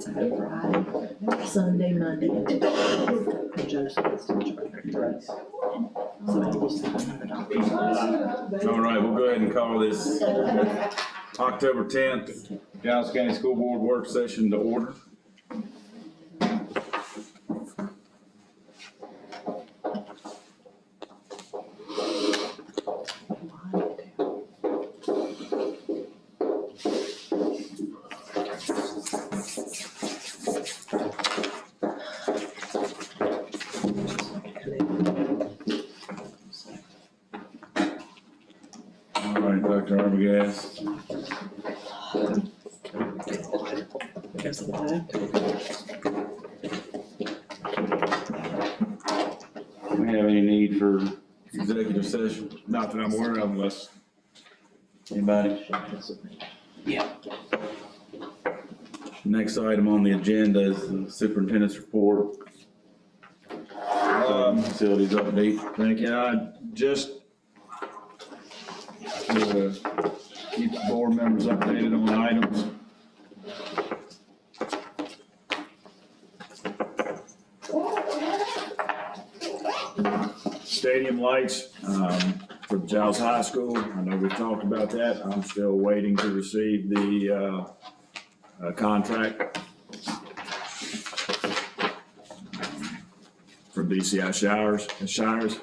Saturday, Friday, Sunday, Monday. And Joseph is still charged. So he just $100. All right, we'll go ahead and call this October 10th, Dallas County School Board Work Session to order. All right, Dr. Arbogast. There's a lot. Do we have any need for executive session? Not that I'm aware of unless. Anybody? Yeah. Next item on the agenda is the superintendent's report. Facilities update. Thank you. I just to keep the board members updated on items. Stadium lights for Giles High School. I know we've talked about that. I'm still waiting to receive the contract from DCI Shires.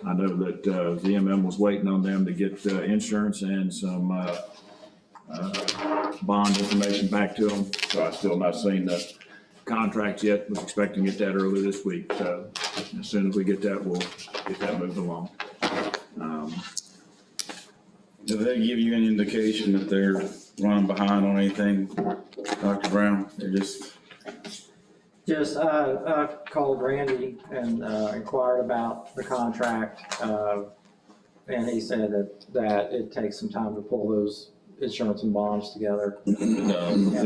I know that ZMM was waiting on them to get insurance and some bond information back to them. So I still not seen the contract yet. Was expecting to get that early this week. So as soon as we get that, we'll get that moved along. Do they give you any indication that they're running behind on anything, Dr. Brown? They're just. I called Randy and inquired about the contract, and he said that it takes some time to pull those insurance and bonds together. And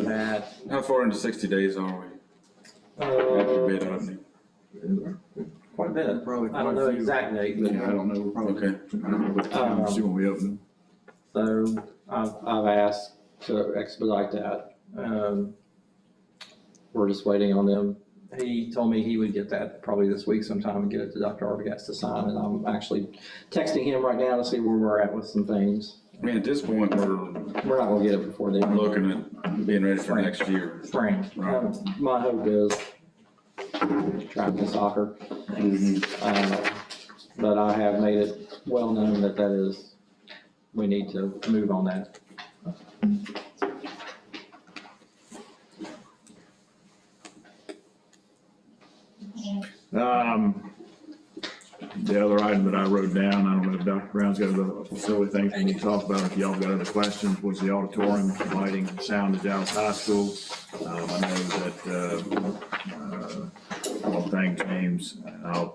that, How far into 60 days are we? After bid opening? quite a bit. Probably I don't know the exact date, but, Yeah, I don't know. We're probably. Okay. I don't know what time, see when we open them. so I've asked to expedite that. We're just waiting on them. He told me he would get that probably this week sometime and get it to Dr. Arbogast to sign, and I'm actually texting him right now to see where we're at with some things. I mean, at this point, we're We're not gonna get it before then. looking at being ready for next year. Spring. My hope is track and soccer. But I have made it well known that we need to move on that. The other item that I wrote down, I don't know if Dr. Brown's got other facility things we need to talk about. If y'all got other questions, was the auditorium, lighting, and sound at Dallas High School. I know that, one thing, James,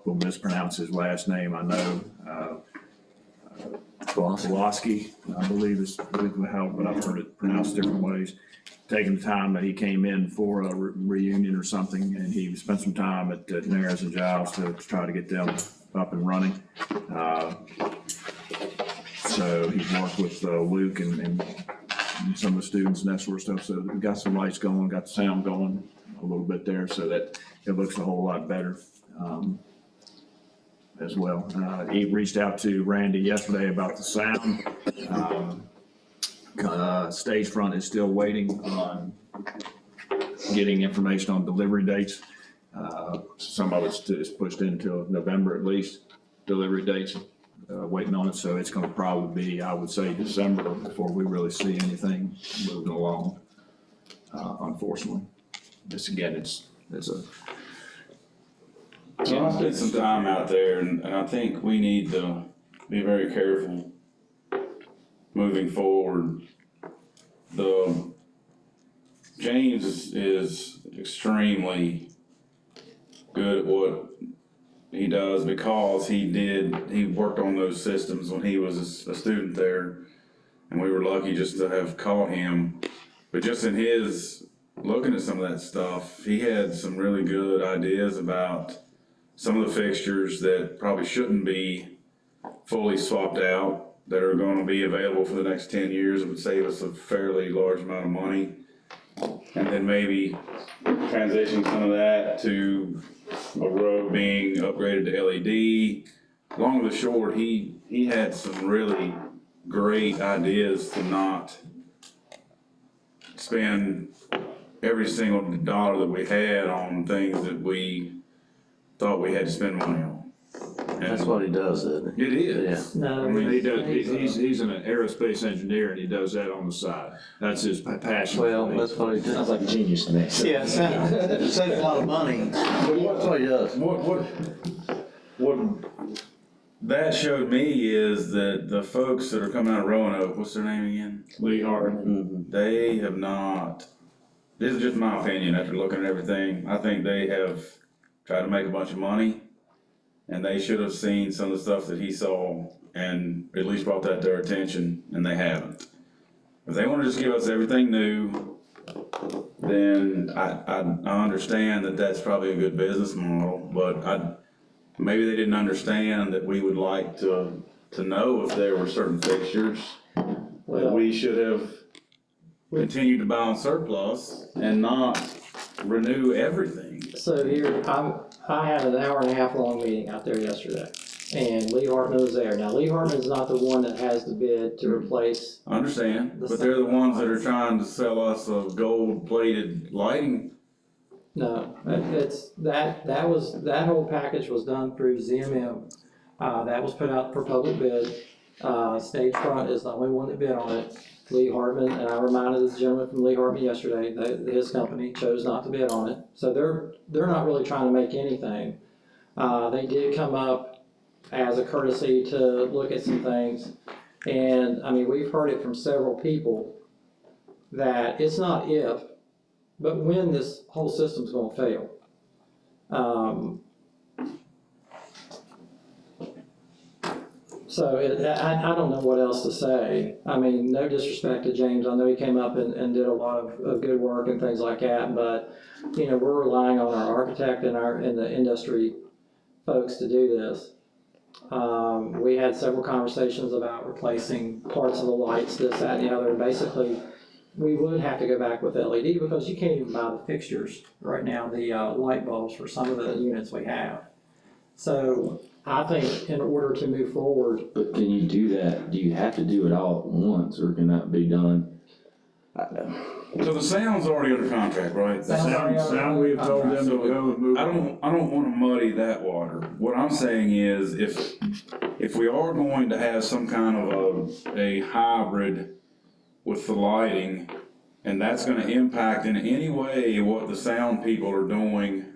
will mispronounce his last name, I know. Pulaski, I believe is how, but I've heard it pronounced different ways. Taking the time that he came in for a reunion or something, and he spent some time at Nares and Giles to try to get them up and running. So he's worked with Luke and some of the students and that sort of stuff. So we got some lights going, got the sound going a little bit there, so that it looks a whole lot better as well. He reached out to Randy yesterday about the sound. Stage front is still waiting on getting information on delivery dates. Some of it's pushed into November at least, delivery dates, waiting on it. So it's gonna probably be, I would say, December before we really see anything moving along, unfortunately. This again, it's a. Yeah, I spent some time out there, and I think we need to be very careful moving forward. James is extremely good at what he does because he worked on those systems when he was a student there, and we were lucky just to have caught him. But just in his looking at some of that stuff, he had some really good ideas about some of the fixtures that probably shouldn't be fully swapped out, that are going to be available for the next 10 years. It would save us a fairly large amount of money. and then maybe transitioning some of that to a road being upgraded to LED. Long and the short, he had some really great ideas to not spend every single dollar that we had on things that we thought we had to spend money on. That's what he does, isn't It is. No, I mean, He does, he's an aerospace engineer and he does that on the side. That's his passion. Well, that's what he does. Sounds like a genius to me. Yeah, it saves a lot of money. That's what he does. What that showed me is that the folks that are coming out of Roanoke, what's their name again? Lee Hart. They have not, this is just my opinion after looking at everything, I think they have tried to make a bunch of money, and they should have seen some of the stuff that he saw and at least brought that to their attention, and they haven't. If they want to just give us everything new, then I understand that that's probably a good business model, but maybe they didn't understand that we would like to know if there were certain fixtures that we should have continued to buy on surplus and not renew everything. So here, I had an hour and a half long meeting out there yesterday, and Lee Hartman was there. Now, Lee Hartman's not the one that has the bid to replace. I understand, but they're the ones that are trying to sell us a gold-plated lighting. No, that whole package was done through ZMM. That was put out for public bid. Stage Front is the only one that bid on it. Lee Hartman, and I reminded the gentleman from Lee Hartman yesterday that his company chose not to bid on it. So they're not really trying to make anything. They did come up as a courtesy to look at some things. And I mean, we've heard it from several people that it's not if, but when this whole system's gonna fail. So I don't know what else to say. I mean, no disrespect to James. I know he came up and did a lot of good work and things like that, but, you know, we're relying on our architect and the industry folks to do this. We had several conversations about replacing parts of the lights, this, that, and the other. Basically, we would have to go back with LED because you can't even buy the fixtures right now, the light bulbs for some of the units we have. So I think in order to move forward. But can you do that? Do you have to do it all at once, or can that be done? So the sound's already under contract, right? Sound we've told them to go and move. I don't wanna muddy that water. What I'm saying is, if we are going to have some kind of a hybrid with the lighting, and that's gonna impact in any way what the sound people are doing,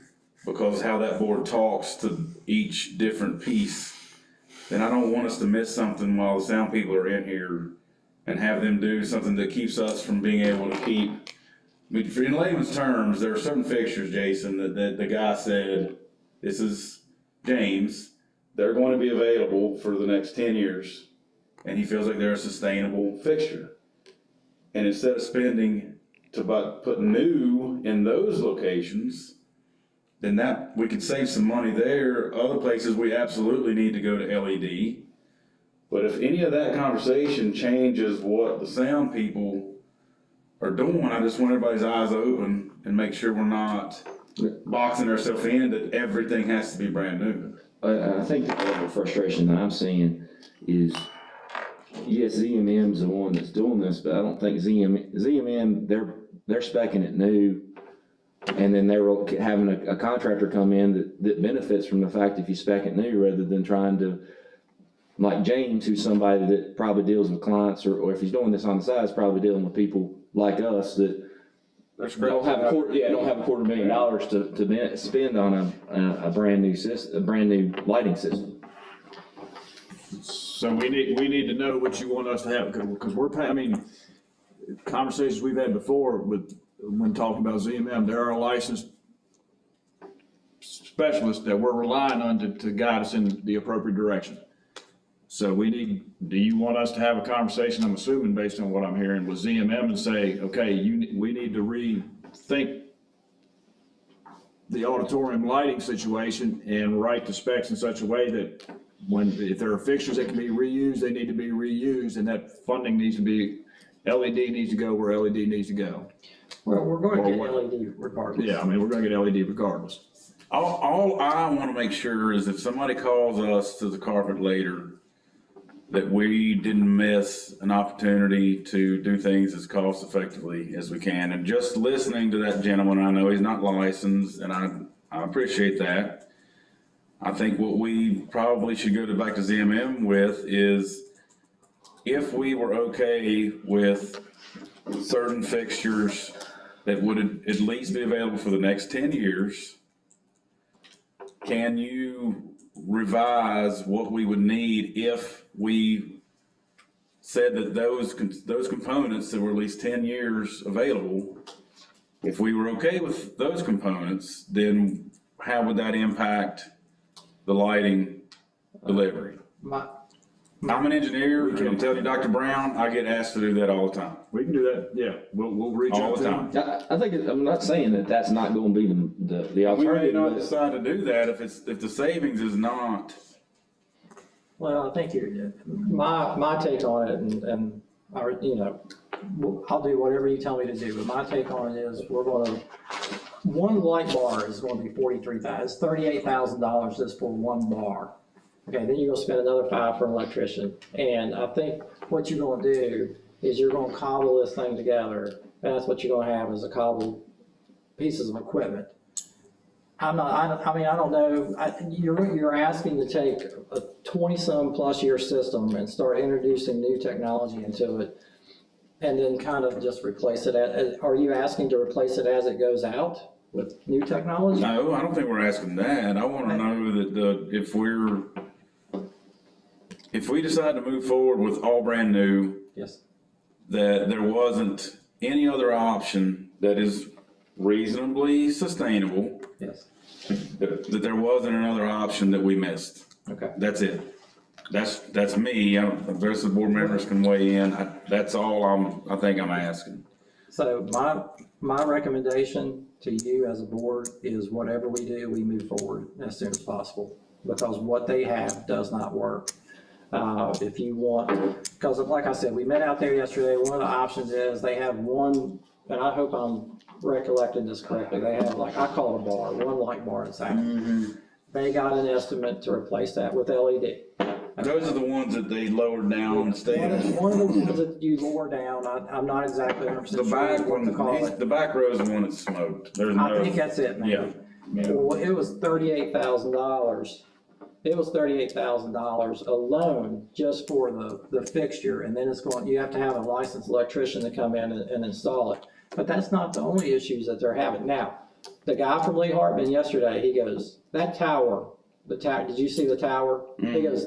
because how that board talks to each different piece, then I don't want us to miss something while the sound people are in here and have them do something that keeps us from being able to keep. I mean, in layman's terms, there are certain fixtures, Jason, that the guy said, this is James, they're going to be available for the next 10 years, and he feels like they're a sustainable fixture. And instead of spending to put new in those locations, then that, we could save some money there. Other places, we absolutely need to go to LED. But if any of that conversation changes what the sound people are doing, I just want everybody's eyes open and make sure we're not boxing ourselves in that everything has to be brand new. I think the level of frustration that I'm seeing is, yes, ZMM's the one that's doing this, but I don't think ZMM, they're speccing it new. And then they're having a contractor come in that benefits from the fact if you spec it new rather than trying to, like James, who's somebody that probably deals with clients, or if he's doing this on the side, is probably dealing with people like us that don't have $250,000 to spend on a brand new system, a brand new lighting system. So we need to know what you want us to have, because I mean, conversations we've had before when talking about ZMM, there are licensed specialists that we're relying on to guide us in the appropriate direction. So do you want us to have a conversation, I'm assuming based on what I'm hearing, with ZMM and say, okay, we need to rethink the auditorium lighting situation and write the specs in such a way that if there are fixtures that can be reused, they need to be reused, and that funding needs to be, LED needs to go where LED needs to go. Well, we're going to Or get what? LED regardless. Yeah, I mean, we're gonna get LED regardless. All I wanna make sure is if somebody calls us to the carpet later, that we didn't miss an opportunity to do things as cost effectively as we can. And just listening to that gentleman, I know he's not licensed, and I appreciate that. I think what we probably should go back to ZMM with is if we were okay with certain fixtures that would at least be available for the next 10 years, can you revise what we would need if we said that those components that were at least 10 years available, if we were okay with those components, then how would that impact the lighting delivery? I'm an engineer, and I'm telling you, Dr. Brown, I get asked to do that all the time. We can do that, yeah, we'll reach All out the to time. them. I think, I'm not saying that that's not gonna be the We may alternative. not but- decide to do that if the savings is not. Well, I think my take on it, and, you know, I'll do whatever you tell me to do, but my take on it is one light bar is gonna be $43,000, it's $38,000 just for one bar. Okay, then you're gonna spend another $5 for an electrician, and I think what you're gonna do is you're gonna cobble this thing together, and that's what you're gonna have is a cobbled pieces of equipment. I mean, I don't know, you're asking to take a 20-some plus year system and start introducing new technology into it, and then kind of just replace it, are you asking to replace it as it goes out with new technology? No, I don't think we're asking that. I wanna know that if we decide to move forward with all brand new, Yes, that there wasn't any other option that is reasonably sustainable, yes, that there wasn't another option that we missed. okay. That's it. That's me. The rest of the board members can weigh in. That's all I think I'm asking. So my recommendation to you as a board is whatever we do, we move forward as soon as possible, because what they have does not work. If you want, because like I said, we met out there yesterday, one of the options is they have one, and I hope I'm recollecting this correctly, they have like, I call it a bar, one light bar inside. They got an estimate to replace that with LED. Those are the ones that they lowered down instead. One of the ones that you lower down, I'm not exactly 100% The sure back what to call one, it. the back row is the one that smoked. There's I think no, that's it, man. yeah. Well, it was $38,000. It was $38,000 alone just for the fixture, and then you have to have a licensed electrician to come in and install it. But that's not the only issues that they're having. Now, the guy from Lee Hartman yesterday, he goes, that tower, did you see the tower? He goes,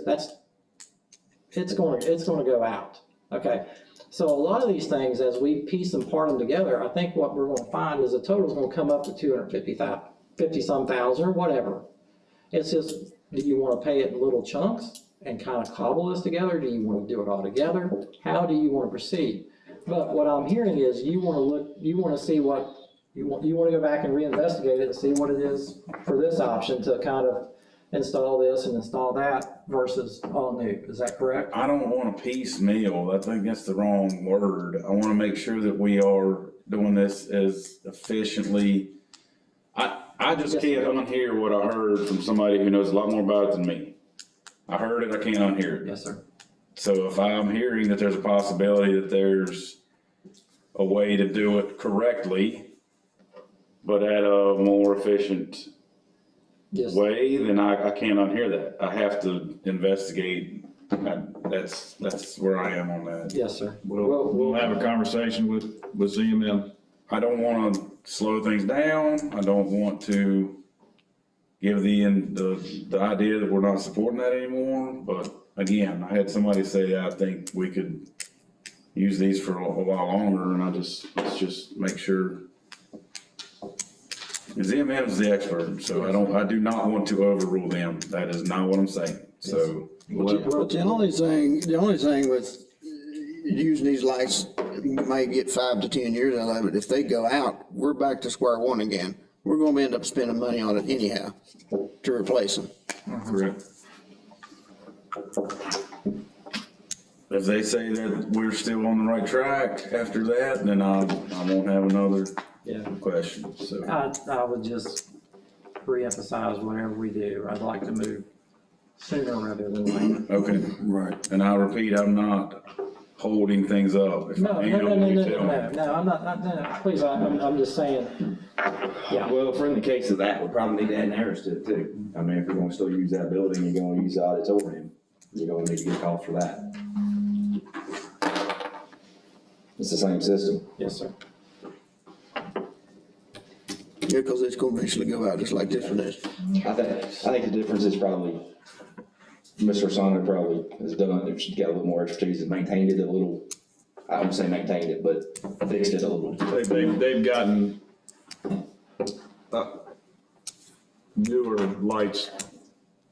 it's going to go out, okay? So a lot of these things, as we piece and part them together, I think what we're gonna find is the total's gonna come up to 50-some thousand or whatever. It's just, do you wanna pay it in little chunks and kind of cobble this together? Do you wanna do it all together? How do you wanna proceed? But what I'm hearing is you wanna see what, you wanna go back and reinvestigate it and see what it is for this option to kind of install this and install that versus all new. Is that correct? I don't want to piecemeal. I think that's the wrong word. I want to make sure that we are doing this as efficiently. I just can't unhear what I heard from somebody who knows a lot more about it than me. I heard it, I can't unhear it. Yes, sir. So if I'm hearing that there's a possibility that there's a way to do it correctly, but at a more efficient Yes. way, then I can't unhear that. I have to investigate. That's where I am on that. Yes, sir. We'll have a conversation with ZMM. I don't want to slow things down. I don't want to give the idea that we're not supporting that anymore. But again, I had somebody say, I think we could use these for a while longer, and let's just make sure. ZMM is the expert, so I do not want to overrule them. That is not what I'm saying. So. But the only thing with using these lights, you may get 5 to 10 years out of it. If they go out, we're back to square one again. We're gonna end up spending money on it anyhow to replace them. Correct. if they say that we're still on the right track after that, then I won't have another Yeah. question, so. I would just reemphasize whatever we do, I'd like to move sooner rather than later. Okay, Right. and I'll repeat, I'm not holding things up. If I No, am, no, no, no, you no, tell me. no, I'm not, no, please, I'm just saying, yeah. Well, for in the case of that, we probably need to add an errors to it too. I mean, if you're gonna still use that building, you're gonna use the audits over him, you're gonna need to get a call for that. It's the same system. Yes, sir. Yeah, cause it's gonna eventually go out just like this one is. I think the difference is probably, Mr. Sonner probably has done it, she's got a little more expertise and maintained it a little, I wouldn't say maintained it, but fixed it a little. They've gotten newer lights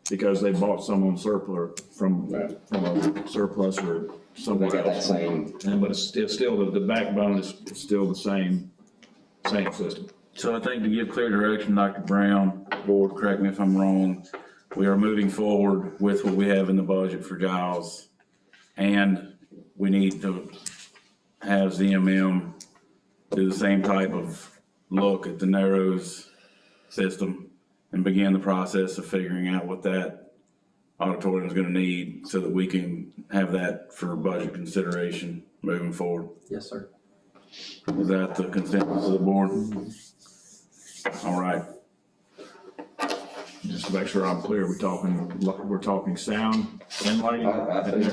because they bought some on surplus from a surplus or They somewhere got that else. same, And but it's still, the backbone is still the same system. So I think to give clear direction, Dr. Brown, Board, correct me if I'm wrong, we are moving forward with what we have in the budget for Giles. And we need to have ZMM do the same type of look at the Narrows system and begin the process of figuring out what that auditorium is gonna need so that we can have that for budget consideration moving forward. Yes, sir. Is that the consensus of the board? All right. Just to make sure I'm clear, we're talking sound and lighting? I think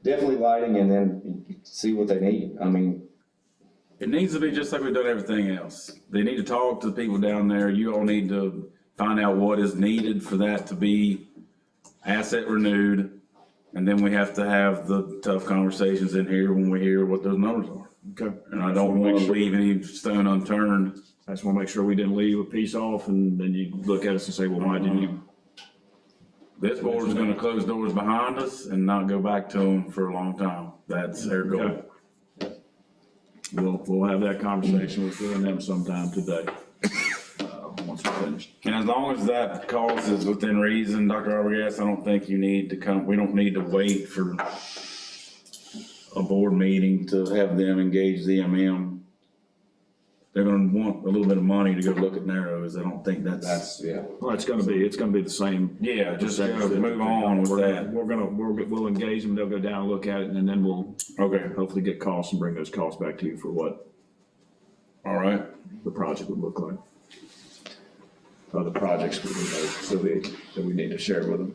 definitely lighting and then see what they need. I mean, It needs to be just like we've done everything else. They need to talk to the people down there. You all need to find out what is needed for that to be asset renewed. And then we have to have the tough conversations in here when we hear what those numbers are. Okay. And I don't want to leave any stone unturned. I just want to make sure we didn't leave a piece off and then you look at us and say, well, why didn't you? This board is gonna close doors behind us and not go back to them for a long time. That's their goal. We'll have that conversation with you and them sometime today, once we're finished. And as long as that cost is within reason, Dr. Arbogast, I don't think you need to come, we don't need to wait for a board meeting to have them engage ZMM. They're gonna want a little bit of money to go look at Narrows. I don't think that's, yeah. Well, it's gonna be the same. yeah, just move on with that. We'll engage them, they'll go down and look at it and then we'll Okay, hopefully get costs and bring those costs back to you for what all right. the project would look like. Other projects that we need to share with them.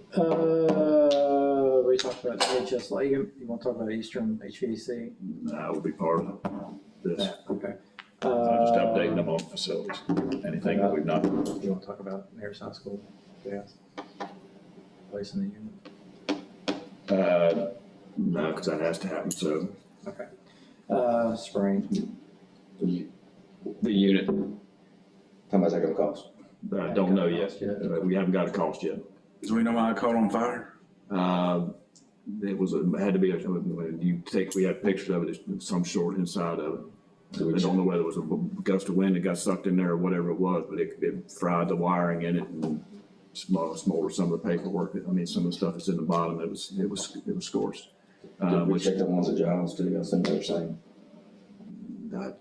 We talked about HS, like, you want to talk about Eastern HVAC? That will be part of this. Yeah, okay. Just updating them on facilities, anything that we've not. You want to talk about Mayor's High School gas? Placing the unit? No, because that has to happen, so. Okay. Spring, The unit, How much that gonna cost? I don't know yet. Yeah. We haven't got a cost yet. Do we know why it caught on fire? It had to be, we had pictures of it, some short inside of it. I don't know whether it was a gust of wind that got sucked in there or whatever it was, but it fried the wiring in it and smoldered some of the paperwork. I mean, some of the stuff that's in the bottom, it was scorched. Did we Which check the ones at Giles too? I think they're saying. I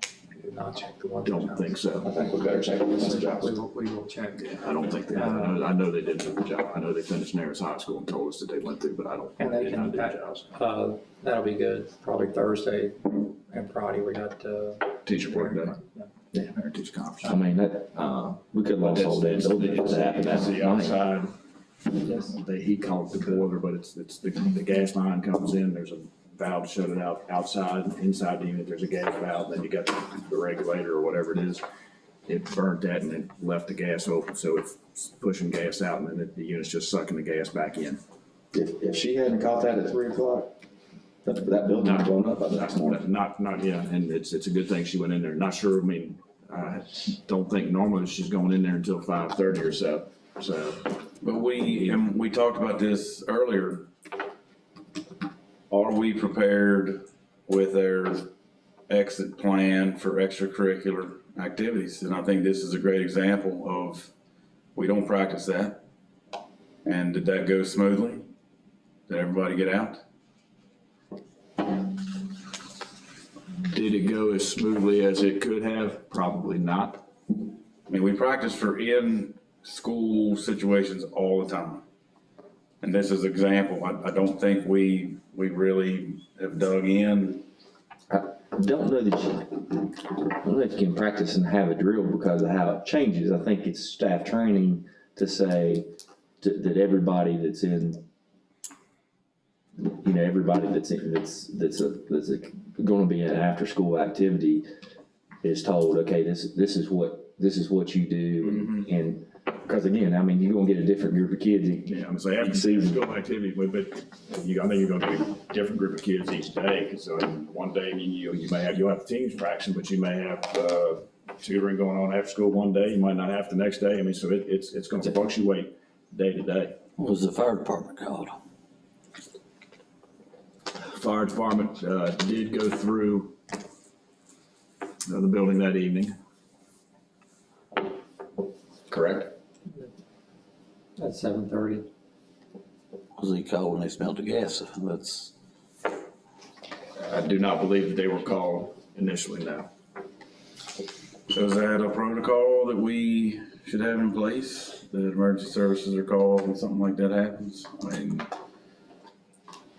did not check the one. don't think I so. think we better check the ones at We Giles. will check. I don't think they, I know they did the job. I know they finished Narrows High School and told us that they went through, but I don't. And they did can, not do the jobs. that'll be good, probably Thursday and Friday, we got, Teacher work day. Yeah. Parent teacher conference. I mean, that, we could lost all day. It's That the outside, Yes. he called it the boiler, but it's the gas line comes in, there's a valve to shut it out outside, inside the unit, there's a gas valve, then you got the regulator or whatever it is. It burnt that and it left the gas open, so it's pushing gas out and then the unit's just sucking the gas back in. if she hadn't caught that at 3 o'clock, that building would have blown up by the next morning. Not, yeah, and it's a good thing she went in there, not sure, I mean, I don't think normally she's going in there until 5:30 or so, But we talked about this earlier. Are we prepared with our exit plan for extracurricular activities? And I think this is a great example of, we don't practice that. And did that go smoothly? Did everybody get out? Did it go as smoothly as it could have? Probably not. I mean, we practice for in-school situations all the time. And this is example, I don't think we really have dug in. I don't know that I don't know if you can practice and have a drill because of how it changes. I think it's staff training to say that everybody that's in, everybody that's gonna be an after-school activity is told, okay, this is what you do. And, because again, I mean, you're gonna get a different group of kids. Yeah, I'm gonna say after school activity, but I think you're gonna get a different group of kids each day. Cause one day, you'll have teams practicing, but you may have, tutoring going on after school one day. You might not have the next day. I mean, so it's gonna fluctuate day to day. What was the fire department called? Fire department, did go through the building that evening. Correct? At 7:30. Was he called when they smelled the gas? That's, I do not believe that they were called initially, no. So is that a protocol that we should have in place, that emergency services are called when something like that happens? I mean,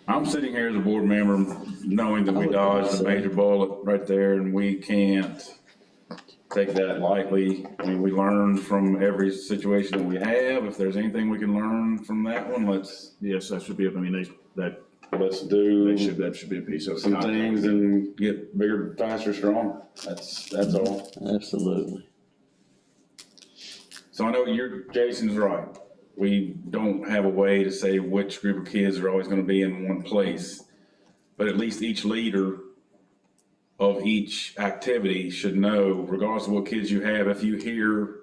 I'm sitting here as a board member knowing that we dodged a major bullet right there and we can't take that lightly. I mean, we learn from every situation that we have. If there's anything we can learn from that one, Yes, that should be, I mean, let's do that should be a piece of. some things and get bigger, faster, stronger. That's all. absolutely. So I know Jason's right. We don't have a way to say which group of kids are always gonna be in one place. But at least each leader of each activity should know, regardless of what kids you have, if you hear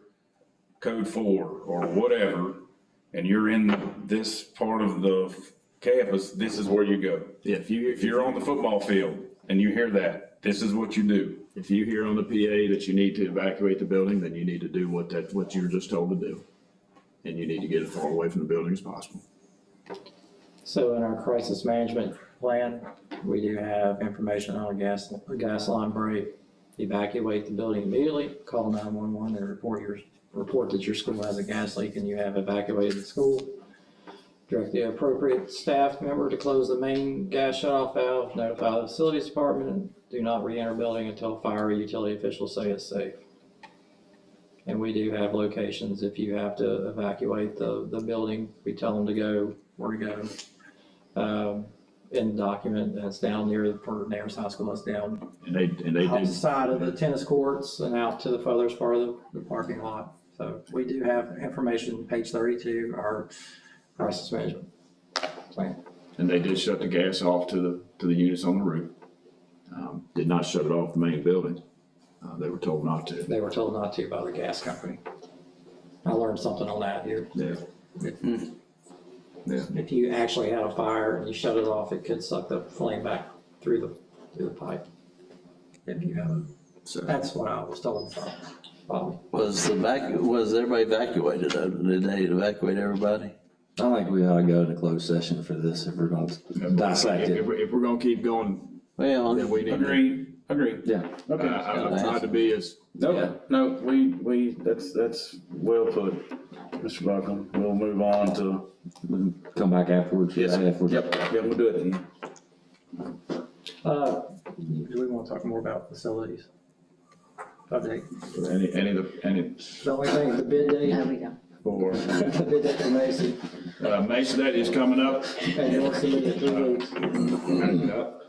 code 4 or whatever, and you're in this part of the campus, this is where you go. Yeah, If you're on the football field and you hear that, this is what you do. if you hear on the PA that you need to evacuate the building, then you need to do what you were just told to do. And you need to get as far away from the building as possible. So in our crisis management plan, we do have information on a gas line break. Evacuate the building immediately, call 911 and report that your school has a gas leak and you have evacuated the school. Direct the appropriate staff member to close the main gas shutoff valve, notify the facilities department, and do not re-enter building until fire or utility officials say it's safe. And we do have locations, if you have to evacuate the building, we tell them to go, where to go. In the document, that's down near, for Nares High School, it's down And they outside of the tennis courts and out to the furthest part of the parking lot. So we do have information, page 32, our crisis management plan. And they did shut the gas off to the units on the roof. Did not shut it off the main building. They were told not to. They were told not to by the gas company. I learned something on that here. Yeah. Yeah. If you actually had a fire and you shut it off, it could suck the flame back through the pipe. If you have a, So that's what I was told from Bobby. was everybody evacuated? Did they evacuate everybody? I think we ought to go into closed session for this if we're going to dissect it. If we're gonna keep going, Well, then we need. Agreed. Yeah. Okay. I've tried to be as, No, we, that's well put, Mr. Buckland. We'll move on to. Come back afterwards. Yes, sir. Afterwards. Yep, we'll do it then. Do we want to talk more about facilities? Update. any The only thing, the bid date, No, we don't. for, the bid date for Macy, Mesa Day is coming up. and you'll see it in 3 weeks.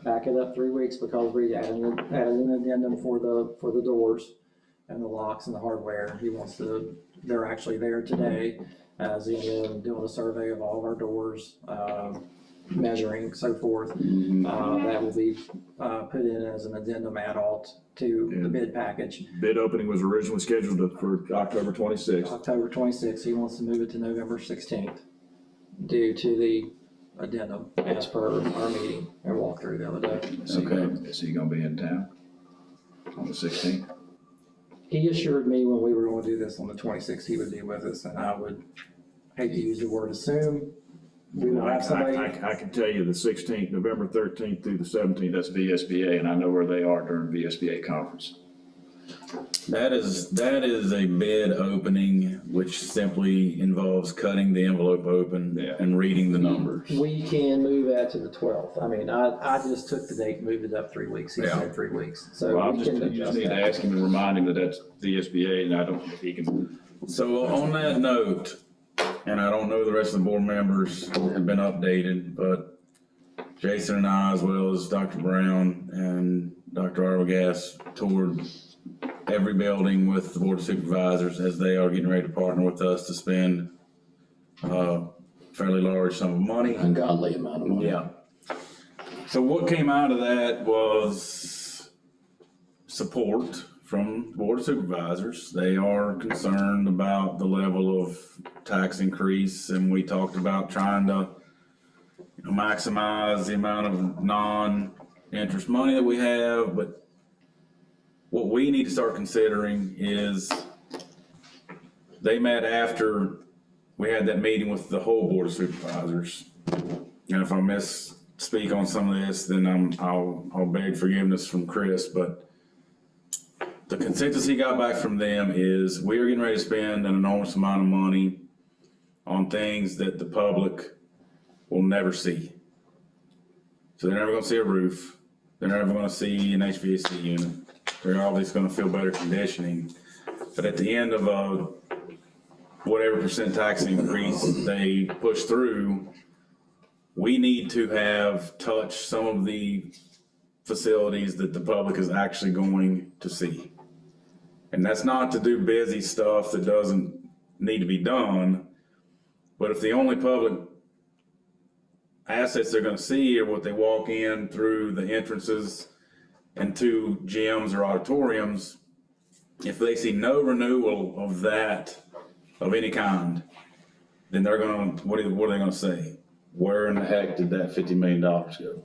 Back it up 3 weeks because we added an addendum for the doors and the locks and the hardware. He wants to, they're actually there today, doing a survey of all of our doors, measuring, so forth. That will be put in as an addendum add-on to the bid package. Bid opening was originally scheduled for October 26th. October 26th, he wants to move it to November 16th due to the addendum as per our meeting and walkthrough the other day. Is he gonna be in town on the 16th? He assured me when we were going to do this on the 26th, he would be with us, and I would hate to use the word assume, we will have somebody. I can tell you the 16th, November 13th through the 17th, that's VSBA, and I know where they are during VSBA conference. That is a bid opening, which simply involves cutting the envelope open Yeah. and reading the numbers. We can move that to the 12th. I mean, I just took the date, and moved it up 3 weeks. He Yeah. said 3 weeks. So Well, we you can just adjust need to that. ask him and remind him that that's VSBA, and I don't know if he can. So on that note, and I don't know the rest of the board members have been updated, but Jason and I, as well as Dr. Brown and Dr. Arbogast, toured every building with the board of supervisors as they are getting ready to partner with us to spend a fairly large sum of money. Ungodly amount of money. Yeah. So what came out of that was support from the board of supervisors. They are concerned about the level of tax increase, and we talked about trying to maximize the amount of non-interest money that we have, but what we need to start considering is they met after we had that meeting with the whole board of supervisors. And if I misspeak on some of this, then I'll beg forgiveness from Chris, but the consensus he got back from them is we are getting ready to spend an enormous amount of money on things that the public will never see. So they're never gonna see a roof. They're never gonna see an HVAC unit. They're always gonna feel better conditioning. But at the end of whatever percent tax increase they push through, we need to have touched some of the facilities that the public is actually going to see. And that's not to do busy stuff that doesn't need to be done, but if the only public assets they're gonna see are what they walk in through the entrances and two gyms or auditoriums, if they see no renewal of that, of any kind, then they're gonna, what are they gonna say? Where in the heck did that $50 million go?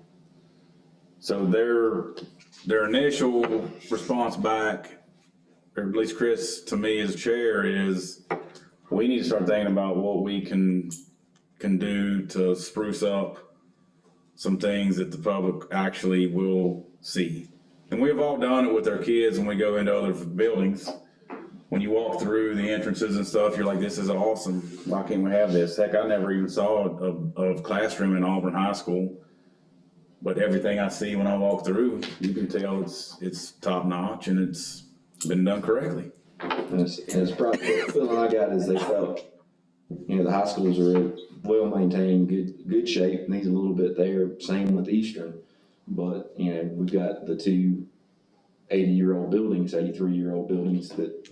So their initial response back, or at least Chris, to me as chair, is we need to start thinking about what we can do to spruce up some things that the public actually will see. And we've all done it with our kids when we go into other buildings. When you walk through the entrances and stuff, you're like, this is awesome. Why can't we have this? Heck, I never even saw a classroom in Auburn High School. But everything I see when I walk through, you can tell it's top notch and it's been done correctly. And it's probably, the feeling I got is they felt, the high schools are well maintained, good shape, needs a little bit there, same with Eastern. But, we've got the two 80-year-old buildings, 83-year-old buildings that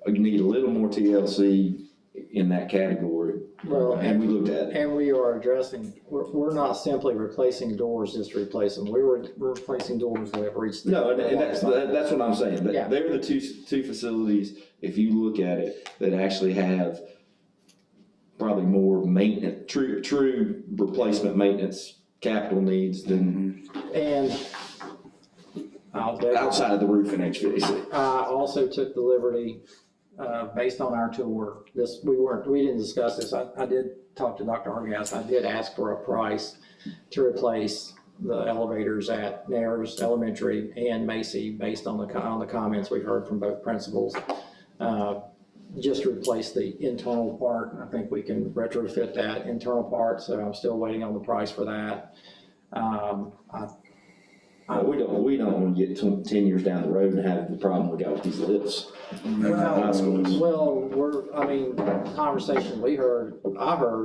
need a little more TLC in that category. Well, And we looked at it. And we are addressing, we're not simply replacing doors just to replace them. We're replacing doors that have reached. No, and that's what I'm saying. Yeah. They're the two facilities, if you look at it, that actually have probably more maintenance, true replacement maintenance capital needs than And outside of the roof and HVAC. I also took the liberty, based on our tour, we didn't discuss this. I did talk to Dr. Argas. I did ask for a price to replace the elevators at Nares Elementary and Macy, based on the comments we've heard from both principals. Just to replace the internal part. I think we can retrofit that internal part, so I'm still waiting on the price for that. We don't want to get 10 years down the road and have the problem we got with these lifts. Well, conversations I heard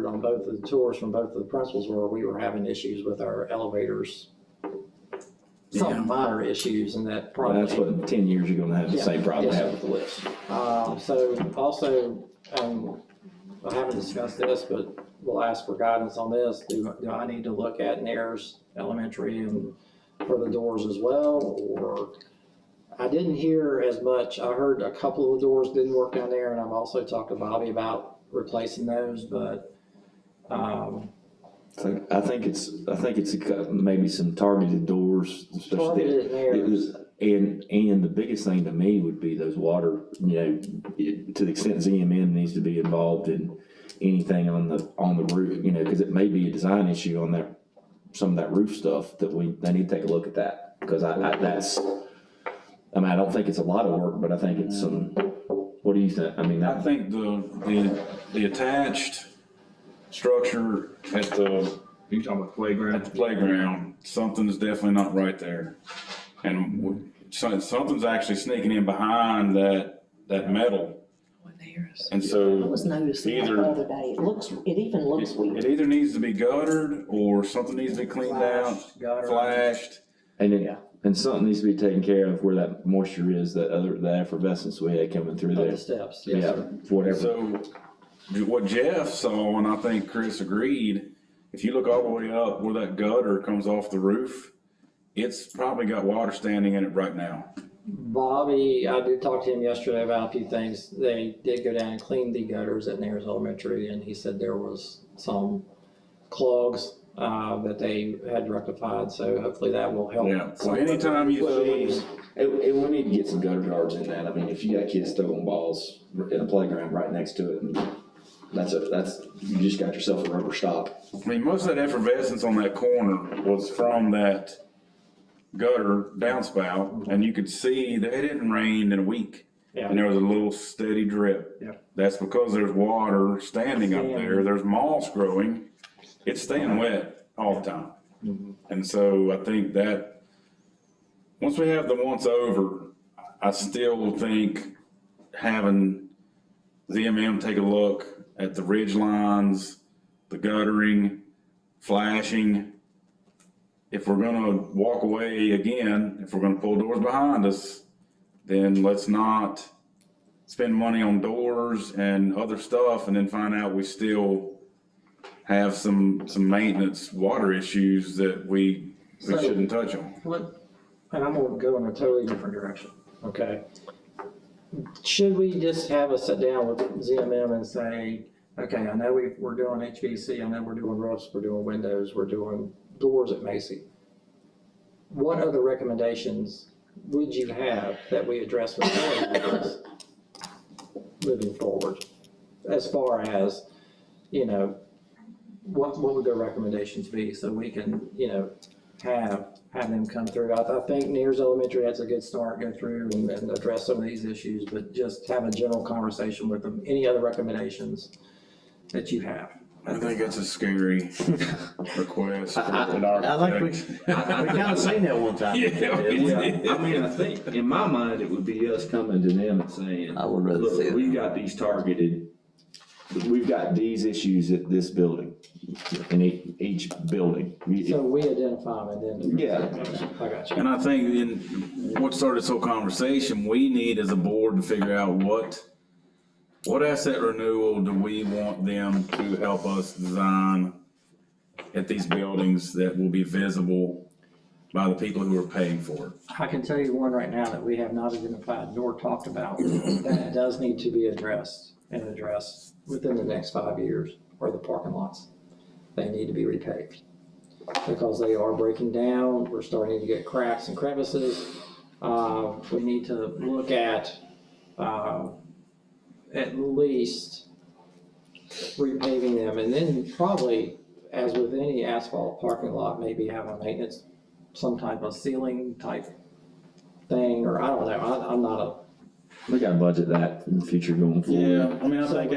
on both of the tours from both of the principals were we were having issues with our elevators. Yeah. Some minor issues, and that probably. That's what 10 years you're gonna have the same problem we have with the lifts. So also, I haven't discussed this, but we'll ask for guidance on this. Do I need to look at Nares Elementary and for the doors as well, or? I didn't hear as much. I heard a couple of the doors didn't work down there, and I've also talked to Bobby about replacing those, but, I think it's maybe some targeted doors, especially. Targeted areas. And the biggest thing to me would be those water, to the extent ZMM needs to be involved in anything on the roof, you know, cause it may be a design issue on that, some of that roof stuff that they need to take a look at that. Cause I don't think it's a lot of work, but I think it's some, what do you think? I mean, I think the attached structure at the You talking about playground? playground, something's definitely not right there. And something's actually sneaking in behind that metal. And I so was noticing that either- the other day, it even looks weird. it either needs to be guttered or something needs to be cleaned out, Gutter. flashed. and something needs to be taken care of where that moisture is, the effervescence we had coming through Up there. the steps, yes, Yeah, sir. whatever. So what Jeff saw, and I think Chris agreed, if you look all the way up where that gutter comes off the roof, it's probably got water standing in it right now. Bobby, I did talk to him yesterday about a few things. They did go down and clean the gutters at Nares Elementary, and he said there was some clogs that they had rectified, so hopefully that will help. Yeah, so anytime you see, And we need to get some gutter guards in that. I mean, if you got kids throwing balls in a playground right next to it, and you just got yourself a rubber stop. I mean, most of that effervescence on that corner was from that gutter downspout, and you could see that it hadn't rained in a week. Yeah. And there was a little steady drip. Yeah. That's because there's water standing up there, there's moss growing, it's staying wet all the time. And so I think that, once we have the once over, I still think having ZMM take a look at the ridge lines, the guttering, flashing. If we're gonna walk away again, if we're gonna pull doors behind us, then let's not spend money on doors and other stuff and then find out we still have some maintenance water issues that we shouldn't touch on. And I'm gonna go in a totally different direction, okay? Should we just have a sit down with ZMM and say, okay, I know we're doing HVAC, I know we're doing roofs, we're doing windows, we're doing doors at Macy. What other recommendations would you have that we address with this moving forward? As far as, you know, what would their recommendations be so we can, you know, have them come through? I think Nares Elementary, that's a good start, go through and address some of these issues, but just have a general conversation with them. Any other recommendations that you have? I think it's a scary request for an I think architect. we kinda seen that one time. Yeah, we did. I mean, I think, in my mind, it would be us coming to them and saying, I would rather see look, it. we've got these targeted, we've got these issues at this building, in each building. So we identify them and then. Yeah. I got you. And I think in what started this whole conversation, we need as a board to figure out what asset renewal do we want them to help us design at these buildings that will be visible by the people who are paying for it. I can tell you one right now that we have not identified nor talked about that does need to be addressed within the next 5 years, are the parking lots. They need to be repaved because they are breaking down. We're starting to get cracks and crevices. We need to look at least repaving them, and then probably, as with any asphalt parking lot, maybe have a maintenance, some type of ceiling type thing, or I don't know, I'm not a. We gotta budget that in the future going forward. Yeah, I mean, I think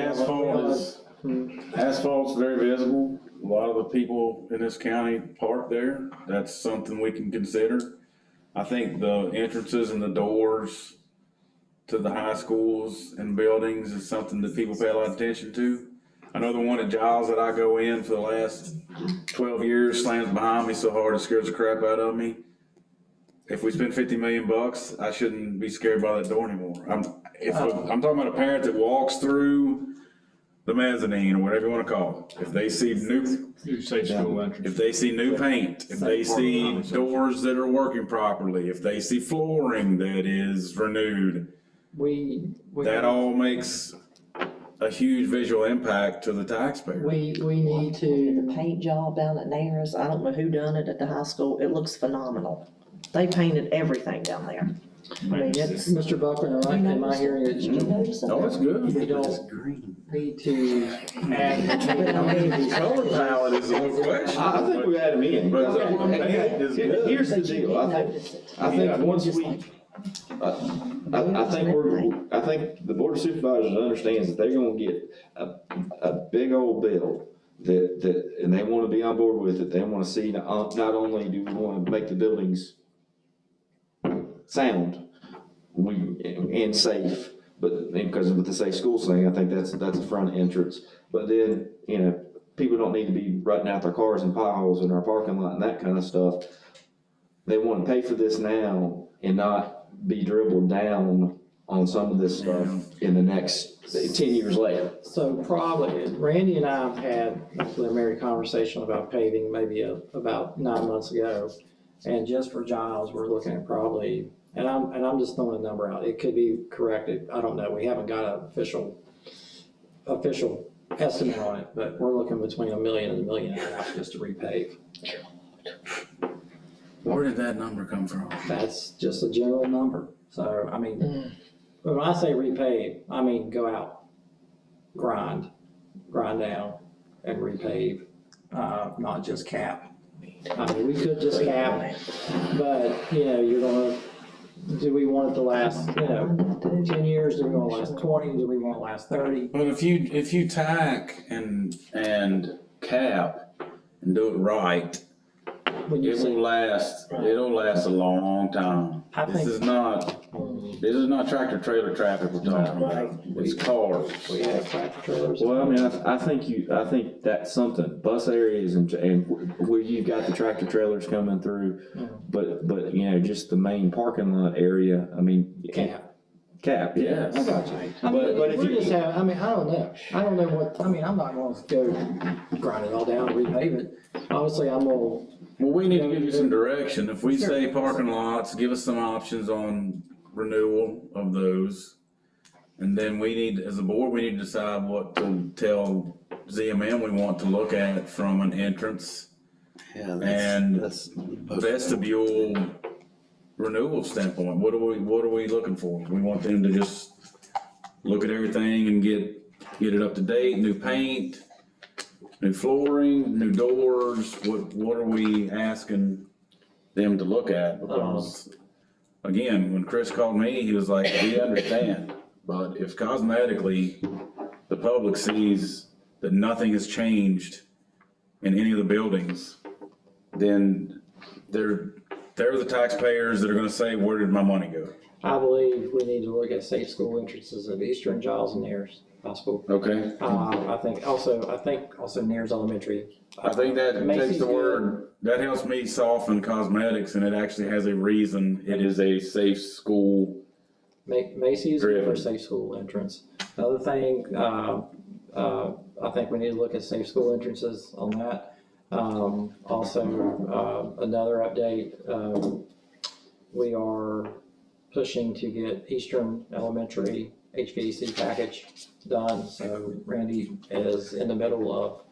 asphalt's very visible. A lot of the people in this county park there. That's something we can consider. I think the entrances and the doors to the high schools and buildings is something that people pay a lot of attention to. I know the one at Giles that I go in for the last 12 years slams behind me so hard it scares the crap out of me. If we spend $50 million, I shouldn't be scared by that door anymore. I'm talking about a parent that walks through the mezzanine or whatever you want to call it. If they see Safe school entrance. if they see new paint, if they see doors that are working properly, if they see flooring that is renewed, that all makes a huge visual impact to the taxpayer. We need to, The paint job down at Nares, I don't know who done it at the high school, it looks phenomenal. They painted everything down there. I mean, Mr. Buckland, am I hearing that you Oh, it's good. you don't need to add? Color palette is a question. I think we add them in. But the paint is good. Here's the deal, I think once we, I think the board of supervisors understands that they're gonna get a big old bill and they wanna be on board with it. They wanna see not only do we wanna make the buildings sound, and safe, but because with the safe schools thing, I think that's a front entrance. But then, people don't need to be rutting out their cars in potholes in our parking lot and that kind of stuff. They wanna pay for this now and not be dribbled down on some of this stuff in the next 10 years later. So probably, Randy and I have had a preliminary conversation about paving maybe about 9 months ago. And just for Giles, we're looking at probably, and I'm just throwing a number out, it could be corrected, I don't know, we haven't got an official estimate on it, but we're looking between $1 million and $1.5 million just to repave. Where did that number come from? That's just a general number, so, I mean, when I say repave, I mean go out, grind down and repave, not just cap. I mean, we could just cap, but, you're gonna, do we want it to last, 10 years, do we want it to last 20, do we want it to last 30? But if you tack and cap and do it right, When you say, it'll last a long time. I This think- is not tractor trailer traffic we're talking about. It's cars. we have tractor trailers. Well, I mean, I think that's something, bus areas and where you've got the tractor trailers coming through, but, just the main parking lot area, I mean. Cap, yes. I got you. I But mean, if we're you- just having, I mean, I don't know what, I mean, I'm not gonna go grind it all down and repave it. Honestly, I'm gonna, Well, we need to give you some direction. If we say parking lots, give us some options on renewal of those. And then we need, as a board, we need to decide what to tell ZMM we want to look at from an entrance Yeah, and that's. vestibule renewal standpoint. What are we looking for? We want them to just look at everything and get it up to date, new paint, new flooring, new doors. What are we asking them to look at? Because again, when Chris called me, he was like, we understand, but if cosmetically the public sees that nothing has changed in any of the buildings, then they're the taxpayers that are gonna say, where did my money go? I believe we need to look at safe school entrances at Eastern, Giles, and Nares High School. Okay. I think also Nares Elementary. I think that takes Macy's the good. word, that helps me soften cosmetics, and it actually has a reason. It is a safe school. Macy's is good for Driven. safe school entrance. Another thing, I think we need to look at safe school entrances on that. Also, another update, we are pushing to get Eastern Elementary HVAC package done. So Randy is in the middle of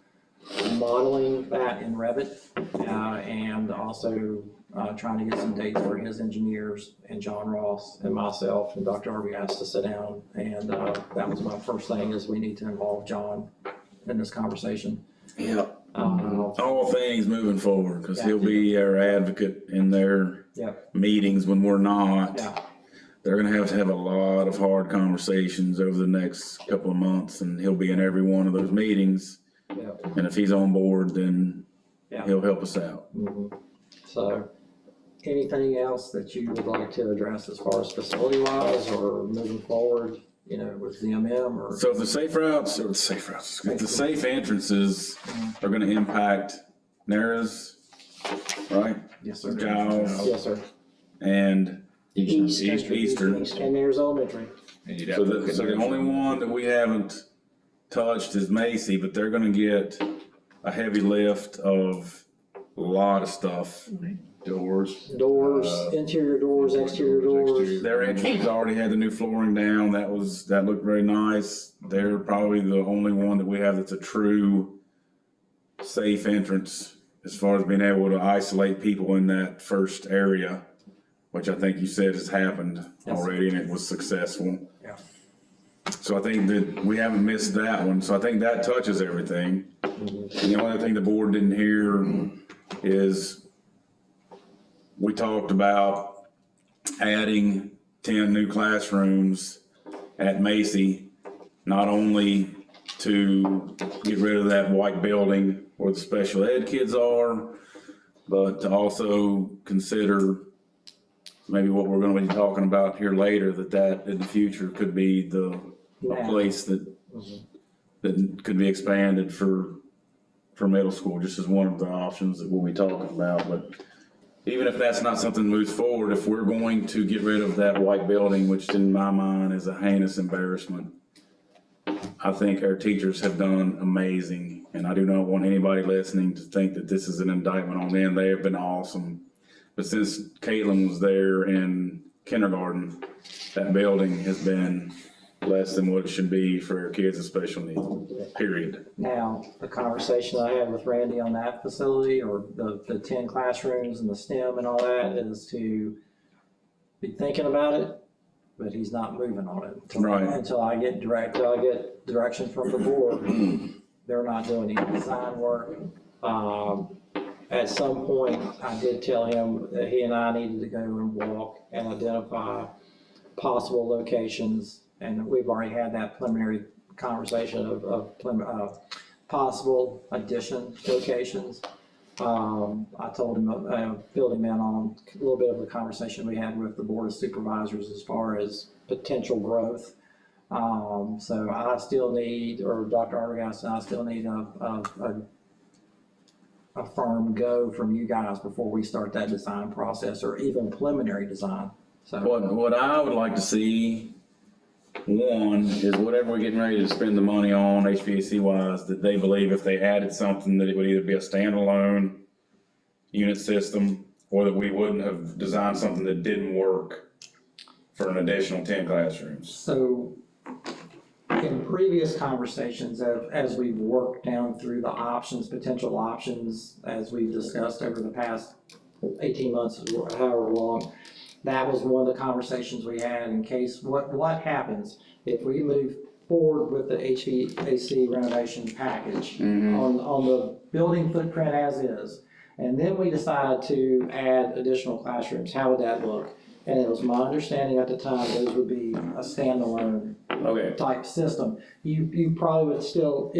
modeling that in Revit, and also trying to get some dates for his engineers and John Ross and myself and Dr. Harvey asked to sit down. And that was my first thing, is we need to involve John in this conversation. Yeah. All things moving forward, because he'll be our advocate in their Yep. meetings when we're not. Yeah. They're gonna have to have a lot of hard conversations over the next couple of months, and he'll be in every one of those meetings. Yep. And if he's on board, then Yeah. he'll help us out. Mhm. So, anything else that you would like to address as far as facility wise or moving forward, with ZMM or? So if the safe routes, if the safe entrances are gonna impact Nares, right? Yes, sir. Giles Yes, sir. and Eastern. Eastern. And there's elementary. And you'd have So to look the, at so the theirs. only one that we haven't touched is Macy, but they're gonna get a heavy lift of a lot of stuff. Doors. Doors, interior doors, exterior doors. Their entrance already had the new flooring down. That looked very nice. They're probably the only one that we have that's a true safe entrance as far as being able to isolate people in that first area. which I think you said has happened Yes. already and it was successful. Yeah. So I think that we haven't missed that one, so I think that touches everything. And the only other thing the board didn't hear is we talked about adding 10 new classrooms at Macy, not only to get rid of that white building where the special ed kids are, but to also consider maybe what we're gonna be talking about here later, that in the future could be a place that could be expanded for middle school, just as one of the options that we'll be talking about. But even if that's not something that moves forward, if we're going to get rid of that white building, which in my mind is a heinous embarrassment, I think our teachers have done amazing, and I do not want anybody listening to think that this is an indictment on them. They have been awesome. But since Caitlin was there in kindergarten, that building has been less than what it should be for our kids with special needs, period. Now, the conversation I had with Randy on that facility, or the 10 classrooms and the STEM and all that, is to be thinking about it, but he's not moving on it. Right. Until I get direction from the board. They're not doing any design work. At some point, I did tell him that he and I needed to go and walk and identify possible locations, and we've already had that preliminary conversation of possible addition locations. I told him, filled him in on a little bit of the conversation we had with the Board of Supervisors as far as potential growth. So I still need, or Dr. Arbogast and I still need a firm go from you guys before we start that design process, or even preliminary design. So What I would like to see, one, is whatever we're getting ready to spend the money on HVAC wise, that they believe if they added something, that it would either be a standalone unit system, or that we wouldn't have designed something that didn't work for an additional 10 classrooms. So in previous conversations, as we've worked down through the options, potential options, as we've discussed over the past 18 months, however long, that was one of the conversations we had in case, what happens if we move forward with the HVAC renovation package on the building footprint as is, and then we decide to add additional classrooms, how would that look? And it was my understanding at the time, those would be a standalone type system. You probably would still,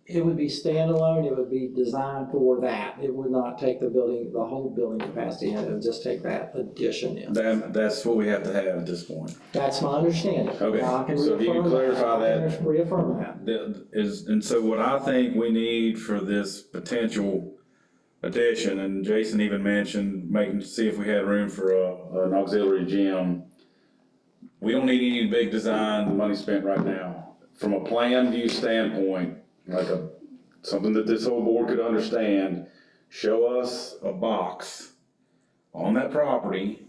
it would be standalone, it would be designed for that. It would not take the whole building capacity in, it would just take that addition in. That's what we have to have at this point. That's my understanding. Okay, Now, I can so if you can clarify that. I can reaffirm that. And so what I think we need for this potential addition, and Jason even mentioned see if we had room for an auxiliary gym. We don't need any big design money spent right now. From a plan view standpoint, like something that this whole board could understand, show us a box on that property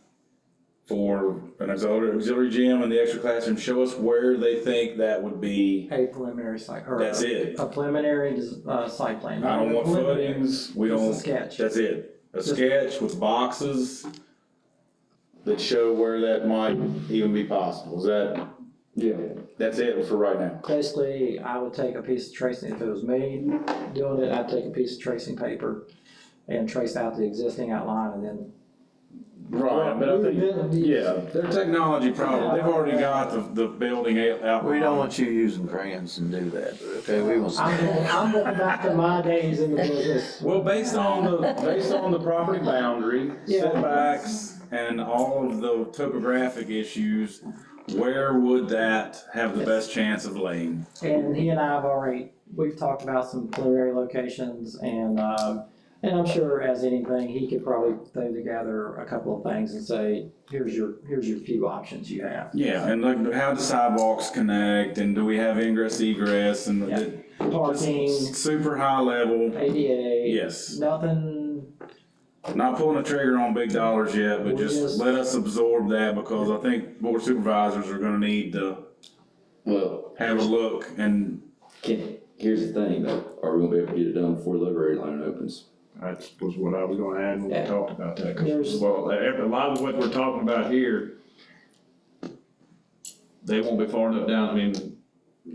for an auxiliary gym and the extra classroom. Show us where they think that would be. A preliminary site, or That's it. a preliminary site plan. I don't want footings, we Just a don't. sketch. That's it. A sketch with boxes that show where that might even be possible. Is that? Yeah. That's it for right now. Basically, I would take a piece of tracing, if it was me doing it, I'd take a piece of tracing paper and trace out the existing outline, and then. Right, but I think, yeah, their technology probably, they've already got the building out. We don't want you using crayons and do that, okay? We will. I'm looking back to my days in the business. Well, based on the property boundary, Yeah. setbacks, and all of the topographic issues, where would that have the best chance of laying? And he and I have we've talked about some preliminary locations, and I'm sure as anything, he could probably throw together a couple of things and say, here's your few options you have. Yeah, and like how the sidewalks connect, and do we have ingress egress, and Yeah. Parking, super high level. ADA. Yes. Nothing. Not pulling a trigger on big dollars yet, but just let us absorb that, because I think board supervisors are gonna need to Well, have a look. And here's the thing though, are we gonna be able to get it done before the library line opens? That was what I was gonna add when we Yeah. talked about that. 'Cause, There's- well, a lot of what we're talking about here, they won't be far enough down, I mean,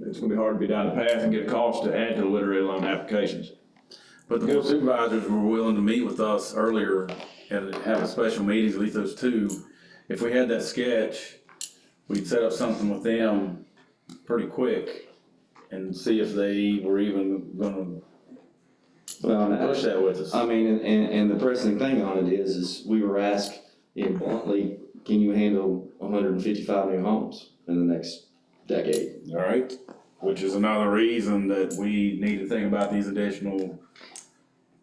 it's gonna be hard to be down the path and get a cost to add to the literary loan applications. But the board of supervisors were willing to meet with us earlier and have a special meetings, at least those two. If we had that sketch, we'd set up something with them pretty quick and see if they were even gonna Well, push that with us. I mean, and the pressing thing on it is we were asked, bluntly, can you handle 155 new homes in the next decade? All right, which is another reason that we need to think about these additional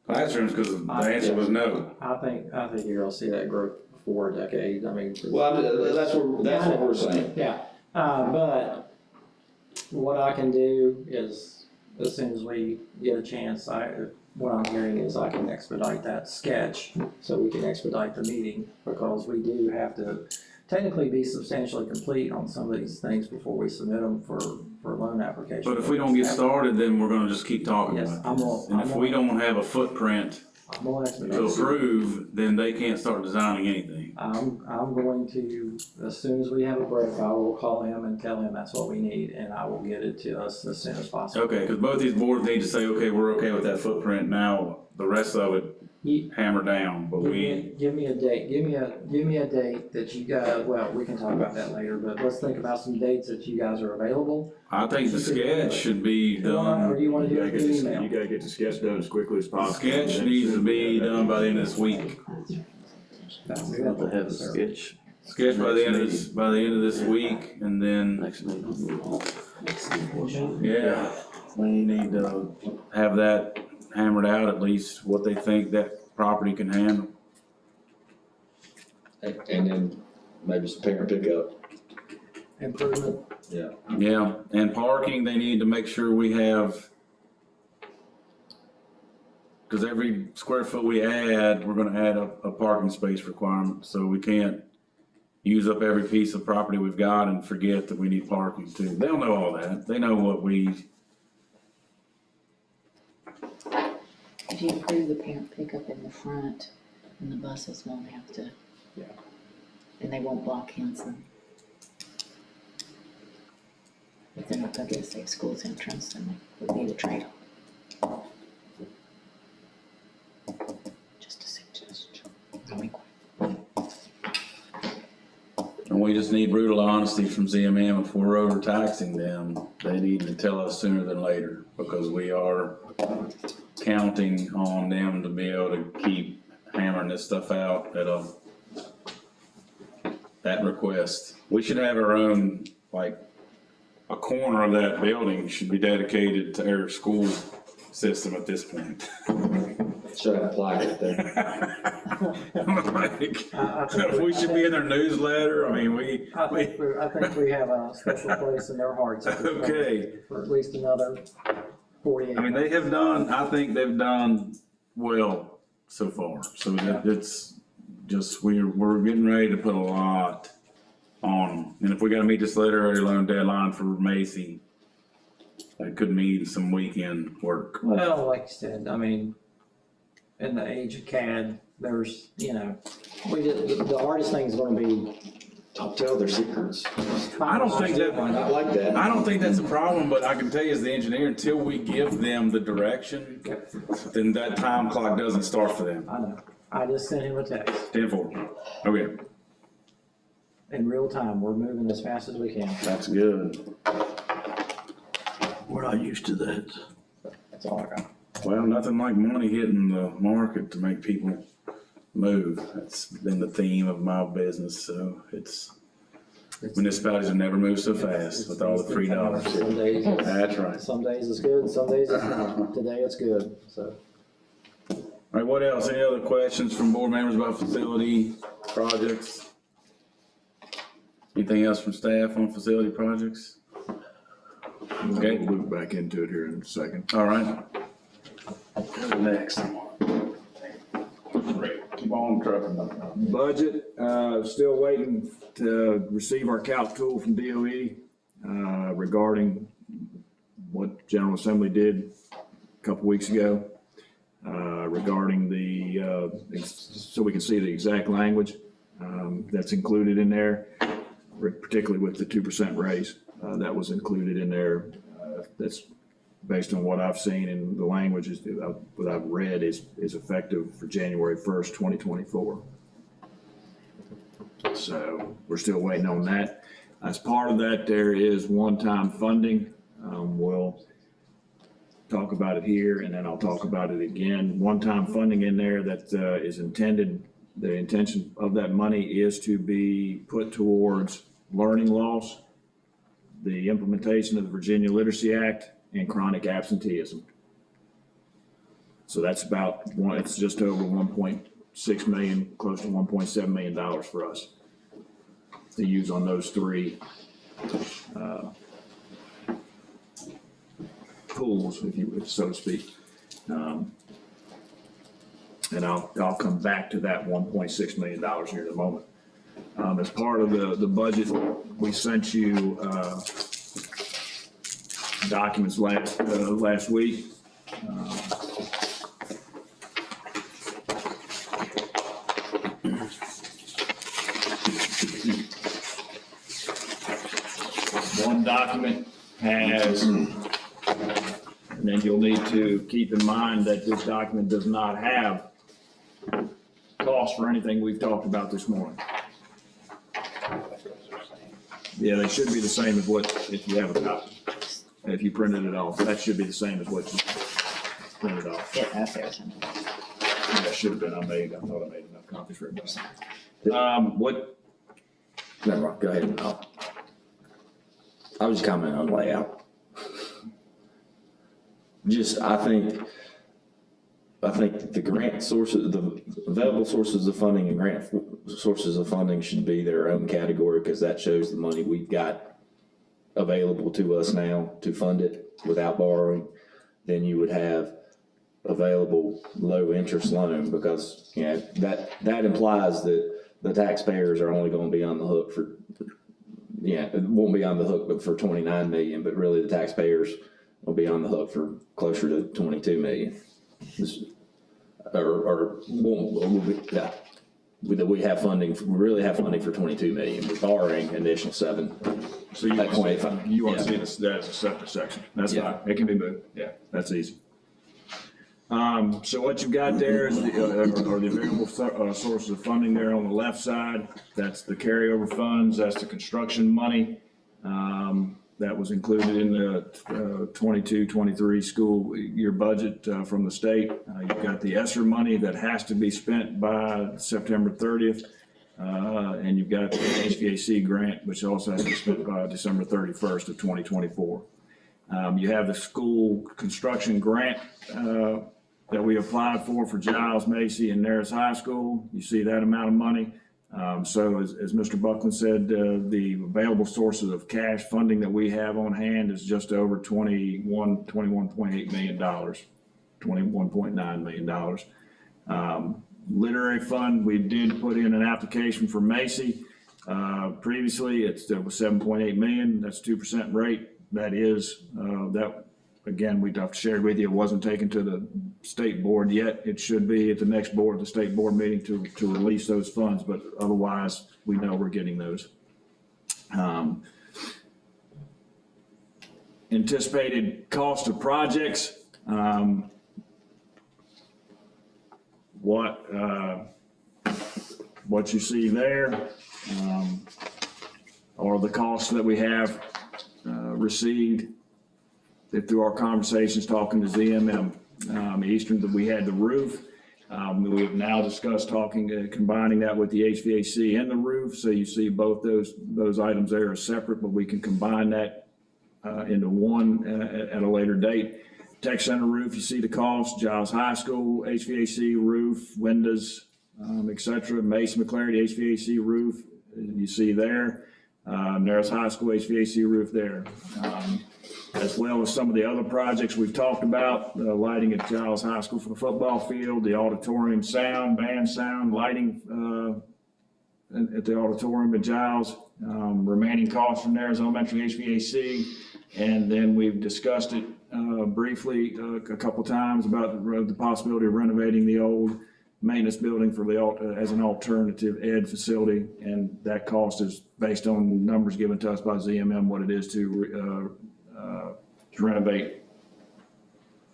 classrooms, because the answer was no. I think you're gonna see that growth before a decade, I mean. Well, that's what we're saying. Yeah, but what I can do is, as soon as we get a chance, what I'm hearing is I can expedite that sketch, so we can expedite the meeting, because we do have to technically be substantially complete on some of these things before we submit them for loan application. But if we don't get started, then we're gonna just keep talking Yes, about this. And if I'm we gonna- don't have a footprint I'm gonna expedite. to approve, then they can't start designing anything. I'm going to, as soon as we have a break, I will call him and tell him that's what we need, and I will get it to us as soon as possible. Okay, because both these boards need to say, okay, we're okay with that footprint now, the rest of it hammer down, but Give me a date, give me a date that you guys, well, we can talk about that later, but let's think about some dates that you guys are available. I think the sketch should be Or done. do you wanna do it through You email? gotta get the sketch done as quickly as The possible. sketch needs to be done by the end of this week. We have to have a sketch Sketch by the end of this week, and then, next meeting. yeah, we need to have that hammered out, at least what they think that property can handle. And then maybe some parent pickup. Improvement, Yeah, and parking, they need to make sure we have, because every square foot we add, we're gonna add a parking space requirement, so we can't use up every piece of property we've got and forget that we need parking too. They'll know all that, they know what we, If you approve the parent pickup in the front, then the buses won't have to. Yeah. And they won't block Henson. If they're not gonna get a safe schools entrance, then it would be the trade-off. Just a suggestion. and we just need brutal honesty from ZMM. If we're overtaxing them, they need to tell us sooner than later, because we are counting on them to be able to keep hammering this stuff out at request. We should have our own, like, a corner of that building should be dedicated to our school system at this point. Should have a plaque right there. Like, we should be in their newsletter, I mean, I think we have a special place in their hearts at this point. Okay. For at least another 48. I mean, they have done, I think they've done well so far, so it's just, we're getting ready to put a lot on them. And if we gotta meet this literary loan deadline for Macy, that could mean some weekend work. Well, like you said, I mean, in the age of CAD, there's, the hardest thing is gonna be. Don't tell their secrets. I don't think that, Might not like that. I don't think that's a problem, but I can tell you as the engineer, until we give them the direction, then that time clock doesn't start for them. I know, I just sent him a text, 10-4. Okay, in real time, we're moving as fast as we can. that's good. We're not used to that. That's all I got. Well, nothing like money hitting the market to make people move. That's been the theme of my business, so municipalities have never moved so fast with all the free dollars. Some days, That's right. some days it's good, and some days it's not. Today it's good, so. All right, what else? Any other questions from board members about facility projects? Anything else from staff on facility projects? Okay. We'll loop back into it here in a second. All right. Next. Keep on trucking. Budget, still waiting to receive our calc tool from DOE, regarding what General Assembly did a couple weeks ago. regarding so we can see the exact language that's included in there, particularly with the 2% raise that was included in there. That's based on what I've seen, and the language is, what I've read is effective for January 1st, 2024. So we're still waiting on that. As part of that, there is one-time funding. We'll talk about it here, and then I'll talk about it again. One-time funding in there that is intended, the intention of that money is to be put towards learning loss, the implementation of the Virginia Literacy Act, and chronic absenteeism. So that's it's just over 1.6 million, close to $1.7 million for us to use on those three pools, if you would, so to speak. And I'll come back to that $1.6 million here in a moment. As part of the budget, we sent you documents last week. One document has, and then you'll need to keep in mind that this document does not have cost for anything we've talked about this morning. Yeah, they should be the same as what, if you have a copy. If you printed it off, that should be the same as what you printed off. Yeah, that's there. Yeah, it should have been. I thought I made enough copies for everybody. What? Never mind, go ahead. I was just commenting on layout. I think the grant sources, the available sources of funding and grant sources of funding should be their own category, because that shows the money we've got available to us now to fund it without borrowing. Then you would have available low interest loan, because, you know, that implies that the taxpayers are only going to be on the hook for, it won't be on the hook for 29 million, but really the taxpayers will be on the hook for closer to 22 million. We have funding, we really have funding for 22 million. We're borrowing an additional 7. So you want to see this, that as a separate section? That's Yeah. fine. It can be moved. Yeah, that's easy. So what you've got there is the available sources of funding there on the left side. That's the carryover funds. That's the construction money. That was included in the 22-23 school year budget from the state. You've got the ESSER money that has to be spent by September 30th. And you've got the HVAC grant, which also has to be spent by December 31st of 2024. You have the school construction grant that we applied for Giles, Macy, and Narrows High School. You see that amount of money. So as Mr. Buckland said, the available sources of cash funding that we have on hand is just over $21.8 million, $21.9 million. Literary fund, we did put in an application for Macy. Previously, it was 7.8 million. That's 2% rate. That is, again, I've shared with you, it wasn't taken to the state board yet. It should be at the next the state board meeting to release those funds, but otherwise, we know we're getting those. Anticipated cost of projects. What you see there are the costs that we have received through our conversations talking to ZMM. Eastern, that we had the roof. We have now discussed combining that with the HVAC and the roof. So you see both those items there are separate, but we can combine that into one at a later date. Tech Center roof, you see the cost. Giles High School HVAC roof, windows, etc. Mason McClarty HVAC roof, you see there. Narrows High School HVAC roof there. As well as some of the other projects we've talked about, lighting at Giles High School for the football field, the auditorium sound, band sound, lighting at the auditorium at Giles. Remaining costs from there is elementary HVAC. And then we've discussed it briefly a couple times about the possibility of renovating the old maintenance building for as an alternative ed facility. And that cost is based on numbers given to us by ZMM, what it is to renovate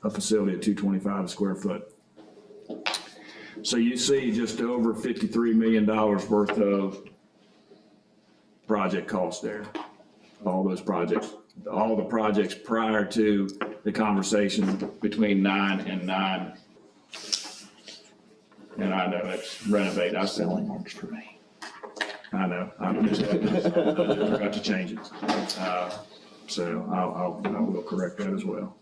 a facility at 225 a square foot. So you see just over $53 million worth of project costs there. All those projects, all the projects prior to the conversation between 9 and 9. And I know it's renovate. I said, Selling marks for me. I know, I forgot to change it. So I will correct that as well.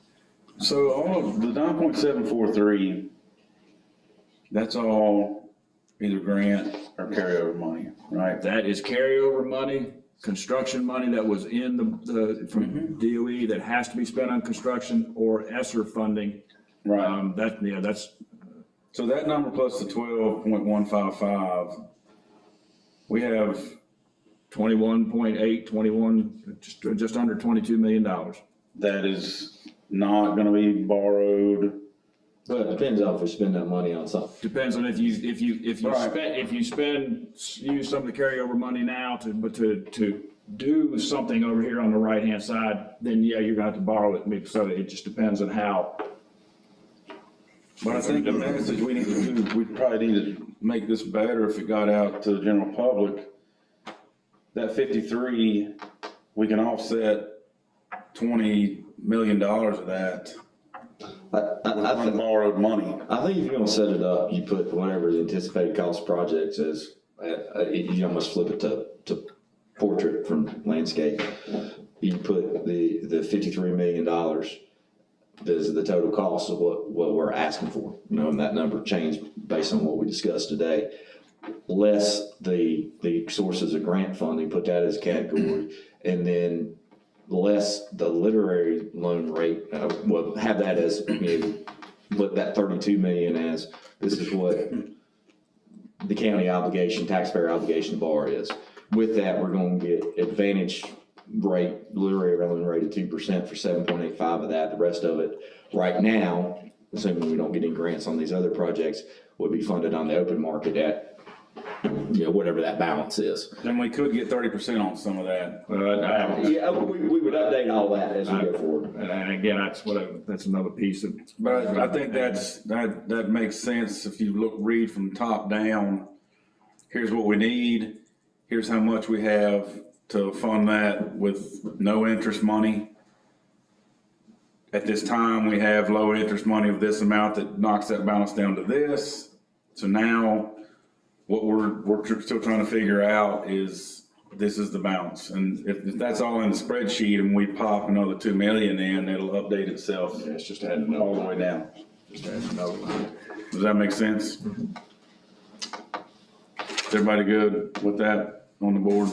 So all of the 9.743, that's all either grant or carryover money, right? That is carryover money, construction money that was in from DOE that has to be spent on construction, or ESSER funding. Right. That's. So that number plus the 12.155, we have 21, just under $22 million. that is not gonna be borrowed. Well, it depends on if we spend that money on something. Depends on if you Right. use some of the carryover money now to do something over here on the right-hand side, then yeah, you're gonna have to borrow it. So it just depends on how. But I think the message we need to do, we probably need to make this better if it got out to the general public. That 53, we can offset $20 million of that I on borrowed money. I think if you're gonna set it up, you put whatever the anticipated cost of projects is, you almost flip it to portrait from landscape. You put the $53 million, is the total cost of what we're asking for, and that number changed based on what we discussed today. Less the sources of grant funding, put that as a category, and then less the literary loan rate, well, have that as, let that 32 million as, this is what the county obligation, taxpayer obligation bar is. With that, we're gonna get advantage rate, literary loan rate of 2% for 7.85 of that. The rest of it, right now, assuming we don't get any grants on these other projects, would be funded on the open market at, whatever that balance is. Then we could get 30% on some of that. Yeah, we would update all that as we go forward. And again, that's another piece of. But I think that makes sense if you read from top down. Here's what we need. Here's how much we have to fund that with no interest money. At this time, we have low interest money of this amount that knocks that balance down to this. So now what we're still trying to figure out is this is the balance. And if that's all in the spreadsheet and we pop another 2 million in, it'll update itself. Yeah, it's just adding all the way down. Just adding another line. Does that make sense? Is everybody good with that on the board?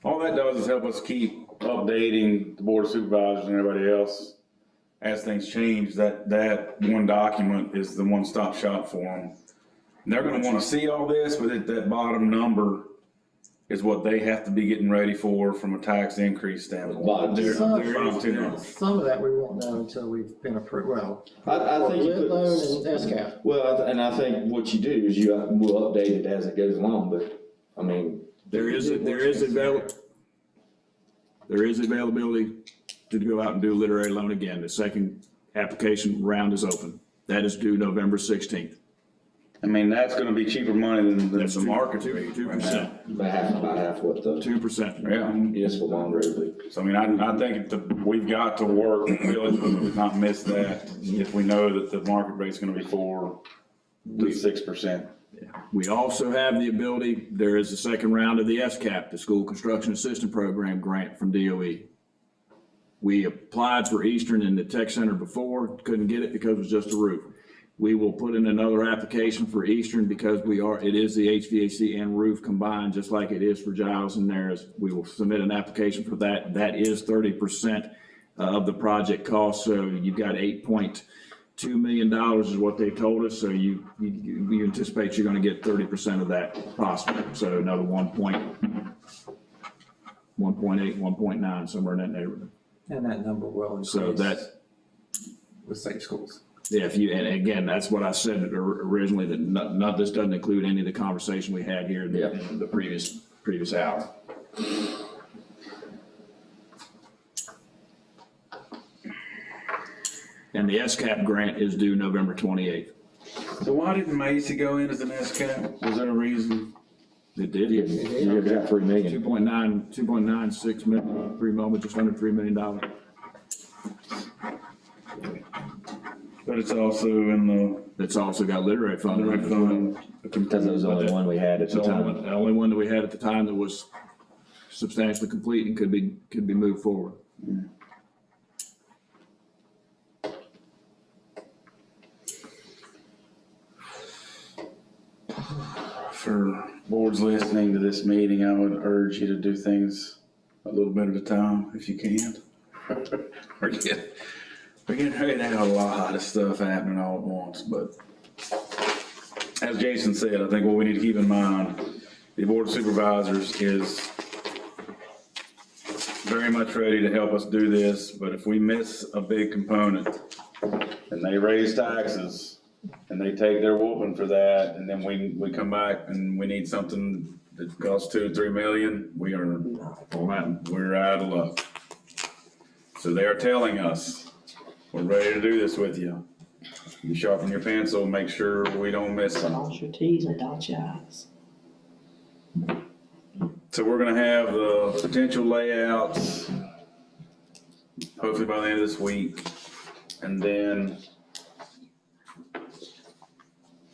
All that does is help us keep updating the board of supervisors and everybody else as things change. That one document is the one-stop shop for them. And they're gonna wanna see all this, but that bottom number is what they have to be getting ready for from a tax increase standpoint. Some of that we won't know until we've been approved, well, I think you lit put, loan and SCAP. well, and I think what you do is we'll update it as it goes along, but, I mean. There is availability to go out and do literary loan again. The second application round is open. That is due November 16th. I mean, that's gonna be cheaper money than That's the market rate. 2%. About half what the 2%. Yeah. municipal bond rate would be. So I mean, I think we've got to work really to not miss that if we know that the market rate's gonna be 4 to 6%. We also have the ability, there is a second round of the SCAP, the School Construction Assistant Program grant from DOE. We applied for Eastern in the Tech Center before, couldn't get it because it was just a roof. We will put in another application for Eastern because it is the HVAC and roof combined, just like it is for Giles and theirs. We will submit an application for that. That is 30% of the project cost. So you've got $2 million is what they told us, so you anticipate you're gonna get 30% of that possible, so another 1.8, 1.9, somewhere in that neighborhood. And that number will So increase that, with safe schools. yeah, if you, and again, that's what I said originally, that not, this doesn't include any of the conversation we had here in the previous hour. And the SCAP grant is due November 28th. So why didn't Macy go in as an SCAP? Was there a reason? It did. You got 3 million. 2.96 million, 3 million, just under $3 million. But it's also in the It's also got literary fund. direct fund. Because it was the only one we had at It's the the time. only one that we had at the time that was substantially complete and could be moved forward. For boards listening to this meeting, I would urge you to do things a little bit at a time if you can. We're getting ready to have a lot of stuff happening all at once, but as Jason said, I think what we need to keep in mind, the board of supervisors is very much ready to help us do this, but if we miss a big component and they raise taxes and they take their whooping for that, and then we come back and we need something that costs 2 or 3 million, we're out of luck. So they are telling us, we're ready to do this with you. You sharpen your pencil, make sure we don't miss something. Cross your T's and dot your I's. So we're gonna have the potential layouts, hopefully by the end of this week, and then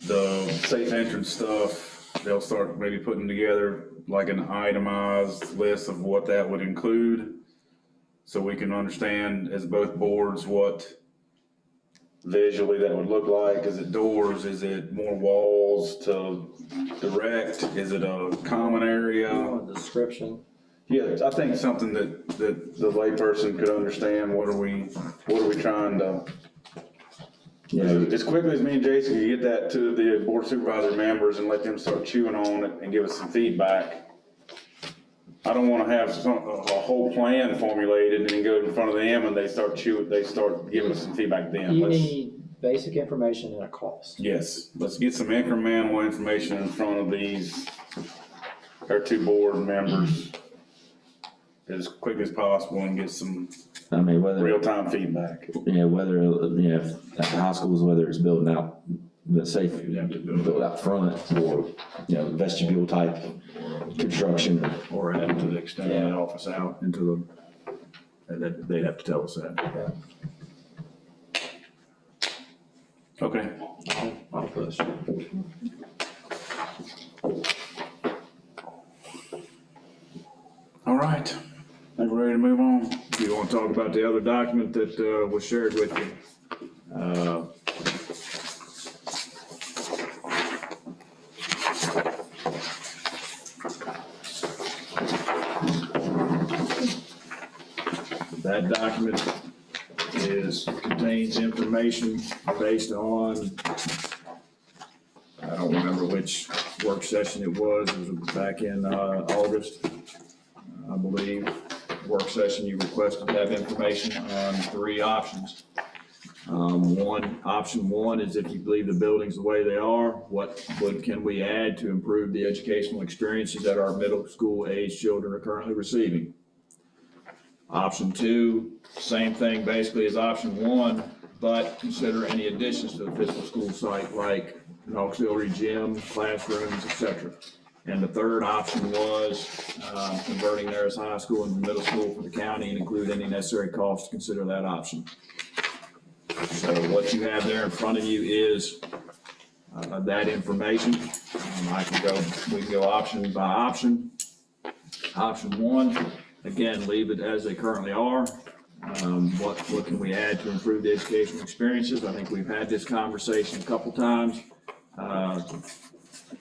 the safe entrance stuff, they'll start maybe putting together like an itemized list of what that would include, so we can understand as both boards what visually that would look like. Is it doors? Is it more walls to direct? Is it a common area? Description. Yeah, I think something that the layperson could understand. What are we trying to? Yeah. As quickly as me and Jason can get that to the board supervisor members and let them start chewing on it and give us some feedback. I don't wanna have a whole plan formulated and then go in front of them and they start giving us some feedback then. You need basic information and a cost. Yes, let's get some incremental information in front of our 2 board members as quick as possible and get some I mean, whether, real-time feedback. whether, at the high schools, whether it's building out the safe, build out front or, vestibule type construction. Or add to the extent of that office out into the, they'd have to tell us that. Okay. I'll push. All right, think we're ready to move on. Do you want to talk about the other document that was shared with you? That document contains information based on, I don't remember which work session it was back in August, I believe. Work session, you requested to have information on 3 options. Option one is if you believe the buildings the way they are, what can we add to improve the educational experiences that our middle school age children are currently receiving? Option 2, same thing basically as option 1, but consider any additions to the physical school site like an auxiliary gym, classrooms, etc. And the third option was converting Harris High School into middle school for the county and include any necessary costs to consider that option. So what you have there in front of you is that information. We can go option by option. Option 1, again, leave it as they currently are. What can we add to improve the educational experiences? I think we've had this conversation a couple times.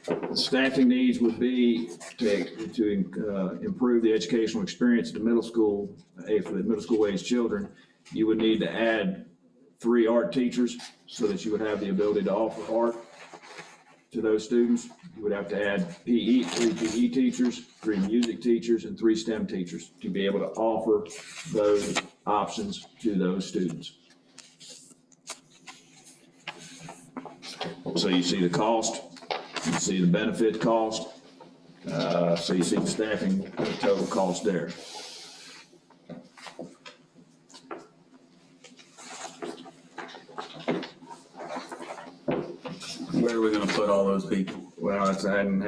The staffing needs would be to improve the educational experience of the middle school, for the middle school age children. You would need to add 3 art teachers so that you would have the ability to offer art to those students. You would have to add 3 PE teachers, 3 music teachers, and 3 STEM teachers to be able to offer those options to those students. So you see the cost, you see the benefit cost, so you see the staffing, the total cost there. Where are we gonna put all those people? Well, it's, let me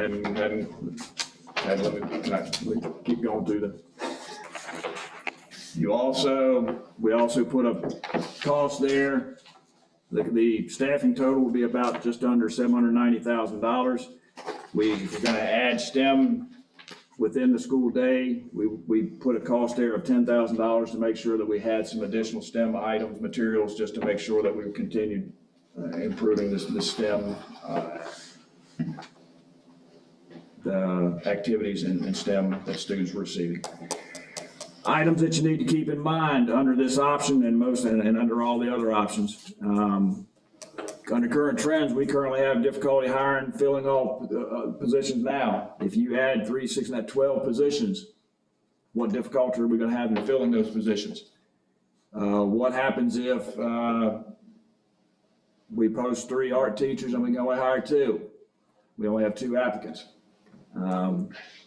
keep going through the. We also put a cost there. The staffing total will be about just under $790,000. If we're gonna add STEM within the school day, we put a cost there of $10,000 to make sure that we had some additional STEM items, materials, just to make sure that we continued improving the STEM, the activities in STEM that students were receiving. Items that you need to keep in mind under this option and under all the other options. Under current trends, we currently have difficulty hiring, filling all positions now. If you add 3, 6, and that 12 positions, what difficulty are we gonna have in filling those positions? What happens if we post 3 art teachers and we can only hire 2? We only have 2 applicants.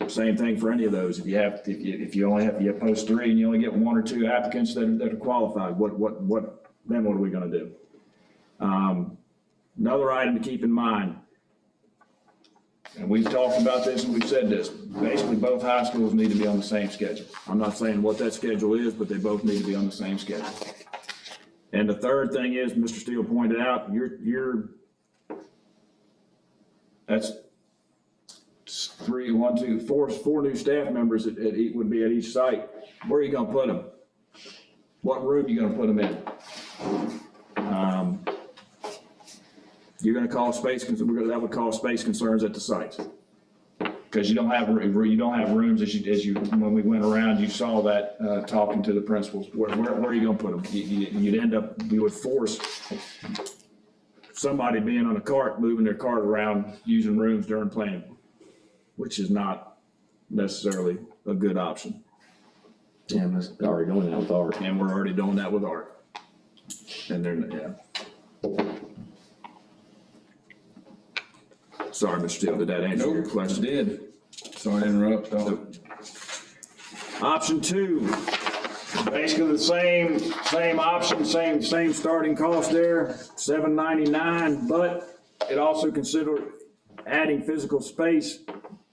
Same thing for any of those. If you post 3 and you only get 1 or 2 applicants that are qualified, what are we gonna do? Another item to keep in mind, and we've talked about this and we've said this, basically both high schools need to be on the same schedule. I'm not saying what that schedule is, but they both need to be on the same schedule. And the third thing is, Mr. Steele pointed out, that's 4 new staff members would be at each site. Where are you gonna put them? What room are you gonna put them in? You're gonna cause that would cause space concerns at the sites. Because you don't have rooms when we went around, you saw that, talking to the principals. Where are you gonna put them? You would force somebody being on a cart, moving their cart around, using rooms during planning, which is not necessarily a good option. Yeah, we're already doing that with art. And we're already doing that with art. And yeah. Sorry, Mr. Steele, did that answer your question? It did. Sorry to interrupt, though. Option 2, basically the same option, same starting cost there, $799, but it also considered adding physical space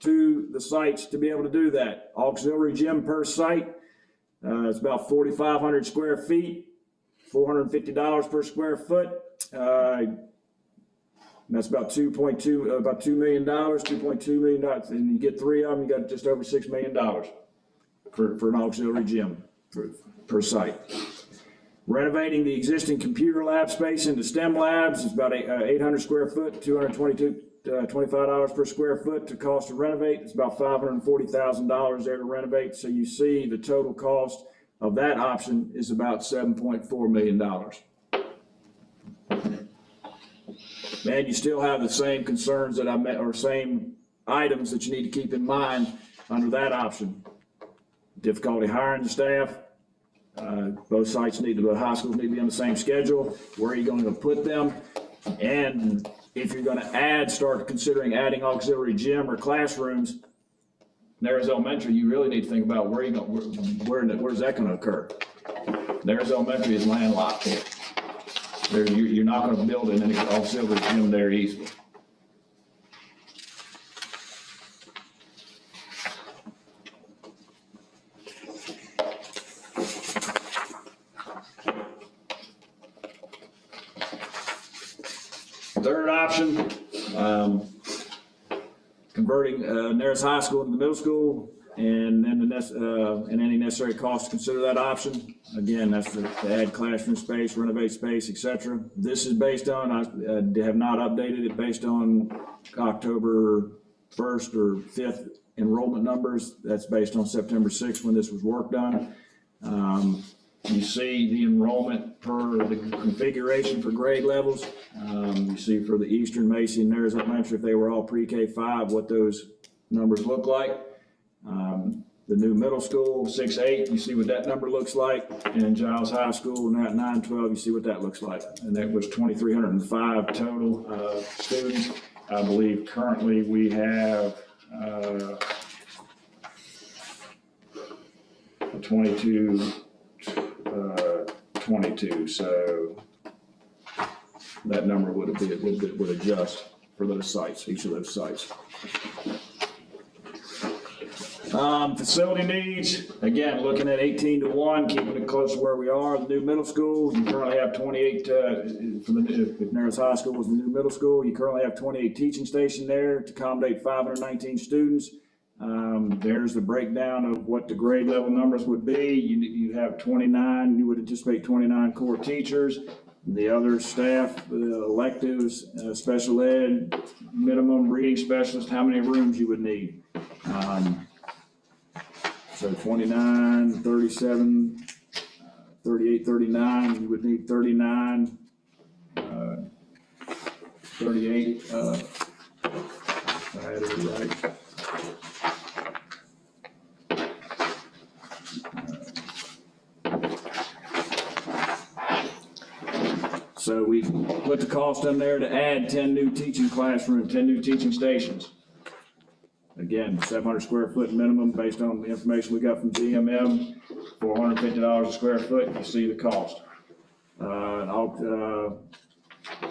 to the sites to be able to do that. Auxiliary gym per site, it's about 4,500 square feet, $450 per square foot. That's about $2 million, $2.2 million, and you get 3 of them, you got just over $6 million for an auxiliary gym per site. Renovating the existing computer lab space into STEM labs is about 800 square foot, $25 per square foot to cost to renovate. It's about $540,000 there to renovate. So you see the total cost of that option is about $7.4 million. Man, you still have the same concerns that I met, or same items that you need to keep in mind under that option. Difficulty hiring the staff. Both high schools need to be on the same schedule. Where are you going to put them? And if you're going to start considering adding auxiliary gym or classrooms, Nares Elementary, you really need to think about where's that going to occur? Nares Elementary is landlocked. You're not going to build any auxiliary gym there easily. Third option, converting Nares High School into the middle school, and then and any necessary costs to consider that option. Again, that's to add classroom space, renovate space, etc. This is based on, I have not updated it, based on October 1st or 5th enrollment numbers. That's based on September 6th when this was work done. You see the enrollment per the configuration for grade levels. You see for the Eastern, Macy, and Narragansett Elementary, if they were all pre-K 5, what those numbers look like. The new middle school, 6-8, you see what that number looks like. And Giles High School, now at 9-12, you see what that looks like. And that was 2,305 total students. I believe currently we have 22, so that number would adjust for those sites, each of those sites. Facility needs, again, looking at 18-1, keeping it close to where we are. The new middle school, you currently have 28, for the, if Narrows High School was the new middle school, you currently have 28 teaching stations there to accommodate 519 students. There's the breakdown of what the grade level numbers would be. You have 29, you would anticipate 29 core teachers. The other staff, electives, special ed, minimum reading specialist, how many rooms you would need. So 29, 37, 38, 39, you would need 39, 38, I had it right. So we put the cost in there to add 10 new teaching classrooms, 10 new teaching stations. Again, 700 square foot minimum based on the information we got from GMM, $450 a square foot, you see the cost.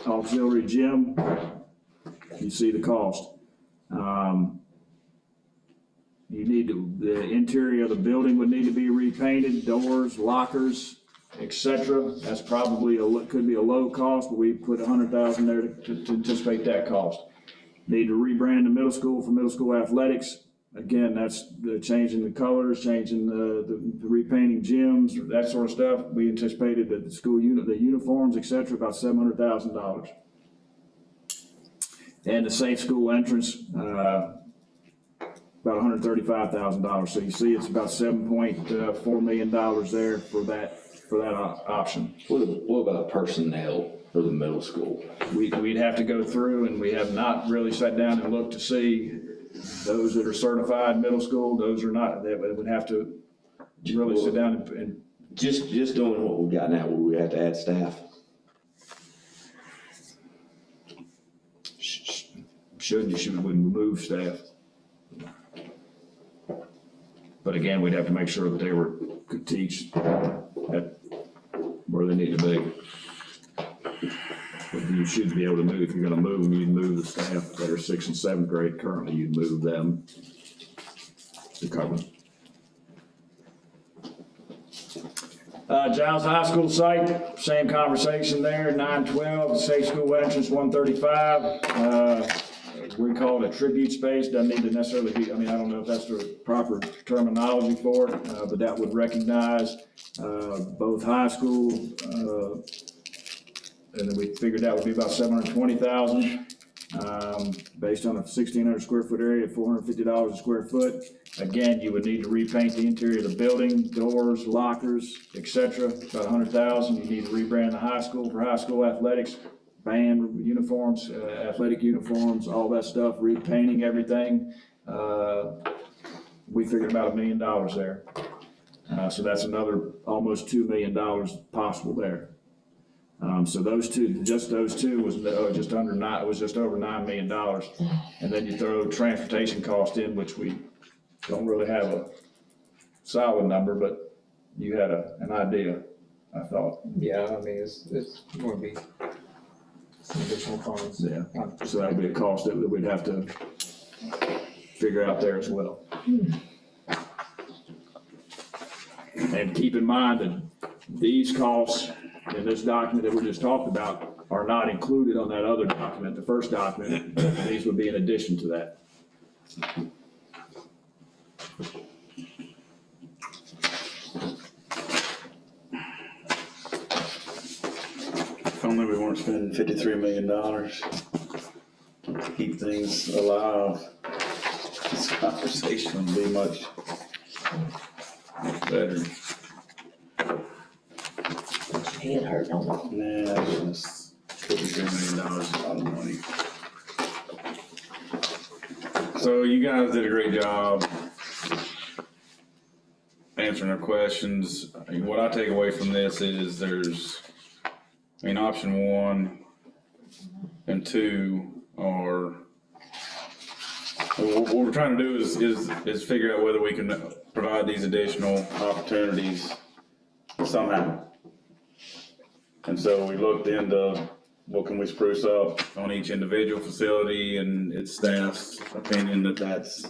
Auxiliary gym, you see the cost. You need to, the interior of the building would need to be repainted, doors, lockers, etc. That's probably could be a low cost, but we put $100,000 there to anticipate that cost. Need to rebrand the middle school for middle school athletics. Again, that's the changing the colors, changing the repainting gyms, that sort of stuff. We anticipated that the school the uniforms, etc., about $700,000. And the safe school entrance, about $135,000. So you see, it's about $7.4 million there for that option. What about personnel for the middle school? We'd have to go through, and we have not really sat down and looked to see those that are certified middle school, those are not. That would have to really sit down and Just doing what we got now, where we have to add staff. wouldn't move staff. But again, we'd have to make sure that they could teach at where they need to be. But you should be able to move, if you're gonna move them, you'd move the staff that are 6th and 7th grade currently, you'd move them to cover them. Giles High School site, same conversation there, 912, the safe school entrance, 135. We call it a tribute space, doesn't need to necessarily be, I don't know if that's the proper terminology for it, but that would recognize both high school, and then we figured that would be about $720,000, based on a 1,600 square foot area, $450 a square foot. Again, you would need to repaint the interior of the building, doors, lockers, etc. About $100,000. You need to rebrand the high school for high school athletics, band uniforms, athletic uniforms, all that stuff, repainting everything. We figured about $1 million there. So that's another almost $2 million possible there. So those two, just those two was just over $9 million. And then you throw transportation cost in, which we don't really have a solid number, but you had an idea, I thought. Yeah, it's going to be some additional funds. Yeah, so that would be a cost that we'd have to figure out there as well. And keep in mind that these costs in this document that we just talked about are not included on that other document, the first document. These would be in addition to that. If only we weren't spending $53 million to keep things alive, this conversation would be much better. Head hurt on it. Nah, goodness, $53 million is a lot of money. So you guys did a great job answering our questions. I mean, what I take away from this is option 1 and 2 are, what we're trying to do is figure out whether we can provide these additional opportunities somehow. And so we looked into what can we spruce up on each individual facility, and its staff's opinion that that's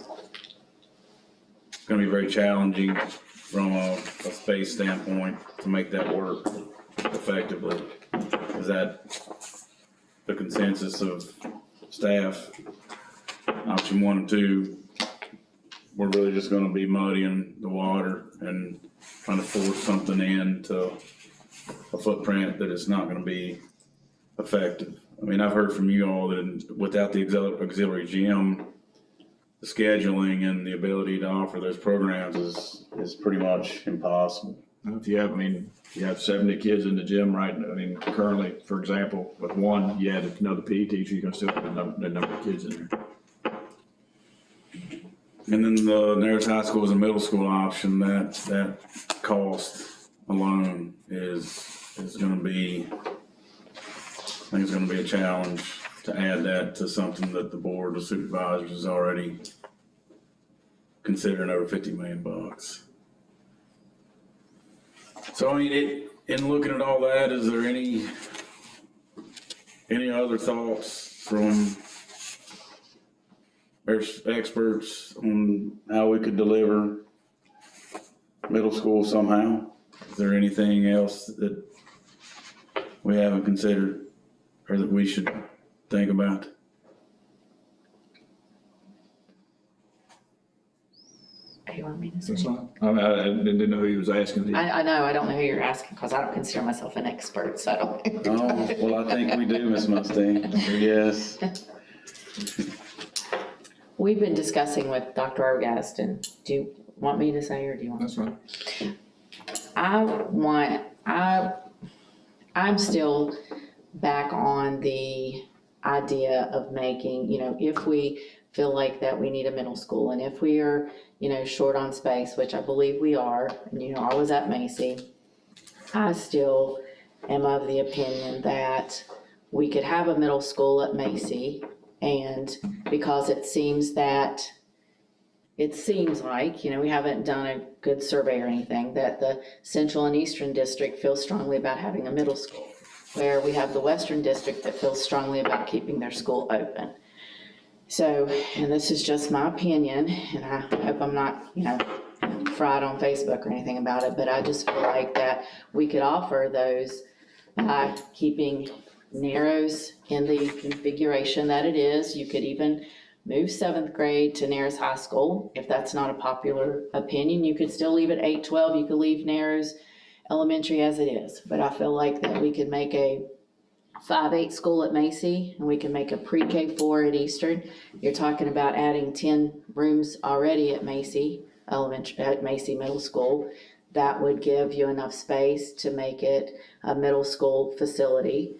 gonna be very challenging from a space standpoint to make that work effectively. Is that the consensus of staff? Option 1 and 2, we're really just gonna be muddying the water and trying to force something into a footprint that is not gonna be effective. I mean, I've heard from you all that without the auxiliary gym, the scheduling and the ability to offer those programs is pretty much impossible. If you have 70 kids in the gym, right, I mean, currently, for example, with one, you add another PE teacher, you're gonna still have the number of kids in there. And then the Narrows High School is a middle school option, that cost alone is gonna be, I think it's gonna be a challenge to add that to something that the board of supervisors is already considering over $50 million. So I mean, in looking at all that, is there any other thoughts from our experts on how we could deliver middle school somehow? Is there anything else that we haven't considered or that we should think about? You want me to say? That's fine. I didn't know who he was asking. I know, I don't know who you're asking, because I don't consider myself an expert, so I don't. Oh, well, I think we do, Ms. Mustang, yes. We've been discussing with Dr. Ergast, and do you want me to say, or do you want? That's fine. I'm still back on the idea of making, if we feel like that we need a middle school, and if we are, short on space, which I believe we are, and I was at Macy, I still am of the opinion that we could have a middle school at Macy, and because it seems like, we haven't done a good survey or anything, that the Central and Eastern District feels strongly about having a middle school, where we have the Western District that feels strongly about keeping their school open. So, and this is just my opinion, and I hope I'm not, fried on Facebook or anything about it, but I just feel like that we could offer those by keeping Narrows in the configuration that it is. You could even move 7th grade to Narrows High School. If that's not a popular opinion, you could still leave it 8-12. You could leave Narrows Elementary as it is. But I feel like that we could make a 5-8 school at Macy, and we can make a pre-K4 at Eastern. You're talking about adding 10 rooms already at Macy Middle School. That would give you enough space to make it a middle school facility.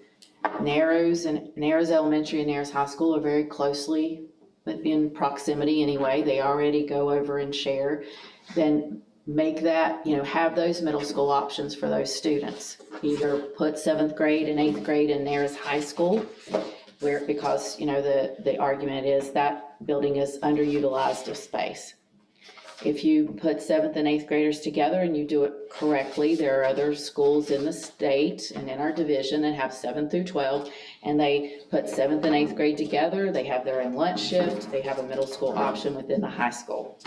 Narrows Elementary and Narrows High School are very closely in proximity anyway. They already go over and share. Then make that, have those middle school options for those students. Either put 7th grade and 8th grade in Narrows High School, because the argument is that building is underutilized of space. If you put 7th and 8th graders together and you do it correctly, there are other schools in the state and in our division that have 7 through 12, and they put 7th and 8th grade together. They have their own lunch shift. They have a middle school option within the high school.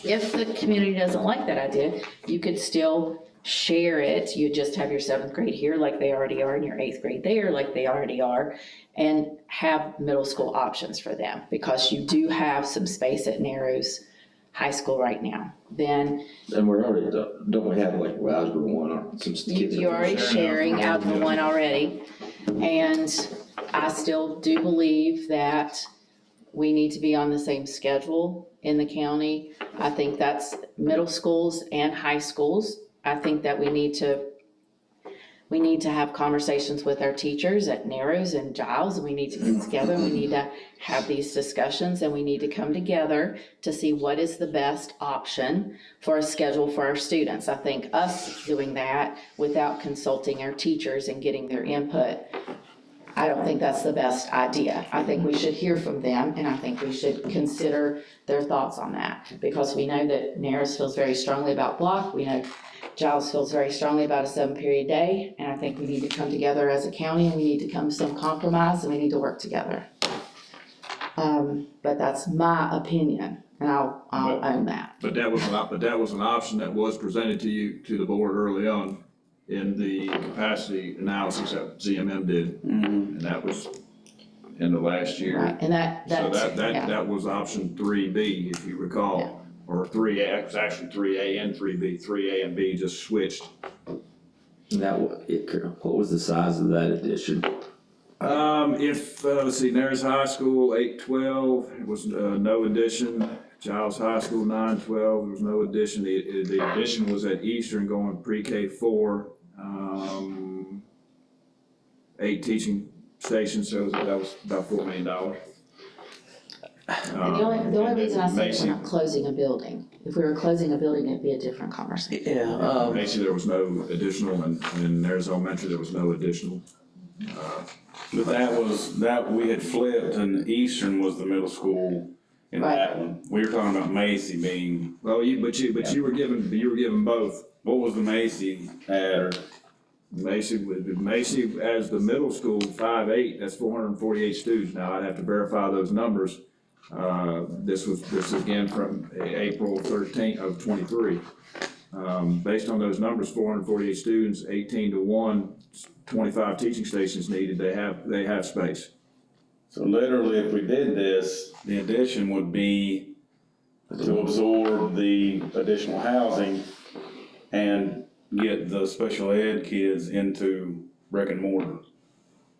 If the community doesn't like that idea, you could still share it. You just have your 7th grade here like they already are, and your 8th grade there like they already are, and have middle school options for them, because you do have some space at Narrows High School right now. Then And we're already, don't we have like Algebra 1 or some kids? you're already sharing Algebra 1 already. And I still do believe that we need to be on the same schedule in the county. I think that's middle schools and high schools. I think that we need we need to have conversations with our teachers at Narrows and Giles, and we need to get together, we need to have these discussions, and we need to come together to see what is the best option for a schedule for our students. I think us doing that without consulting our teachers and getting their input, I don't think that's the best idea. I think we should hear from them, and I think we should consider their thoughts on that. Because we know that Narrows feels very strongly about block, we know Giles feels very strongly about a 7-period day, and I think we need to come together as a county, and we need to come to some compromise, and we need to work together. But that's my opinion, and I'll own that. But that was an option that was presented to you, to the board early on in the capacity analysis that ZMM did. And that was in the last year. Right, and So yeah. that was option 3B, if you recall, or 3A, it was actually 3A and 3B, 3A and B just switched. What was the size of that addition? Let's see, Narrows High School, 812, it was, no addition. Giles High School, 912, there was no addition. The addition was at Eastern going pre-K 4, 8 teaching stations, so that was about $4 million. And the only reason I said we're not closing a building, if we were closing a building, it'd be a different conversation. Yeah, Macy, there was no additional, and in Narrows Elementary, there was no additional. But that we had flipped, and Eastern was the middle school in Right. that one. We were talking about Macy being, Well, you were given both. what was the Macy at, or? Macy as the middle school, 5-8, that's 448 students. Now, I'd have to verify those numbers. This is again from April 13th of 23. Based on those numbers, 448 students, 18-1, 25 teaching stations needed, they have space. So literally, if we did this, the addition would be to absorb the additional housing and get the special ed kids into brick and mortar.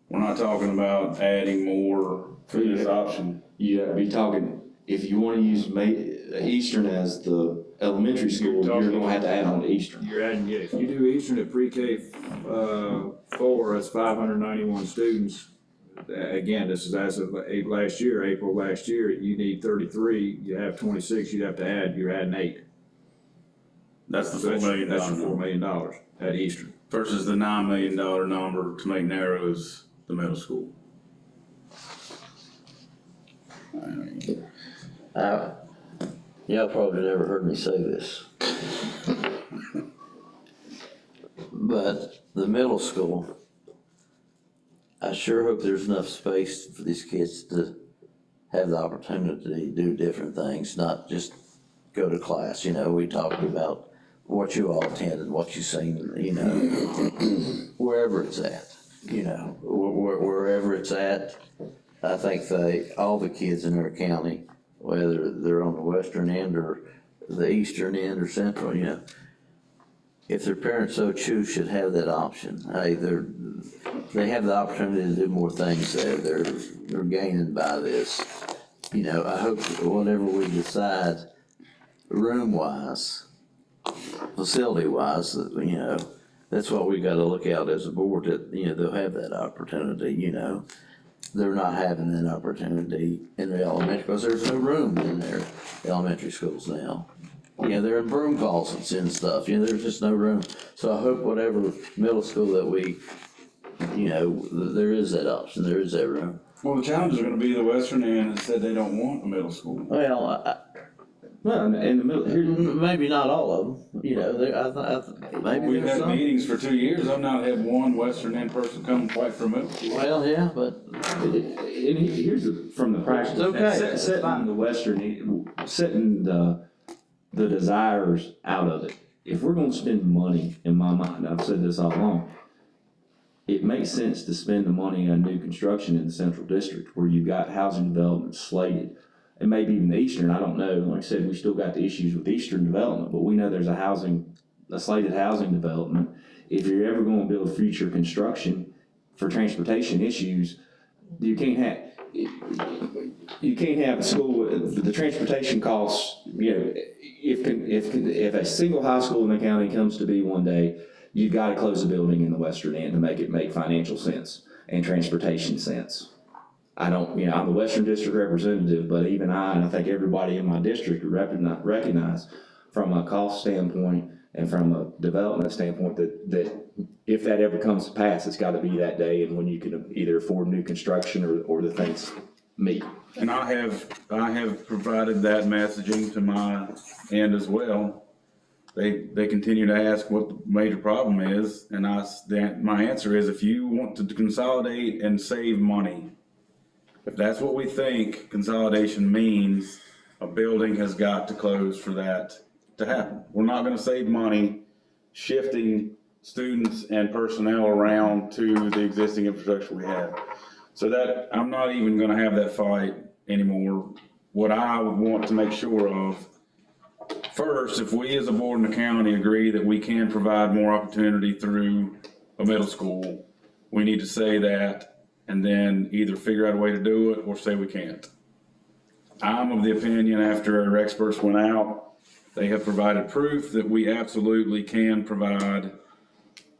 We're not talking about adding more for this option. You'd be talking, if you wanna use Eastern as the elementary school, you're gonna have to add on to Eastern. You're adding, if you do Eastern at pre-K 4, that's 591 students. Again, this is as of April last year, you need 33, you have 26, you're adding 8. That's the So $4 million That's your $4 number million at Eastern. versus the $9 million number to make Narrows the middle school. y'all probably never heard me say this. But the middle school, I sure hope there's enough space for these kids to have the opportunity to do different things, not just go to class. You know, we talked about what you all attended, what you seen, you know, wherever it's at, you know, wherever it's at. I think all the kids in our county, whether they're on the western end or the eastern end or central, you know, if their parents so choose, should have that option. Hey, they have the opportunity to do more things there. They're gaining by this. You know, I hope whatever we decide, room-wise, facility-wise, you know, that's what we gotta look out as a board, that, you know, they'll have that opportunity, you know. They're not having that opportunity in the elementary, because there's no room in their elementary schools now. You know, they're in broom closets and stuff, you know, there's just no room. So I hope whatever middle school that we, you know, there is that option, there is that room. Well, the challenge is gonna be the western end and said they don't want a middle school. Well, Well, in the middle, here, maybe not all of them, you know, maybe We've there's had some. meetings for 2 years. I've not had one western end person come fight for middle school. Well, yeah, but and here's from the practice. It's okay. Setting the western, setting the desires out of it. If we're gonna spend money, in my mind, I've said this all along, it makes sense to spend the money on new construction in the central district where you've got housing development slated. And maybe even the eastern, I don't know, like I said, we still got the issues with eastern development, but we know there's a slated housing development. If you're ever gonna build future construction for transportation issues, you can't have a school, the transportation costs, you know, if a single high school in the county comes to be one day, you've gotta close the building in the western end to make it make financial sense and transportation sense. I don't, I'm the Western District representative, but even and I think everybody in my district recognize from a cost standpoint and from a development standpoint that if that ever comes to pass, it's gotta be that day and when you can either afford new construction or the things meet. And I have provided that messaging to my end as well. They continue to ask what the major problem is, and my answer is, if you want to consolidate and save money, if that's what we think consolidation means, a building has got to close for that to happen. We're not gonna save money shifting students and personnel around to the existing infrastructure we have. So that, I'm not even gonna have that fight anymore. What I would want to make sure of, first, if we as a board in the county agree that we can provide more opportunity through a middle school, we need to say that and then either figure out a way to do it or say we can't. I'm of the opinion, after our experts went out, they have provided proof that we absolutely can provide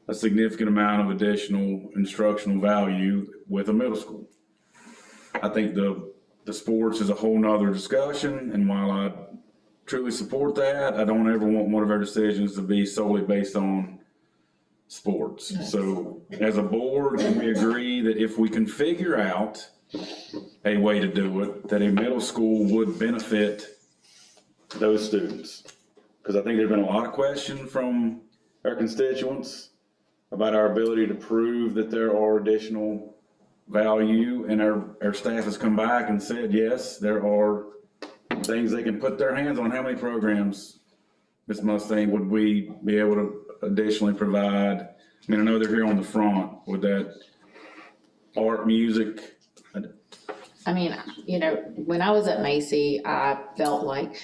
a significant amount of additional instructional value with a middle school. I think the sports is a whole nother discussion, and while I truly support that, I don't ever want one of our decisions to be solely based on sports. So as a board, can we agree that if we can figure out a way to do it, that a middle school would benefit those students? Because I think there's been a lot of question from our constituents about our ability to prove that there are additional value, and our staff has come back and said, yes, there are things they can put their hands on. How many programs, Ms. Mustang, would we be able to additionally provide? I mean, I know they're here on the front with that art, music. I mean, when I was at Macy, I felt like,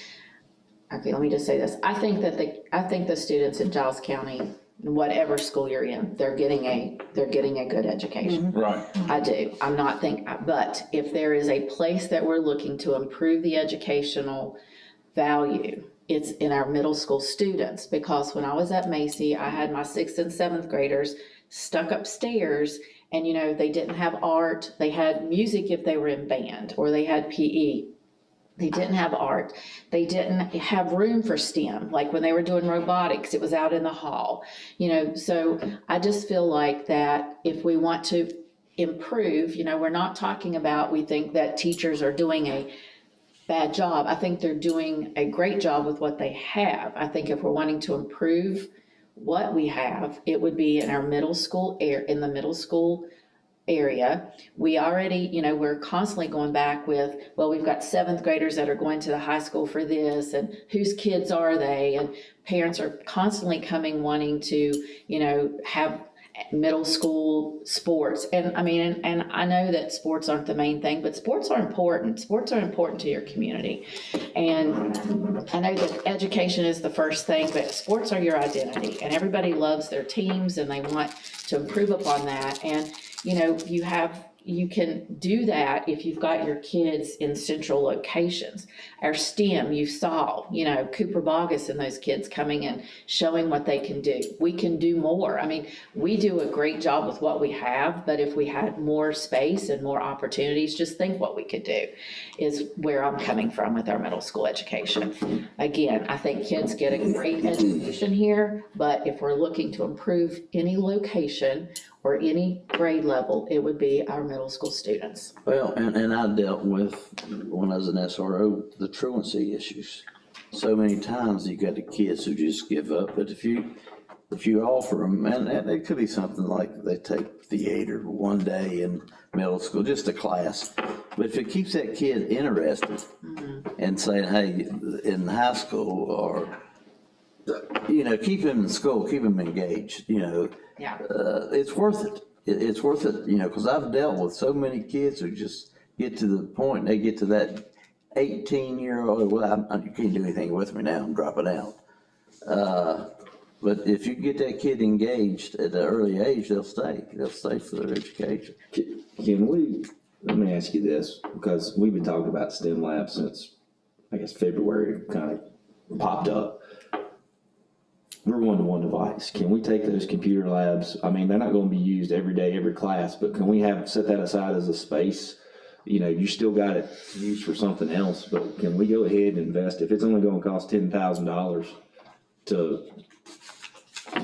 okay, let me just say this. I think the students in Giles County, whatever school you're in, they're getting a good education. Right. I do. But if there is a place that we're looking to improve the educational value, it's in our middle school students. Because when I was at Macy, I had my 6th and 7th graders stuck upstairs, and they didn't have art. They had music if they were in band, or they had PE. They didn't have art. They didn't have room for STEM. Like when they were doing robotics, it was out in the hall. So I just feel like that if we want to improve, we're not talking about, we think that teachers are doing a bad job. I think they're doing a great job with what they have. I think if we're wanting to improve what we have, it would be in our middle school in the middle school area. We already, we're constantly going back with, well, we've got 7th graders that are going to the high school for this, and whose kids are they? And parents are constantly coming wanting to, have middle school sports. And I mean, and I know that sports aren't the main thing, but sports are important. Sports are important to your community. And I know that education is the first thing, but sports are your identity, and everybody loves their teams and they want to improve upon that. And you can do that if you've got your kids in central locations. Our STEM, you saw, Cooper Bogus and those kids coming and showing what they can do. We can do more. I mean, we do a great job with what we have, but if we had more space and more opportunities, just think what we could do, is where I'm coming from with our middle school education. Again, I think kids get a great education here, but if we're looking to improve any location or any grade level, it would be our middle school students. Well, and I dealt with, when I was an SRO, the truancy issues. So many times you got the kids who just give up, but if you offer them, and it could be something like they take theater one day in middle school, just a class. But if it keeps that kid interested and saying, hey, in high school, or, keep him in school, keep him engaged, Yeah. it's worth it. It's worth it, because I've dealt with so many kids who just get to the point, they get to that 18-year-old, well, you can't do anything with me now, I'm dropping out. But if you get that kid engaged at an early age, they'll stay for their education. Let me ask you this, because we've been talking about STEM labs since, I guess, February kind of popped up. we're one-to-one device. Can we take those computer labs? I mean, they're not gonna be used every day, every class, but can we set that aside as a space? You know, you still got it used for something else, but can we go ahead and invest, if it's only gonna cost $10,000 to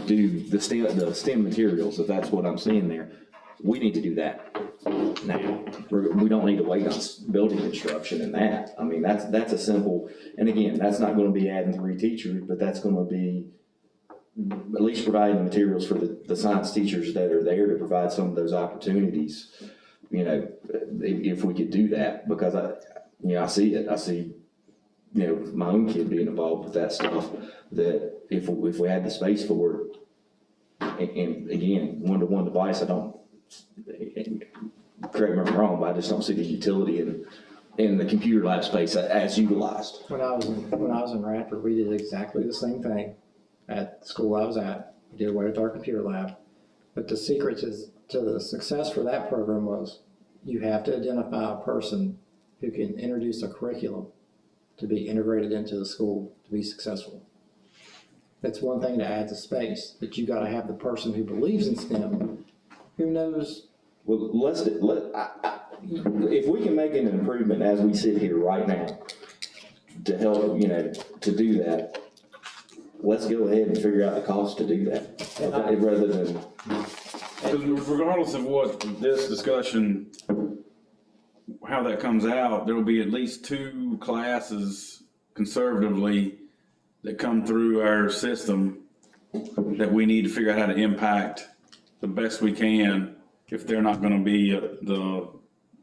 do the STEM materials, if that's what I'm seeing there, we need to do that now. We don't need to wait on building construction and that. I mean, that's a simple, and again, that's not gonna be adding 3 teachers, but that's gonna be at least providing the materials for the science teachers that are there to provide some of those opportunities. You know, if we could do that, because I see it, you know, my own kid being involved with that stuff, that if we had the space for it, and again, one-to-one device, I don't, correct me if I'm wrong, but I just don't see the utility in the computer lab space as utilized. When I was in Radford, we did exactly the same thing at the school I was at. We did away with our computer lab. But the secret to the success for that program was you have to identify a person who can introduce a curriculum to be integrated into the school to be successful. It's one thing to add the space, but you gotta have the person who believes in STEM, who knows. Well, if we can make an improvement as we sit here right now to help, you know, to do that, let's go ahead and figure out the cost to do that, okay, rather than. Because regardless of what this discussion, how that comes out, there'll be at least 2 classes conservatively that come through our system that we need to figure out how to impact the best we can if they're not gonna be the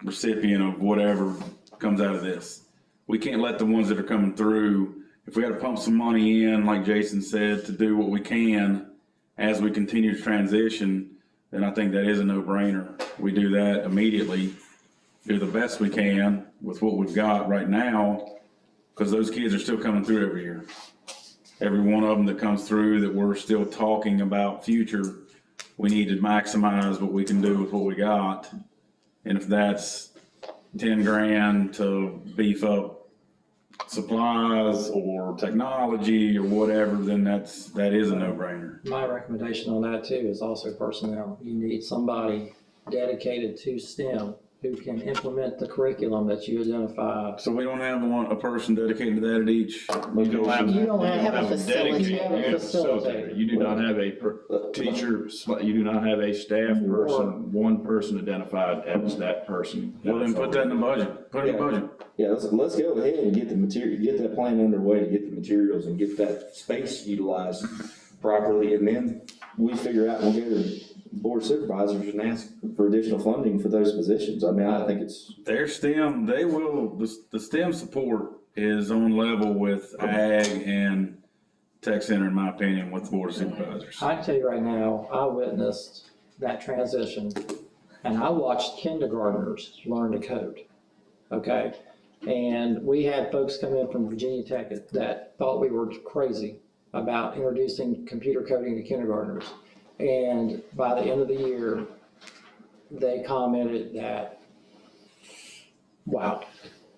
recipient of whatever comes out of this. We can't let the ones that are coming through, if we gotta pump some money in, like Jason said, to do what we can as we continue to transition, then I think that is a no-brainer. We do that immediately, do the best we can with what we've got right now, because those kids are still coming through every year. Every one of them that comes through that we're still talking about future, we need to maximize what we can do with what we got. And if that's 10 grand to beef up supplies or technology or whatever, then that is a no-brainer. My recommendation on that too is also personnel. You need somebody dedicated to STEM who can implement the curriculum that you identify. So we don't have a person dedicated to that at each. You don't have, You don't have a dedicated- facility. You have a facilitator. You do not have a teacher, you do not have a staff person, one person identified as that person. Well, then put that in the budget, put it in the budget. Yeah, let's go ahead and get the material, get that plan underway to get the materials and get that space utilized properly, and then we figure out, we'll go to board of supervisors and ask for additional funding for those positions. I mean, I think it's. Their STEM, the STEM support is on level with ag and tech center, in my opinion, with the board of supervisors. I can tell you right now, I witnessed that transition and I watched kindergartners learn to code, okay? And we had folks come in from Virginia Tech that thought we were crazy about introducing computer coding to kindergartners. And by the end of the year, they commented that, wow.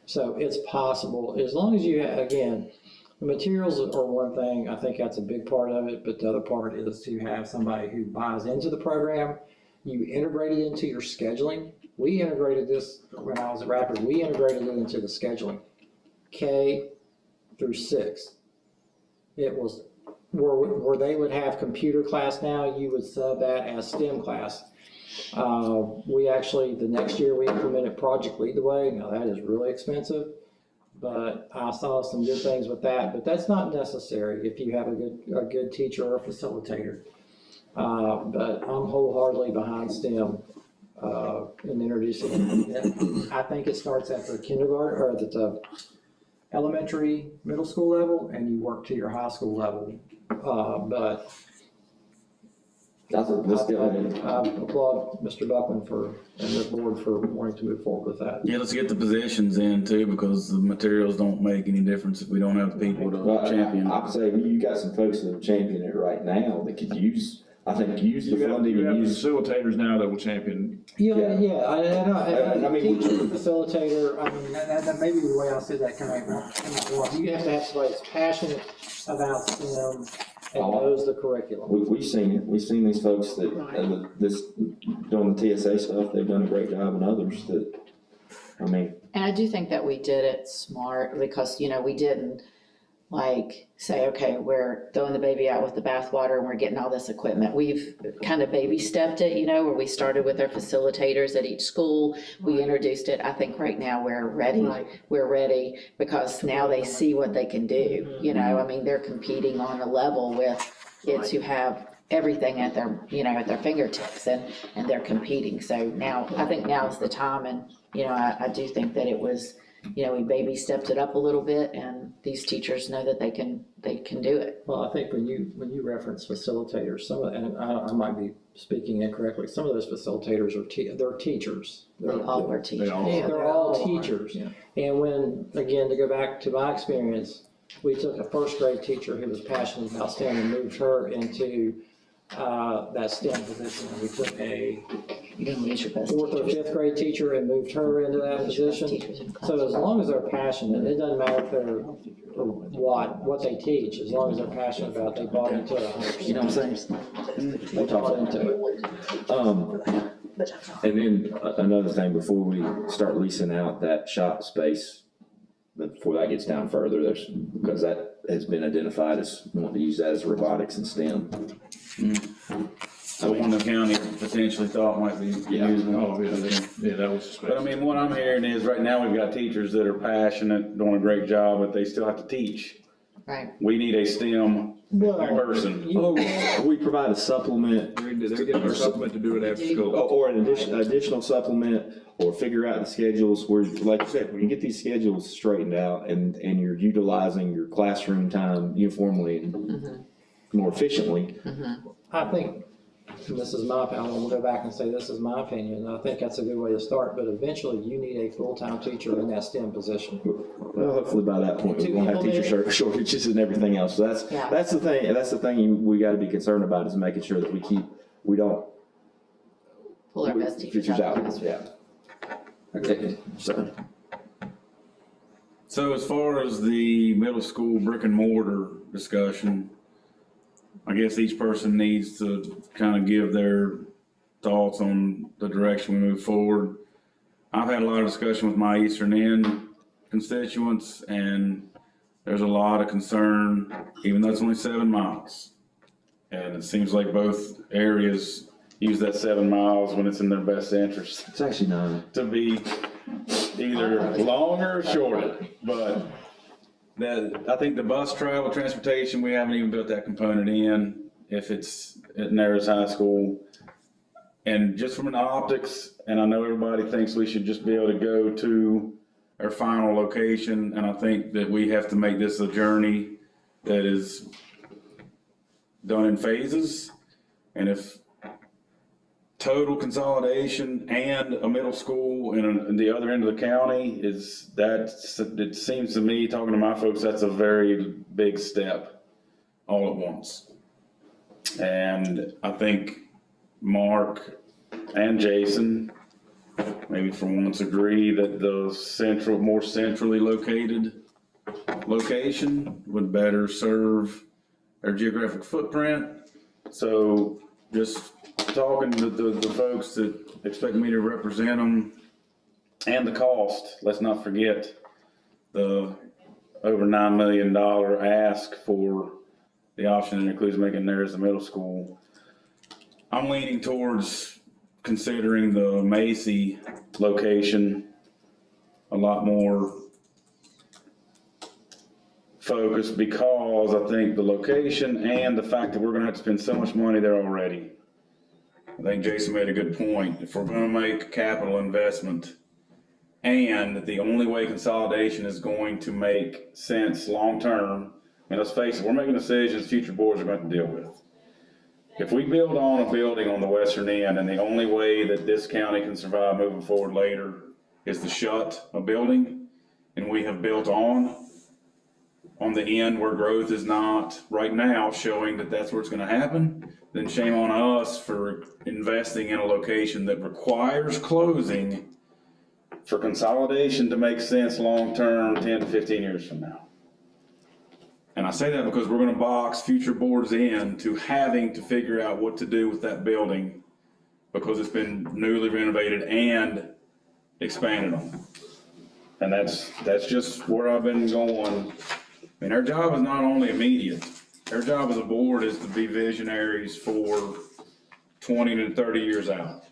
So it's possible, as long as you, again, the materials are one thing, I think that's a big part of it, but the other part is to have somebody who buys into the program, you integrate it into your scheduling. We integrated this, when I was at Rapid, we integrated it into the scheduling, K through 6. It was, where they would have computer class now, you would sub that as STEM class. We actually, the next year we implemented Project Lead the Way. Now that is really expensive, but I saw some good things with that, but that's not necessary if you have a good teacher or a facilitator. But I'm wholeheartedly behind STEM in introducing it. I think it starts at the kindergarten or the elementary, middle school level, and you work to your high school level. But Let's go ahead. I applaud Mr. Buckman and the board for wanting to move forward with that. Yeah, let's get the positions in too, because the materials don't make any difference if we don't have the people to champion. I'd say you got some folks that are championing it right now that could use the funding You have and use. facilitators now that will champion. Yeah, I mean, teacher, facilitator, I mean, that maybe the way I said that kind of, you have to have somebody that's passionate about STEM and knows the curriculum. We've seen it, we've seen these folks that, this, doing the TSA stuff, they've done a great job, and others that, I mean, And I do think that we did it smart because, you know, we didn't like say, okay, we're throwing the baby out with the bathwater and we're getting all this equipment. We've kind of baby stepped it, you know, where we started with our facilitators at each school. We introduced it. I think right now we're ready. We're ready because now they see what they can do. You know, I mean, they're competing on a level with kids who have everything at their, you know, at their fingertips and they're competing. So now, I think now is the time, and, you know, I do think that it was, you know, we baby stepped it up a little bit, and these teachers know that they can do it. Well, I think when you reference facilitators, some of, and I might be speaking incorrectly, some of those facilitators are they're teachers. They all were teachers. They're all teachers. And when, again, to go back to my experience, we took a first grade teacher who was passionate about STEM and moved her into that STEM position. We took a You're gonna lose your best fourth or teachers. fifth grade teacher and moved her into that position. So as long as they're passionate, it doesn't matter if they're, what they teach, as long as they're passionate about it, they bought into it 100%. you know what I'm saying? They bought into it. And then another thing, before we start leasing out that shop space, before that gets down further, because that has been identified as wanting to use that as robotics and STEM. So one the county potentially thought might be Yeah. using it. Oh, yeah, that was. But I mean, what I'm hearing is right now we've got teachers that are passionate, doing a great job, but they still have to teach. Right. We need a STEM person. Oh, we provide a supplement, They're getting a supplement to do it after school. or an additional supplement, or figure out the schedules where, like you said, when you get these schedules straightened out and you're utilizing your classroom time uniformly and more efficiently. I think, and this is my opinion, we'll go back and say this is my opinion, I think that's a good way to start, but eventually you need a full-time teacher in that STEM position. Well, hopefully by that point, we won't have teacher shortages and everything else. So Yeah. that's the thing we gotta be concerned about, is making sure that we don't. Pull our best teachers out. Yeah. Okay, so. So as far as the middle school brick and mortar discussion, I guess each person needs to kind of give their thoughts on the direction we move forward. I've had a lot of discussion with my Eastern End constituents, and there's a lot of concern, even though it's only 7 miles. And it seems like both areas use that 7 miles when it's in their best interest It's actually 9. to be either longer or shorter. But I think the bus travel transportation, we haven't even built that component in, if it's at Narrows High School. And just from an optics, and I know everybody thinks we should just be able to go to our final location, and I think that we have to make this a journey that is done in phases. And if total consolidation and a middle school in the other end of the county it seems to me, talking to my folks, that's a very big step all at once. And I think Mark and Jason maybe for once agree that the more centrally located location would better serve our geographic footprint. So just talking to the folks that expect me to represent them, and the cost, let's not forget the over $9 million ask for the option that includes making theirs the middle school. I'm leaning towards considering the Macy location a lot more focused, because I think the location and the fact that we're gonna have to spend so much money there already. I think Jason made a good point. If we're gonna make capital investment, and the only way consolidation is going to make sense long-term, and let's face it, we're making decisions future boards are going to deal with. If we build on a building on the western end, and the only way that this county can survive moving forward later is to shut a building, and we have built on the end where growth is not right now showing that that's where it's gonna happen, then shame on us for investing in a location that requires closing for consolidation to make sense long-term 10 to 15 years from now. And I say that because we're gonna box future boards in to having to figure out what to do with that building because it's been newly renovated and expanded on. And that's just where I've been going. I mean, our job is not only immediate. Our job as a board is to be visionaries for 20 to 30 years out.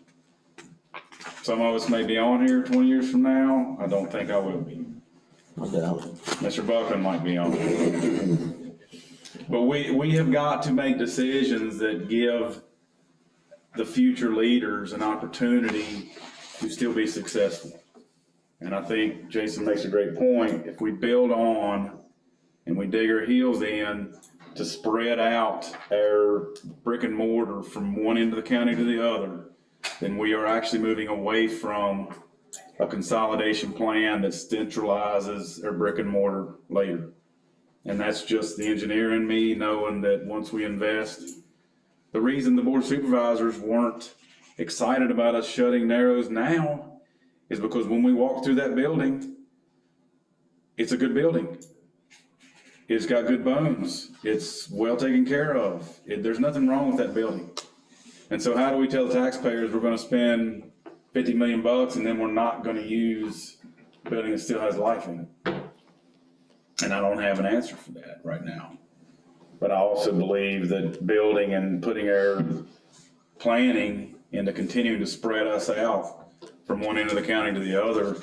Some of us may be on here 20 years from now. I don't think I will be. I doubt it. Mr. Buckland might be on. But we have got to make decisions that give the future leaders an opportunity to still be successful. And I think Jason makes a great point. If we build on and we dig our heels in to spread out our brick and mortar from one end of the county to the other, then we are actually moving away from a consolidation plan that centralizes our brick and mortar later. And that's just the engineer in me knowing that once we invest, the reason the board of supervisors weren't excited about us shutting Narrows now is because when we walk through that building, it's a good building. It's got good bones. It's well taken care of. There's nothing wrong with that building. And so how do we tell the taxpayers we're gonna spend 50 million bucks and then we're not gonna use a building that still has life in it? And I don't have an answer for that right now. But I also believe that building and putting our planning into continuing to spread us out from one end of the county to the other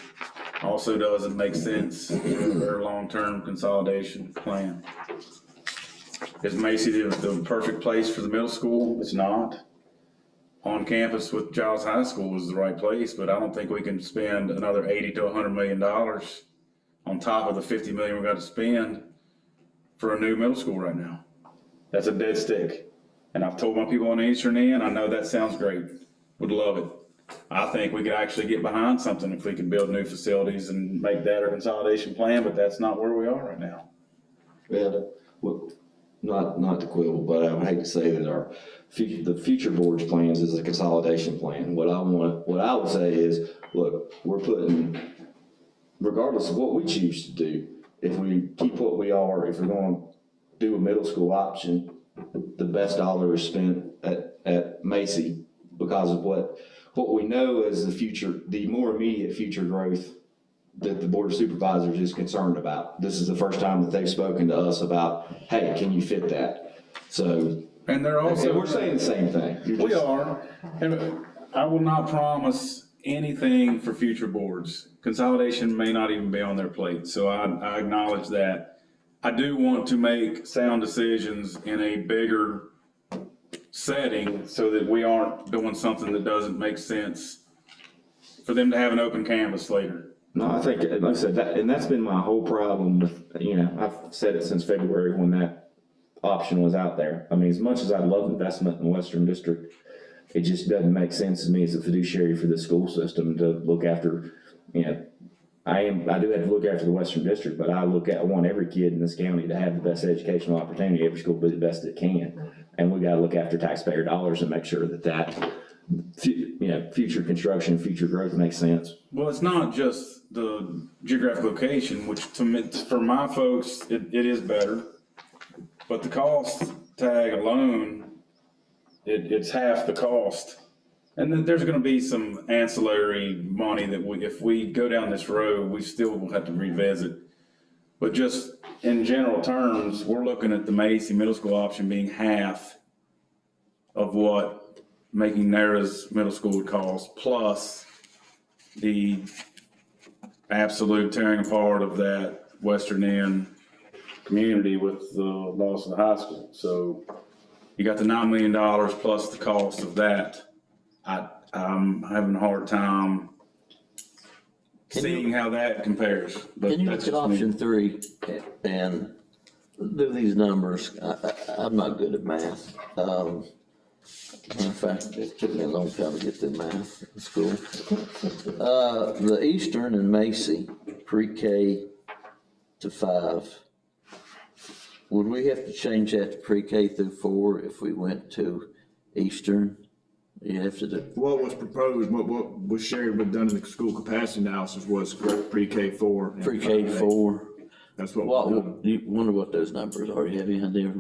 also doesn't make sense for our long-term consolidation plan. Is Macy the perfect place for the middle school? It's not. On campus with Giles High School is the right place, but I don't think we can spend another 80 to $100 million on top of the 50 million we got to spend for a new middle school right now. That's a dead stick. And I've told my people on the eastern end, I know that sounds great, would love it. I think we could actually get behind something if we could build new facilities and make that our consolidation plan, but that's not where we are right now. Well, not to quibble, but I would hate to say that the future board's plans is a consolidation plan. What I would say is, look, we're putting, regardless of what we choose to do, if we keep what we are, if we're going to do a middle school option, the best dollar is spent at Macy because of what we know is the more immediate future growth that the Board of Supervisors is concerned about. This is the first time that they've spoken to us about, hey, can you fit that? So, And they're also. and we're saying the same thing. We are, and I will not promise anything for future boards. Consolidation may not even be on their plate, so I acknowledge that. I do want to make sound decisions in a bigger setting so that we aren't doing something that doesn't make sense for them to have an open canvas later. No, I think, like I said, and that's been my whole problem with, I've said it since February when that option was out there. I mean, as much as I love investment in the Western District, it just doesn't make sense to me as a fiduciary for the school system to look after, I do have to look after the Western District, but I want every kid in this county to have the best educational opportunity, every school be the best it can. And we gotta look after taxpayer dollars and make sure that future construction, future growth makes sense. Well, it's not just the geographic location, which to me, for my folks, it is better. But the cost tag alone, it's half the cost. And then there's gonna be some ancillary money that if we go down this road, we still will have to revisit. But just in general terms, we're looking at the Macy Middle School option being half of what making Narrows Middle School would cost, plus the absolute tearing apart of that western end community with the loss of the high school. So you got the $9 million plus the cost of that. I'm having a hard time seeing how that compares. But Can you that's look at just me. option 3 and do these numbers? I'm not good at math. In fact, it took me a long time to get through math in school. The Eastern and Macy, pre-K to 5, would we have to change that to pre-K through 4 if we went to Eastern? You have to do. What was proposed, what was shared but done in the school capacity analysis was pre-K 4. Pre-K 4. That's what What, we're doing. you wonder what those numbers are, you have any idea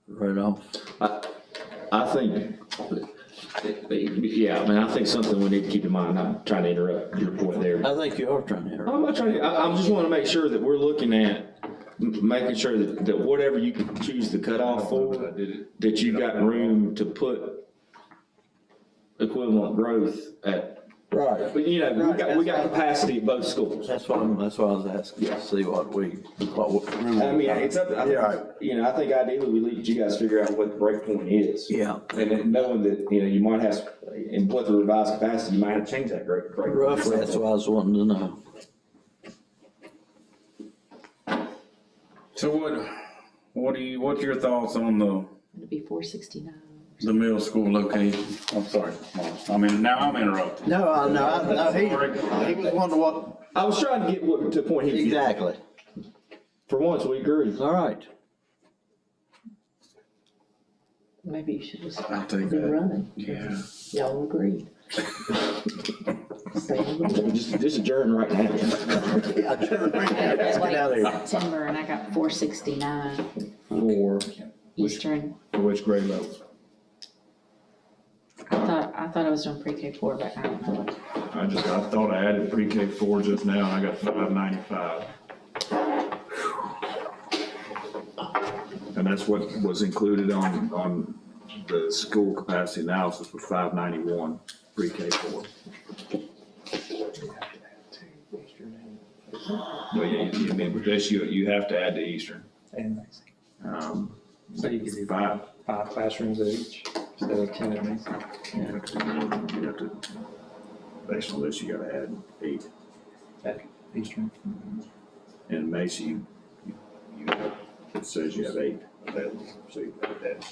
right off? I think, yeah, I mean, I think something we need to keep in mind, I'm not trying to interrupt your point there. I think you are trying to. I'm not trying to, I just wanna make sure that we're looking at, making sure that whatever you can choose to cut off for, that you've got room to put equivalent growth at. Right. But we got capacity at both schools. That's why I was asking, to see what room. I mean, it's up, I think ideally we let you guys figure out what the break point is. Yeah, And then knowing that, you might have, and what the revised capacity, you might have to change that break. roughly, that's what I was wanting to know. So what's your thoughts on It'd be 469. the middle school location? I'm sorry, I mean, now I'm interrupting. No, he was wondering what. I was trying to get to the point he was getting. Exactly. For once, we agree. All right. Maybe you should just I'll take be that. running. Yeah. Y'all agreed. Stay on the board. Just adjourn right now. It's Get out of here. like September and I got 469 For Eastern. which grade levels? I thought I was doing pre-K 4, but I don't know. I thought I added pre-K 4 just now, and I got 595. And that's what was included on the school capacity analysis was 591, pre-K 4. Well, yeah, I mean, with this, you have to add the Eastern. And Macy. So you could do five. 5 classrooms at each instead of 10 at Macy. You have to, based on this, you gotta add 8. At Eastern. In Macy, it says you have 8 available, so you gotta add,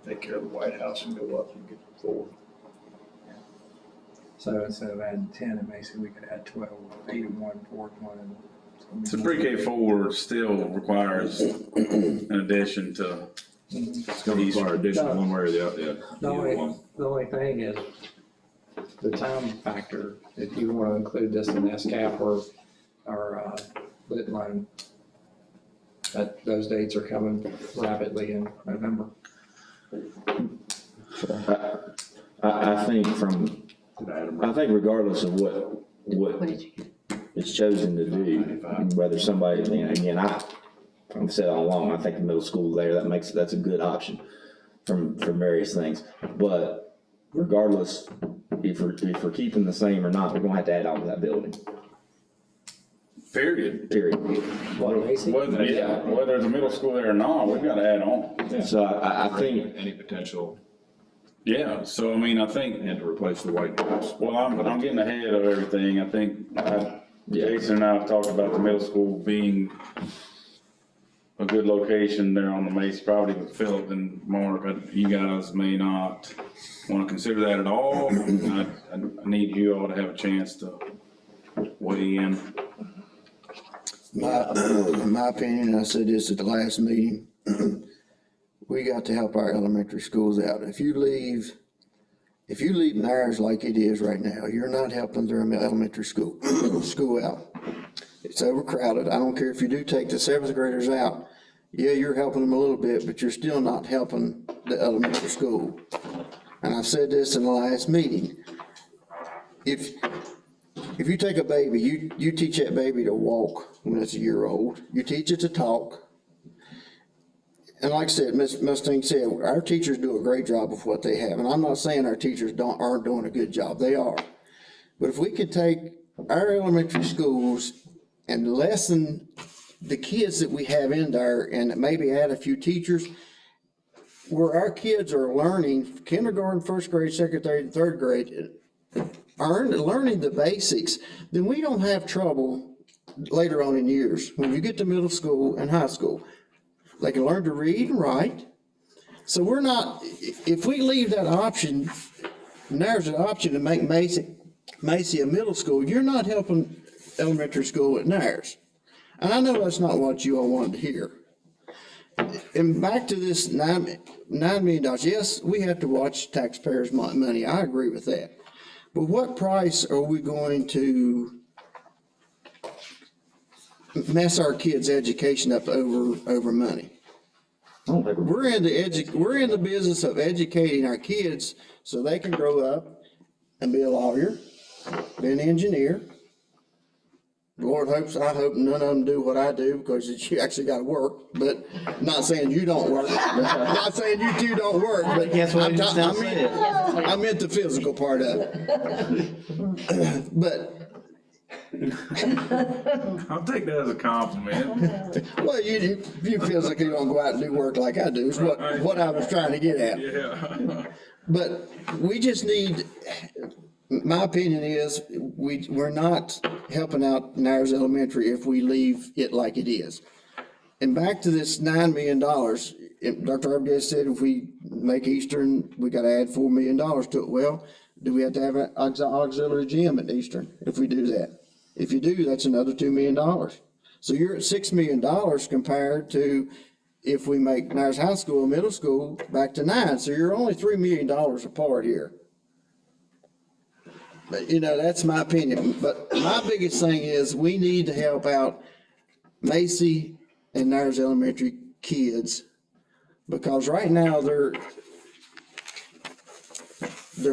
take care of the White House and go up and get 4. So instead of adding 10 at Macy, we could add 12, 8 at 1, 4 at 1. And So pre-K 4 still requires an addition to, It's gonna require addition one way or the other, yeah. The either only, one. the only thing is the time factor, if you want to include this in SCAP or lit loan, those dates are coming rapidly in November. I think Did I add them I right? think regardless of what What did you get? it's chosen to do, whether somebody, again, I've said all along, I think the middle school there, that's a good option from various things. But regardless, if we're keeping the same or not, we're gonna have to add on to that building, period. period. What, Macy? Whether it's a middle school there or not, we've gotta add on. So I think, Any potential, Yeah, so I mean, I think, and to replace the White House. well, I'm getting ahead of everything. I think Jason and I have talked about the middle school being a good location there on the Mace property with Philip and Mark. You guys may not want to consider that at all. I need you all to have a chance to weigh in. In my opinion, I said this at the last meeting, we got to help our elementary schools out. If you leave ours like it is right now, you're not helping their elementary school out. It's overcrowded. I don't care if you do take the 7th graders out. Yeah, you're helping them a little bit, but you're still not helping the elementary school. And I've said this in the last meeting. If you take a baby, you teach that baby to walk when it's a year old. You teach it to talk. And like I said, Ms. Mustang said, our teachers do a great job of what they have. And I'm not saying our teachers aren't doing a good job. They are. But if we could take our elementary schools and lessen the kids that we have in there and maybe add a few teachers, where our kids are learning kindergarten, 1st grade, 2nd grade, and 3rd grade, learning the basics, then we don't have trouble later on in years. When you get to middle school and high school, they can learn to read and write. So we're not, if we leave that option, and there's an option to make Macy a middle school, you're not helping elementary school at Nares. And I know that's not what you all wanted to hear. And back to this $9 million, yes, we have to watch taxpayers' money, I agree with that. But what price are we going to mess our kids' education up over money. I don't think we're. We're in the business of educating our kids so they can grow up and be a lawyer, be an engineer. I hope none of them do what I do, because you actually gotta work, but not saying you don't work. Not saying you two don't work, but Guess what he just now I meant the physical part of it. But, I'll take that as a compliment. well, you physically don't go out and do work like I do, is what I was trying to get at. Yeah. But we just need, my opinion is, we're not helping out Narrows Elementary if we leave it like it is. And back to this $9 million, Dr. Arbogast said if we make Eastern, we gotta add $4 million to it. Well, do we have to have an auxiliary gym at Eastern if we do that? If you do, that's another $2 million. So you're at $6 million compared to if we make Narrows High School, middle school, back to 9. So you're only $3 million apart here. But, that's my opinion. But my biggest thing is we need to help out Macy and Narrows Elementary kids, because right now they're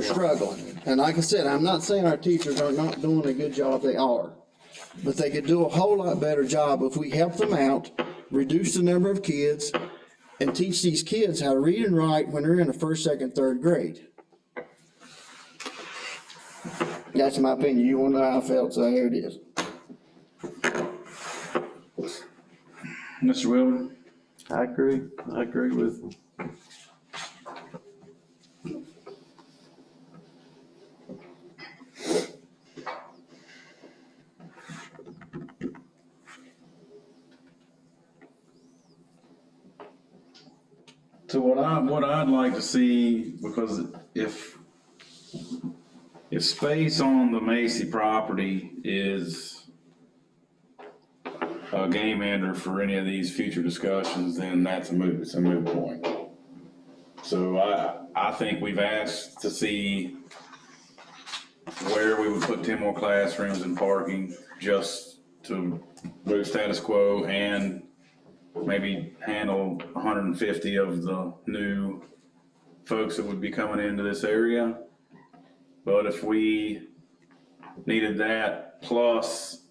struggling. And like I said, I'm not saying our teachers are not doing a good job, they are. But they could do a whole lot better job if we help them out, reduce the number of kids, and teach these kids how to read and write when they're in the first, second, third grade. That's my opinion. You want to know how I felt, so here it is. Mr. Wilbur? I agree with. So what I'd like to see, because if space on the Macy property is a game ender for any of these future discussions, then it's a moot point. So I think we've asked to see where we would put 10 more classrooms and parking just to move status quo and maybe handle 150 of the new folks that would be coming into this area. But if we needed that plus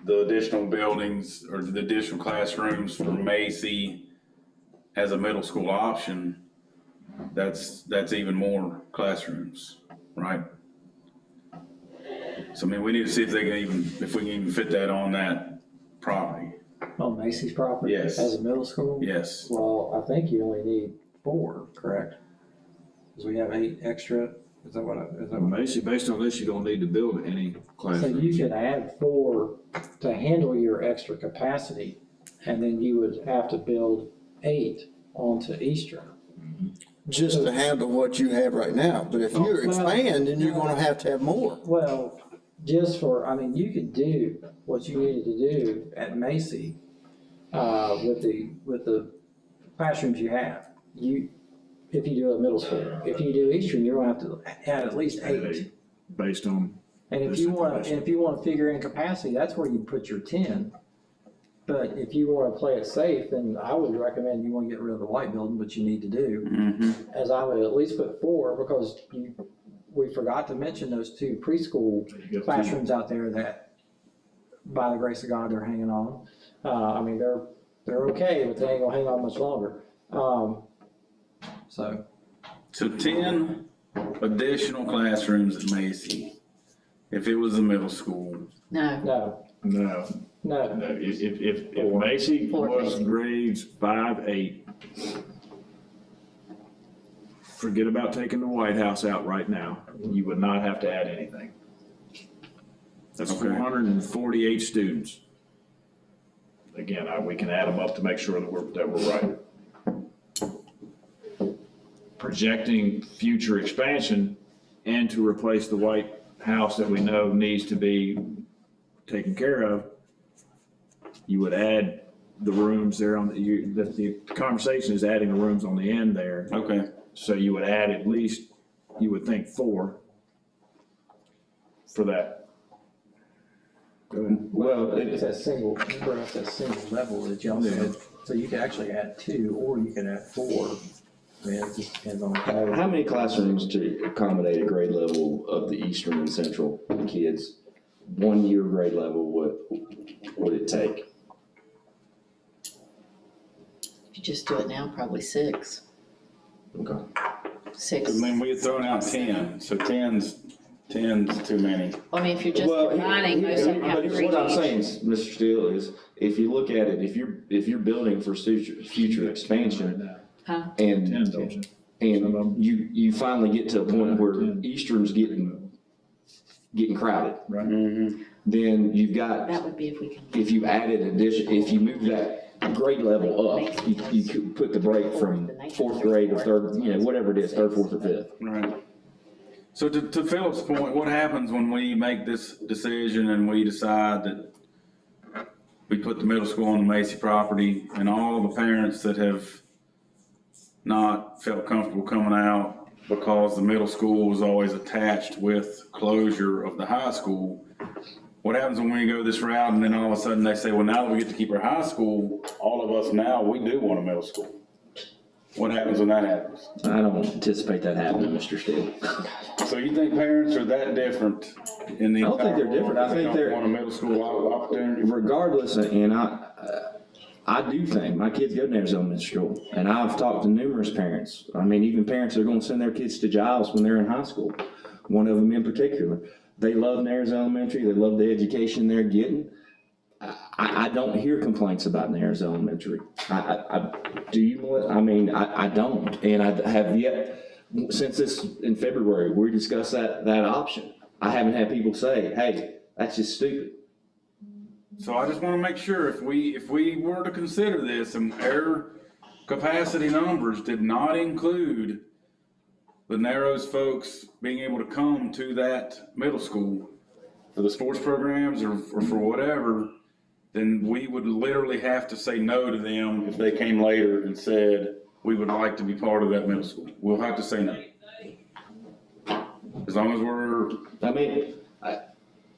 the additional buildings or the additional classrooms for Macy as a middle school option, that's even more classrooms, right? So I mean, we need to see if we can even fit that on that property. On Macy's property? Yes. As a middle school? Yes. Well, I think you only need 4, correct? Because we have 8 extra, is that what? Macy, based on this, you don't need to build any So classrooms. you could add 4 to handle your extra capacity, and then you would have to build 8 onto Eastern. Just to handle what you have right now. But if you expand, then you're gonna have to have more. Well, you could do what you needed to do at Macy, with the classrooms you have. If you do a middle school, if you do Eastern, you're gonna have to add at least 8. Based on, And if you wanna figure in capacity, that's where you put your 10. But if you wanna play it safe, then I would recommend you wanna get rid of the white building, which you need to do. As I would at least put 4, because we forgot to mention those 2 preschool classrooms out there that, by the grace of God, they're hanging on. I mean, they're okay, but they ain't gonna hang on much longer. So 10 additional classrooms at Macy, if it was a middle school. No, no, if Macy was grades 5, 8, forget about taking the White House out right now. You would not have to add anything. That's 448 students. Again, we can add them up to make sure that we're right. Projecting future expansion and to replace the White House that we know needs to be taken care of, you would add the rooms there the conversation is adding the rooms on the end there. Okay. So you would add at least, you would think 4 for that. Well, It's that single, remember it's that single level that y'all said, so you could actually add 2, or you can add 4. I mean, it just depends on the quality. How many classrooms to accommodate a grade level of the Eastern and Central kids? 1 year grade level, what would it take? If you just do it now, probably 6. Okay. 6. I mean, we had thrown out 10, so 10's too many. I mean, if you're just Well, combining, most of them have but 3 what I'm each. saying, Mr. Steele, is if you look at it, if you're building for future expansion Huh? and, 10, don't you? and you finally get to a point where Eastern's getting crowded, Right. then you've got, That would be if we can. if you added if you move that grade level up, you could put the break from 4th grade or 3rd, whatever it is, 3rd, 4th, or 5th. Right. So to Philip's point, what happens when we make this decision and we decide that we put the middle school on the Macy property, and all the parents that have not felt comfortable coming out because the middle school was always attached with closure of the high school? What happens when we go this route and then all of a sudden they say, well, now that we get to keep our high school, all of us now, we do want a middle school? What happens when that happens? I don't anticipate that happening, Mr. Steele. So you think parents are that different in the I don't think they're different. I think they they're- don't want a middle school opportunity? Regardless, and I do think my kids go to Nares Elementary School, and I've talked to numerous parents. I mean, even parents that are going to send their kids to Giles when they're in high school. One of them in particular, they love Nares Elementary. They love the education they're getting. I don't hear complaints about Nares Elementary. Do you, Melissa? I mean, I don't, and I have yet, since this in February, we discussed that option. I haven't had people say, hey, that's just stupid. So I just want to make sure if we were to consider this and our capacity numbers did not include the Narrows folks being able to come to that middle school for the sports programs or for whatever, then we would literally have to say no to them if they came later and said, we would like to be part of that middle school. We'll have to say no. As long as we're, I mean,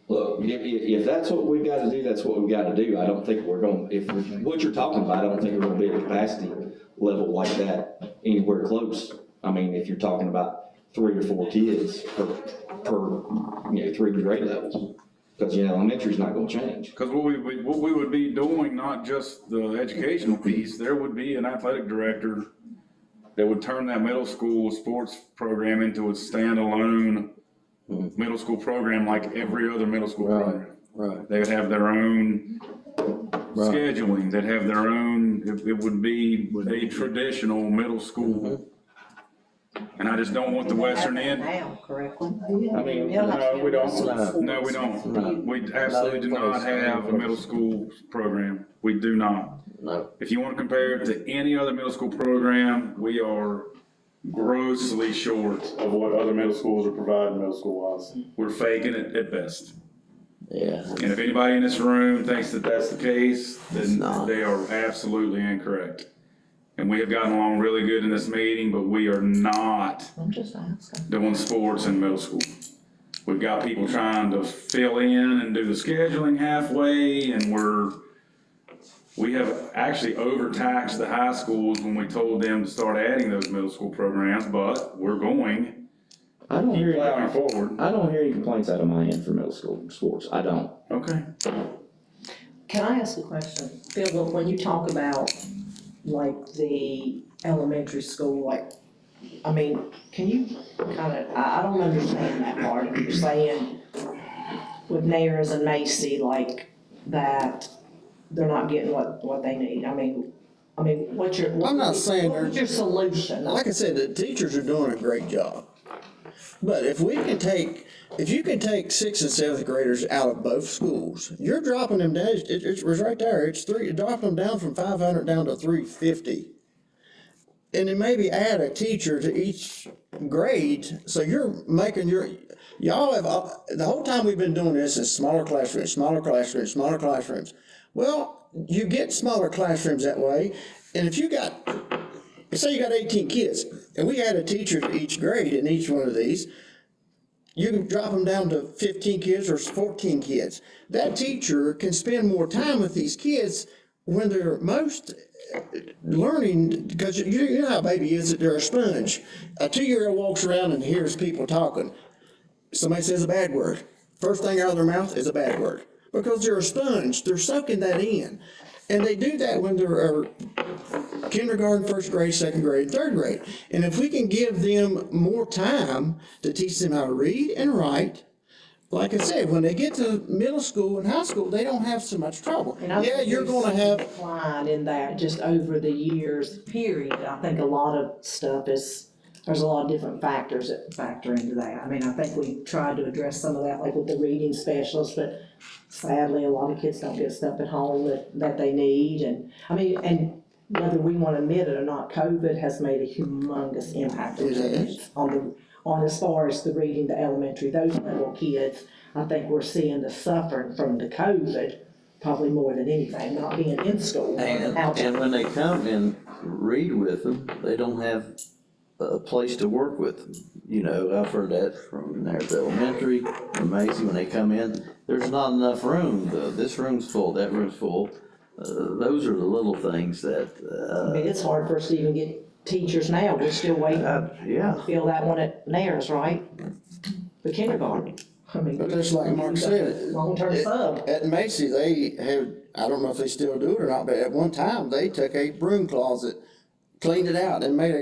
look, if that's what we've got to do, that's what we've got to do. I don't think we're going, what you're talking about, I don't think we're going to be at a capacity level like that anywhere close. I mean, if you're talking about 3 or 4 kids per 3 grade levels, because, elementary's not going to change. because what we would be doing, not just the educational piece, there would be an athletic director that would turn that middle school sports program into a standalone middle school program like every other middle school program. Right. They would have their own scheduling, they'd have their own, it would be a traditional middle school. And I just don't want the western end. Now, correctly? I mean, No, we don't. No, we don't. We absolutely do not have a middle school program. We do not. No. If you want to compare it to any other middle school program, we are grossly short of what other middle schools are providing middle school wise. We're faking it at best. Yeah. And if anybody in this room thinks that that's the case, then not. they are absolutely incorrect. And we have gotten along really good in this meeting, but we are not I'm just asking. doing sports in middle school. We've got people trying to fill in and do the scheduling halfway, and we have actually overtaxed the high schools when we told them to start adding those middle school programs, but we're going, I don't keep hear plowing forward. I don't hear any complaints out of my end for middle school sports. I don't. Okay. Can I ask a question? Phil, when you talk about like the elementary school, like, I mean, can you I don't understand that part. You're saying with Nares and Macy, like, that they're not getting what they need. I mean, what's your, I'm not saying what's your solution? Like I said, the teachers are doing a great job. But if you can take 6th and 7th graders out of both schools, you're dropping them down, it's right there, dropping them down from 500 down to 350. And then maybe add a teacher to each grade, so you're making y'all have, the whole time we've been doing this is smaller classrooms, smaller classrooms, smaller classrooms. Well, you get smaller classrooms that way, and if you got, say you got 18 kids, and we add a teacher to each grade in each one of these, you can drop them down to 15 kids or 14 kids. That teacher can spend more time with these kids when they're most learning, because you know how a baby is, that they're a sponge. A 2-year-old walks around and hears people talking. Somebody says a bad word. First thing out of their mouth is a bad word. Because they're a sponge, they're soaking that in. And they do that when they're kindergarten, first grade, second grade, third grade. And if we can give them more time to teach them how to read and write, like I said, when they get to middle school and high school, they don't have so much trouble. And I Yeah, think you're there's gonna some have, decline in that just over the years, period. I think a lot of stuff is, there's a lot of different factors that factor into that. I mean, I think we tried to address some of that, like with the reading specialists, but sadly, a lot of kids don't get stuff at home that they need. And, I mean, and whether we wanna admit it or not, COVID has made a humongous impact on It has. kids, on as far as the reading, the elementary, those little kids. I think we're seeing the suffering from the COVID probably more than anything, not being in school. And when they come and read with them, they don't have a place to work with them. You know, I've heard that from there's elementary, from Macy, when they come in, there's not enough room. This room's full, that room's full. Those are the little things that, I mean, it's hard for us to even get teachers now, we're still waiting yeah. to fill that one at Nares, right? The kindergarten, I mean. but just like Mark said, Long-term sub. at Macy, they have, I don't know if they still do it or not, but at one time, they took a broom closet, cleaned it out, and made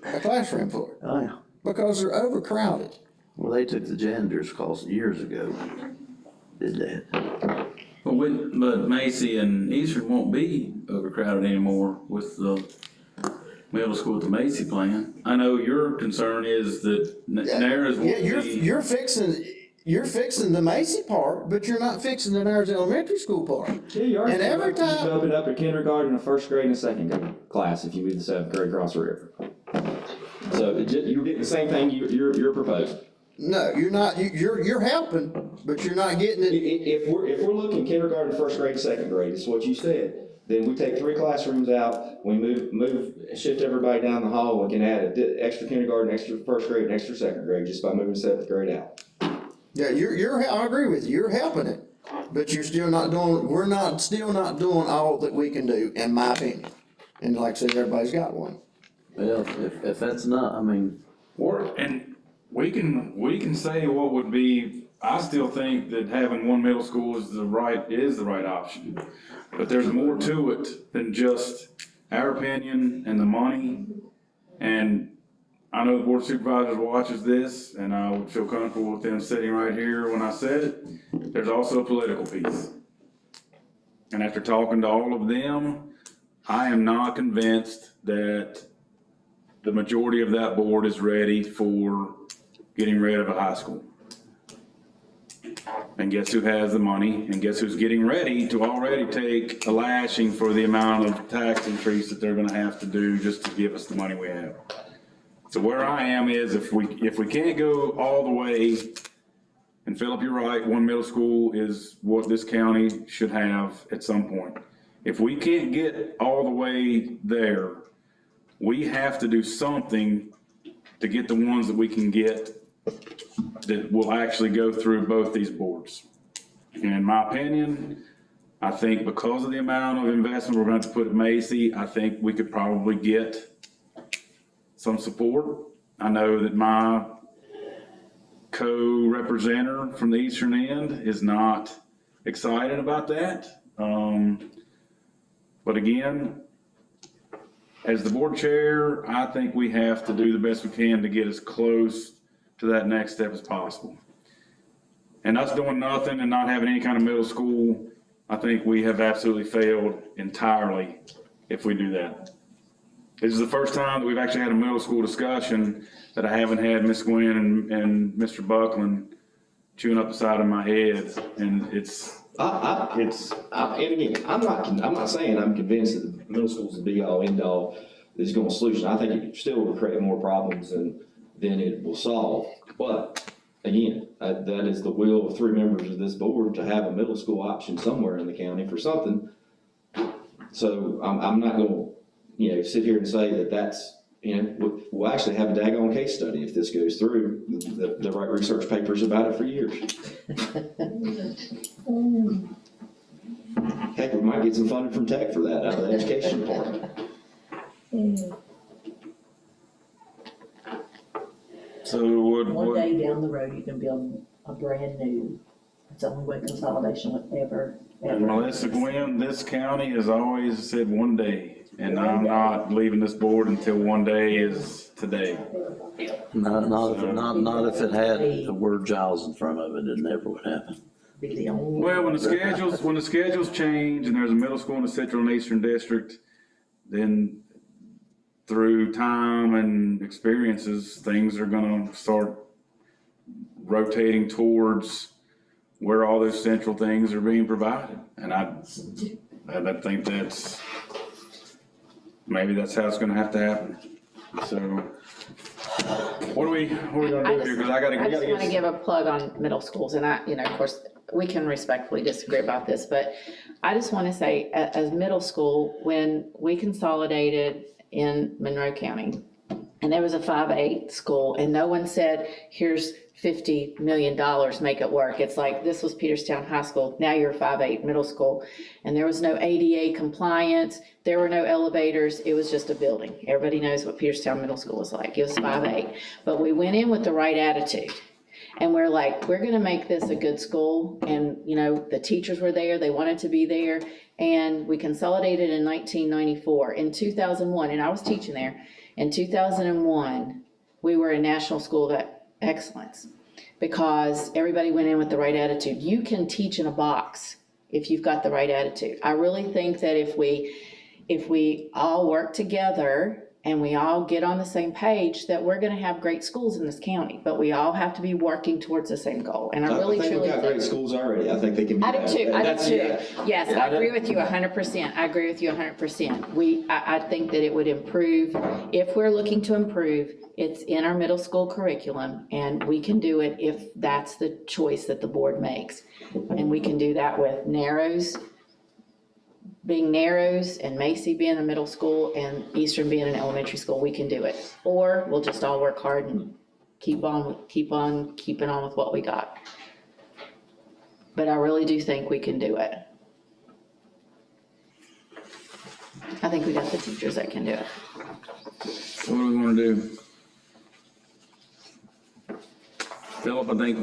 a classroom for it, Oh, yeah. because they're overcrowded. Well, they took the janitor's calls years ago, did that. But Macy and Eastern won't be overcrowded anymore with the middle school at the Macy plan. I know your concern is that Nares will Yeah, be. you're fixing the Macy part, but you're not fixing the Nares Elementary School part. Yeah, you are. And every time- You open up a kindergarten, a first grade, and a second grade class if you move the seventh grade across the river. So you're getting the same thing you're proposing. No, you're not, you're helping, but you're not getting it. If we're looking kindergarten, first grade, second grade, it's what you said. Then we take 3 classrooms out, we shift everybody down the hall, we can add an extra kindergarten, extra first grade, and extra second grade just by moving seventh grade out. Yeah, I agree with you, you're helping it, but you're still not doing, still not doing all that we can do, in my opinion. And like I said, everybody's got one. Well, if that's not, I mean, And we can say what would be, I still think that having one middle school is the right option. But there's more to it than just our opinion and the money. And I know the board of supervisors watches this, and I would feel comfortable with them sitting right here when I said it. There's also a political piece. And after talking to all of them, I am not convinced that the majority of that board is ready for getting rid of a high school. And guess who has the money, and guess who's getting ready to already take a lashing for the amount of tax increase that they're gonna have to do just to give us the money we have. So where I am is if we can't go all the way, and Philip, you're right, one middle school is what this county should have at some point. If we can't get all the way there, we have to do something to get the ones that we can get that will actually go through both these boards. And in my opinion, I think because of the amount of investment we're going to put at Macy, I think we could probably get some support. I know that my co-representative from the eastern end is not excited about that. But again, as the board chair, I think we have to do the best we can to get as close to that next step as possible. And us doing nothing and not having any kind of middle school, I think we have absolutely failed entirely if we do that. This is the first time that we've actually had a middle school discussion that I haven't had Ms. Gwynn and Mr. Buckland chewing up the side of my head, and And again, I'm not saying I'm convinced that the middle school's the be all end all is going to solution. I think it still will create more problems than it will solve. But again, that is the will of 3 members of this board to have a middle school option somewhere in the county for something. So I'm not going to, sit here and say that that's we'll actually have a daggone case study if this goes through. They'll write research papers about it for years. Heck, we might get some funding from Tech for that out of the education department. So One day down the road, you can build a brand new, it's the only way consolidation would ever. And Melissa Gwen, this county has always said one day, and I'm not leaving this board until one day is today. Not if it had the word Giles in front of it, it never would happen. Be the only. Well, when the schedules change and there's a middle school in the Central and Eastern District, then through time and experiences, things are gonna start rotating towards where all those central things are being provided. And I think maybe that's how it's gonna have to happen. So, what are we gonna do here? Cause I just wanna give a plug on middle schools, and of course, we can respectfully disagree about this, but I just wanna say, as middle school, when we consolidated in Monroe County, and there was a 5-8 school, and no one said, here's $50 million, make it work. It's like, this was Peterstown High School, now you're 5-8 middle school. And there was no ADA compliance, there were no elevators, it was just a building. Everybody knows what Peterstown Middle School was like, it was 5-8. But we went in with the right attitude. And we're like, we're gonna make this a good school, and the teachers were there, they wanted to be there, and we consolidated in 1994. In 2001, and I was teaching there, in 2001, we were a national school of excellence, because everybody went in with the right attitude. You can teach in a box if you've got the right attitude. I really think that if we all work together and we all get on the same page, that we're gonna have great schools in this county, but we all have to be working towards the same goal, and I really truly think. I think we've got great schools already, I think they can be. I do too, Yeah. yes, I agree with you 100%, I agree with you 100%. I think that it would improve, if we're looking to improve, it's in our middle school curriculum, and we can do it if that's the choice that the board makes. And we can do that with being Narrows and Macy being a middle school and Eastern being an elementary school, we can do it. Or we'll just all work hard and keep on keeping on with what we got. But I really do think we can do it. I think we got the teachers that can do it. What do we wanna do? Philip, I think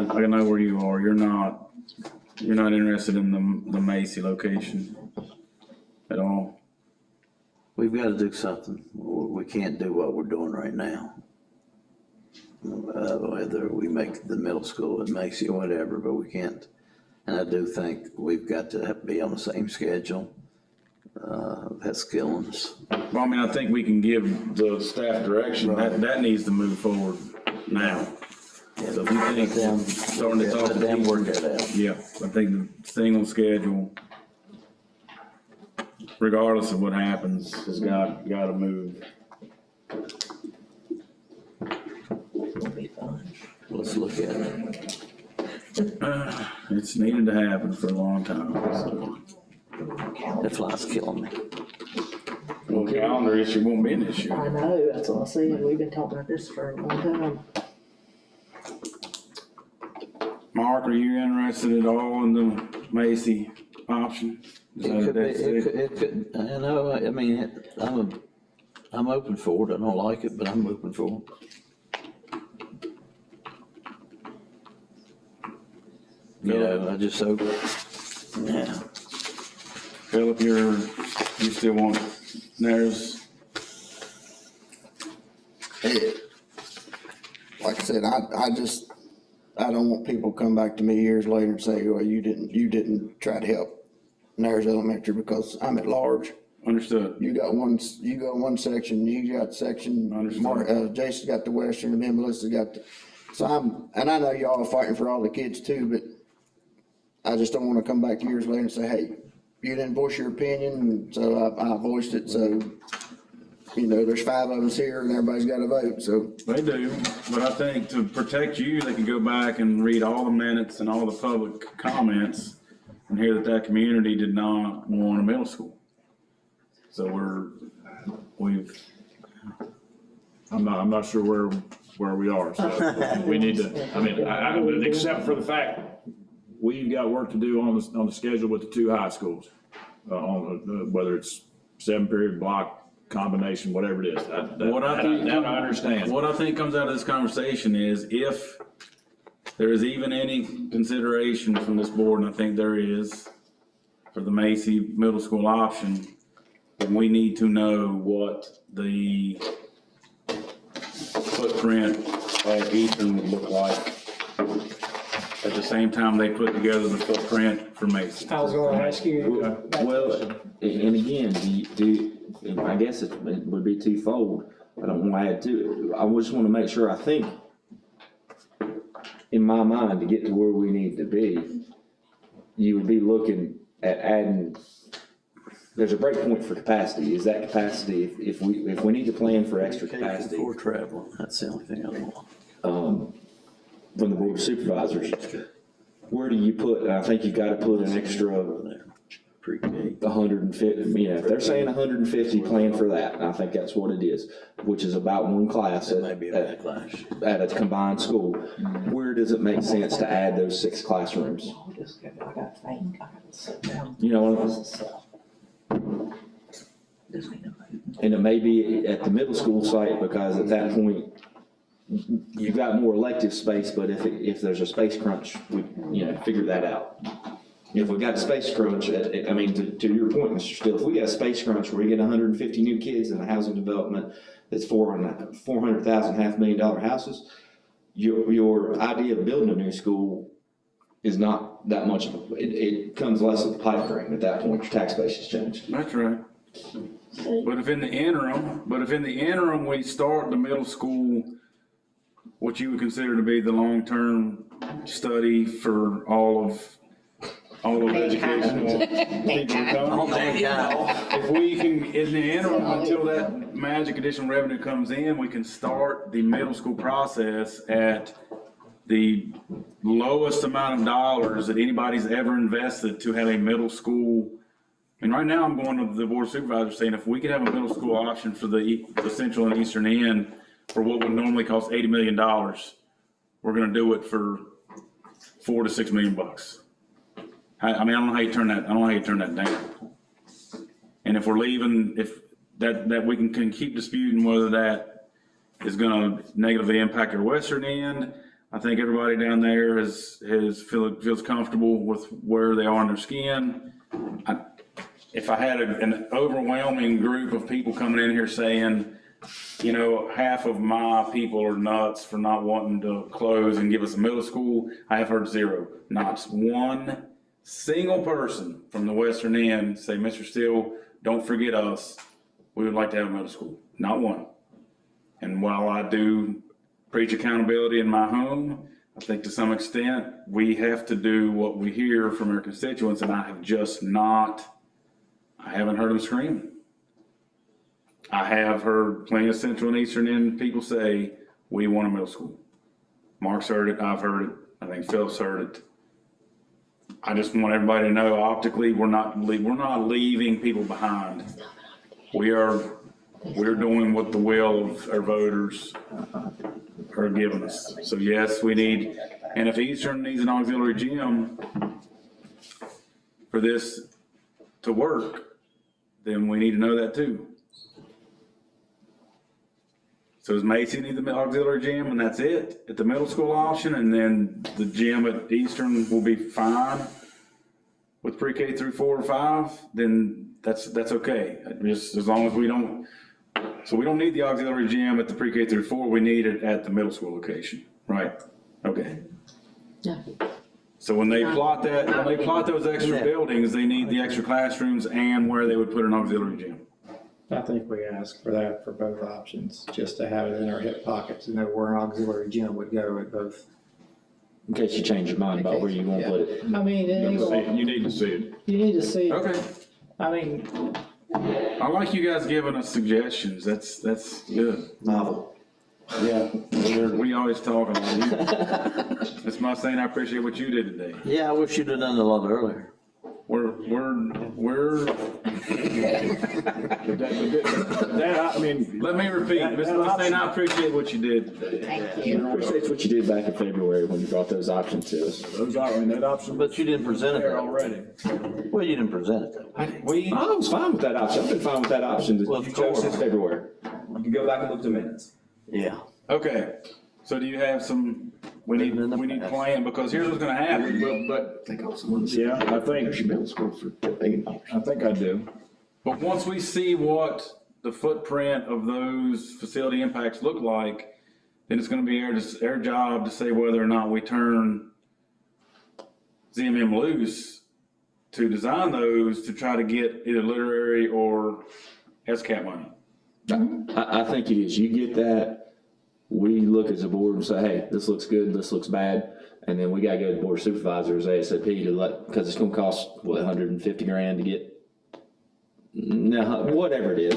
I know where you are. You're not interested in the Macy location at all. We've gotta do something. We can't do what we're doing right now. Whether we make the middle school at Macy or whatever, but we can't. And I do think we've got to be on the same schedule. That's killing us. Well, I mean, I think we can give the staff direction, that needs to move forward now. So if you think, starting to talk to Let them people, work that out. yeah, I think the single schedule, regardless of what happens, has gotta move. It'll be fun. Let's look at it. It's needed to happen for a long time, so. That fly's killing me. Well, calendar issue won't be an issue. I know, that's what I said, we've been talking about this for a long time. Mark, are you interested at all in the Macy option? Is that It could be, that's it? it could, I know, I mean, I'm open for it. I don't like it, but I'm open for it. You know, I just hope, yeah. Philip, you still want theirs? Like I said, I don't want people to come back to me years later and say, well, you didn't try to help Nares Elementary, because I'm at large. Understood. You got one section, you got section, Understood. Jason's got the western, and then Melissa's got and I know y'all are fighting for all the kids too, but I just don't wanna come back years later and say, hey, you didn't voice your opinion, and so I voiced it, so, there's 5 of us here and everybody's got a vote, so. They do, but I think to protect you, they can go back and read all the minutes and all the public comments and hear that community did not want a middle school. So I'm not sure where we are, so we need to, I mean, except for the fact, we've got work to do on the schedule with the two high schools. Whether it's 7-period block, combination, whatever it is, that I understand. What I think comes out of this conversation is if there is even any consideration from this board, and I think there is, for the Macy Middle School option, then we need to know what the footprint at Eastern would look like at the same time they put together the footprint for Macy. I was gonna ask you. Well, and again, I guess it would be twofold. I don't want to add to it. I just want to make sure, I think, in my mind, to get to where we need to be, you would be looking at adding, there's a break point for capacity. Is that capacity, if we need to plan for extra capacity For travel, that's the only thing I want. from the board of supervisors, where do you put, and I think you've got to put an extra Pre-K. 150, you know, if they're saying 150, plan for that, and I think that's what it is, which is about one class That at, may be a backlash. at a combined school. Where does it make sense to add those 6 classrooms? I got faint, I gotta sit down. You know, and it may be at the middle school site, because at that point, you've got more elective space, but if there's a space crunch, we, you know, figure that out. If we got a space crunch, I mean, to your point, Mr. Steele, if we got a space crunch where we get 150 new kids in a housing development that's 400,000, $500,000 houses, your idea of building a new school is not that much of a, it comes less of a pipe dream at that point. Your tax base has changed. That's right. But if in the interim, we start the middle school, what you would consider to be the long-term study for all of educational people to come. If we can, in the interim, until that magic additional revenue comes in, we can start the middle school process at the lowest amount of dollars that anybody's ever invested to have a middle school. And right now, I'm going to the board of supervisors saying, if we could have a middle school option for the central and eastern end for what would normally cost $80 million, we're gonna do it for $4 to $6 million bucks. I mean, I don't know how you turn that down. And if we're leaving, if that we can keep disputing whether that is gonna negatively impact our western end. I think everybody down there feels comfortable with where they are in their skin. If I had an overwhelming group of people coming in here saying, you know, half of my people are nuts for not wanting to close and give us a middle school, I have heard zero. Not one single person from the western end say, Mr. Steele, don't forget us. We would like to have a middle school. Not one. And while I do preach accountability in my home, I think to some extent we have to do what we hear from our constituents, and I haven't heard them screaming. I have heard plenty of central and eastern end people say, we want a middle school. Mark's heard it, I've heard it, I think Phil's heard it. I just want everybody to know optically, we're not leaving people behind. We're doing what the will of our voters are giving us. So yes, we need, and if Eastern needs an auxiliary gym for this to work, then we need to know that too. So does Macy need the auxiliary gym and that's it at the middle school option, and then the gym at Eastern will be fine with pre-K through 4 or 5, then that's okay. Just as long as we don't need the auxiliary gym at the pre-K through 4, we need it at the middle school location, right? Okay. Yeah. So when they plot those extra buildings, they need the extra classrooms and where they would put an auxiliary gym. I think we asked for that for both options, just to have it in our hip pocket to know where an auxiliary gym would go at both. In case you change your mind about where you want to put it. I mean, You need to see it. you need to see, Okay. I mean, I like you guys giving us suggestions. That's good. Novel. Yeah. We always talk about you. That's my saying. I appreciate what you did today. Yeah, I wish you'd have done it a lot earlier. That, I mean. Let me repeat, Mr. Mustaine, I appreciate what you did. Thank you. Appreciate what you did back in February when you brought those options to us. Those are, I mean, that option. But you didn't present it There that already. way. Well, you didn't present it that way. I was fine with that option. I've been fine with that option that Well, of you chose since course. February. You can go back and look at the minutes. Yeah. Okay, so do you have some, we need plan, because here's what's gonna happen. But, yeah, I think I do. But once we see what the footprint of those facility impacts look like, then it's gonna be our job to say whether or not we turn ZMM loose to design those to try to get either literary or SCAP money. I think it is. You get that, we look as a board and say, hey, this looks good, this looks bad. And then we gotta go to the board of supervisors ASAP to let, because it's gonna cost, what, $150,000 to get? No, whatever it is.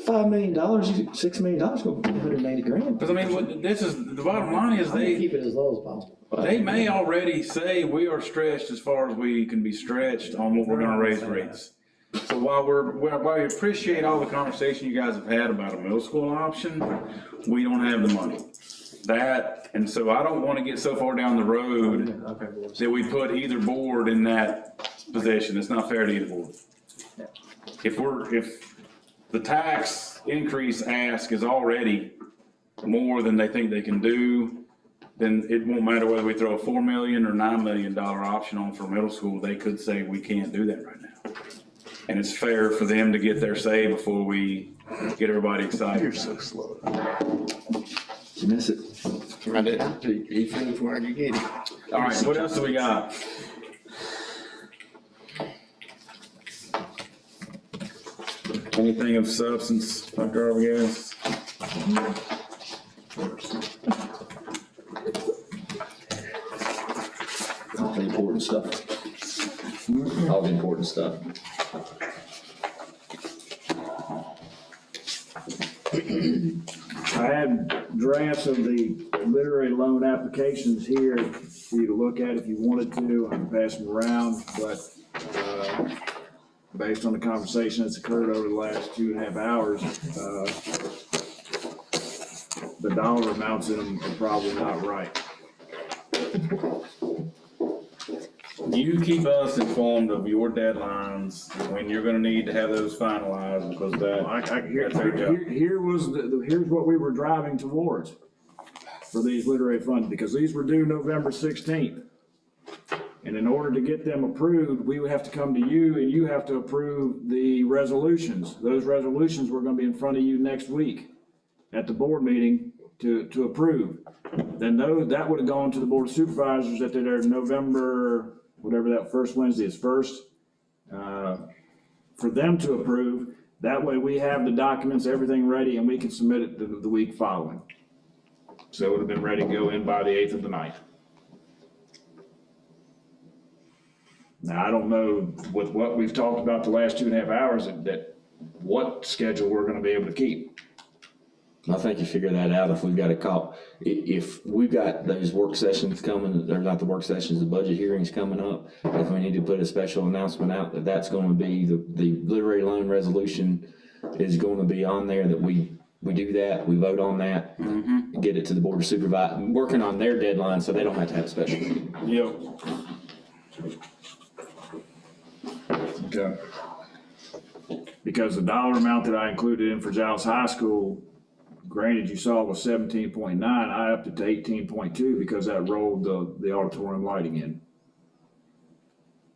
$5 million, $6 million, go $180,000. Because I mean, this is, the bottom line is Keep it as low as possible. they may already say we are stretched as far as we can be stretched on what we're gonna raise rates. So while we appreciate all the conversation you guys have had about a middle school option, we don't have the money. And so I don't wanna get so far down the road that we put either board in that position. It's not fair to either board. If the tax increase ask is already more than they think they can do, then it won't matter whether we throw a $4 million or $9 million option on for middle school. They could say we can't do that right now. And it's fair for them to get their say before we get everybody excited. You're so slow. You miss it. I did. He finished where you get it. All right, what else do we got? Anything of substance, Dr. Arbogast? All the important stuff. All the important stuff. I had drafts of the literary loan applications here for you to look at if you wanted to. I can pass them around, but, based on the conversation that's occurred over the last 2.5 hours, the dollar amounts in them are probably not right. You keep us informed of your deadlines, when you're gonna need to have those finalized, because that's our job. Here's what we were driving towards for these literary funds, because these were due November 16th. And in order to get them approved, we would have to come to you and you have to approve the resolutions. Those resolutions were gonna be in front of you next week at the board meeting to approve. Then that would have gone to the board of supervisors at their November, whatever that first Wednesday is, first, for them to approve. That way we have the documents, everything ready, and we can submit it the week following. So it would have been ready to go in by the 8th of the 9th. Now, I don't know with what we've talked about the last 2.5 hours, that what schedule we're gonna be able to keep. I think you figure that out if we've got a call. If we've got those work sessions coming, they're not the work sessions, the budget hearings coming up. If we need to put a special announcement out, that's gonna be the literary loan resolution is gonna be on there, that we do that, we vote on that. Get it to the board of supervisors, working on their deadline so they don't have to have a special meeting. Yep. Okay. Because the dollar amount that I included in for Giles High School, granted you saw was 17.9, I upped it to 18.2 because that rolled the auditorium lighting in.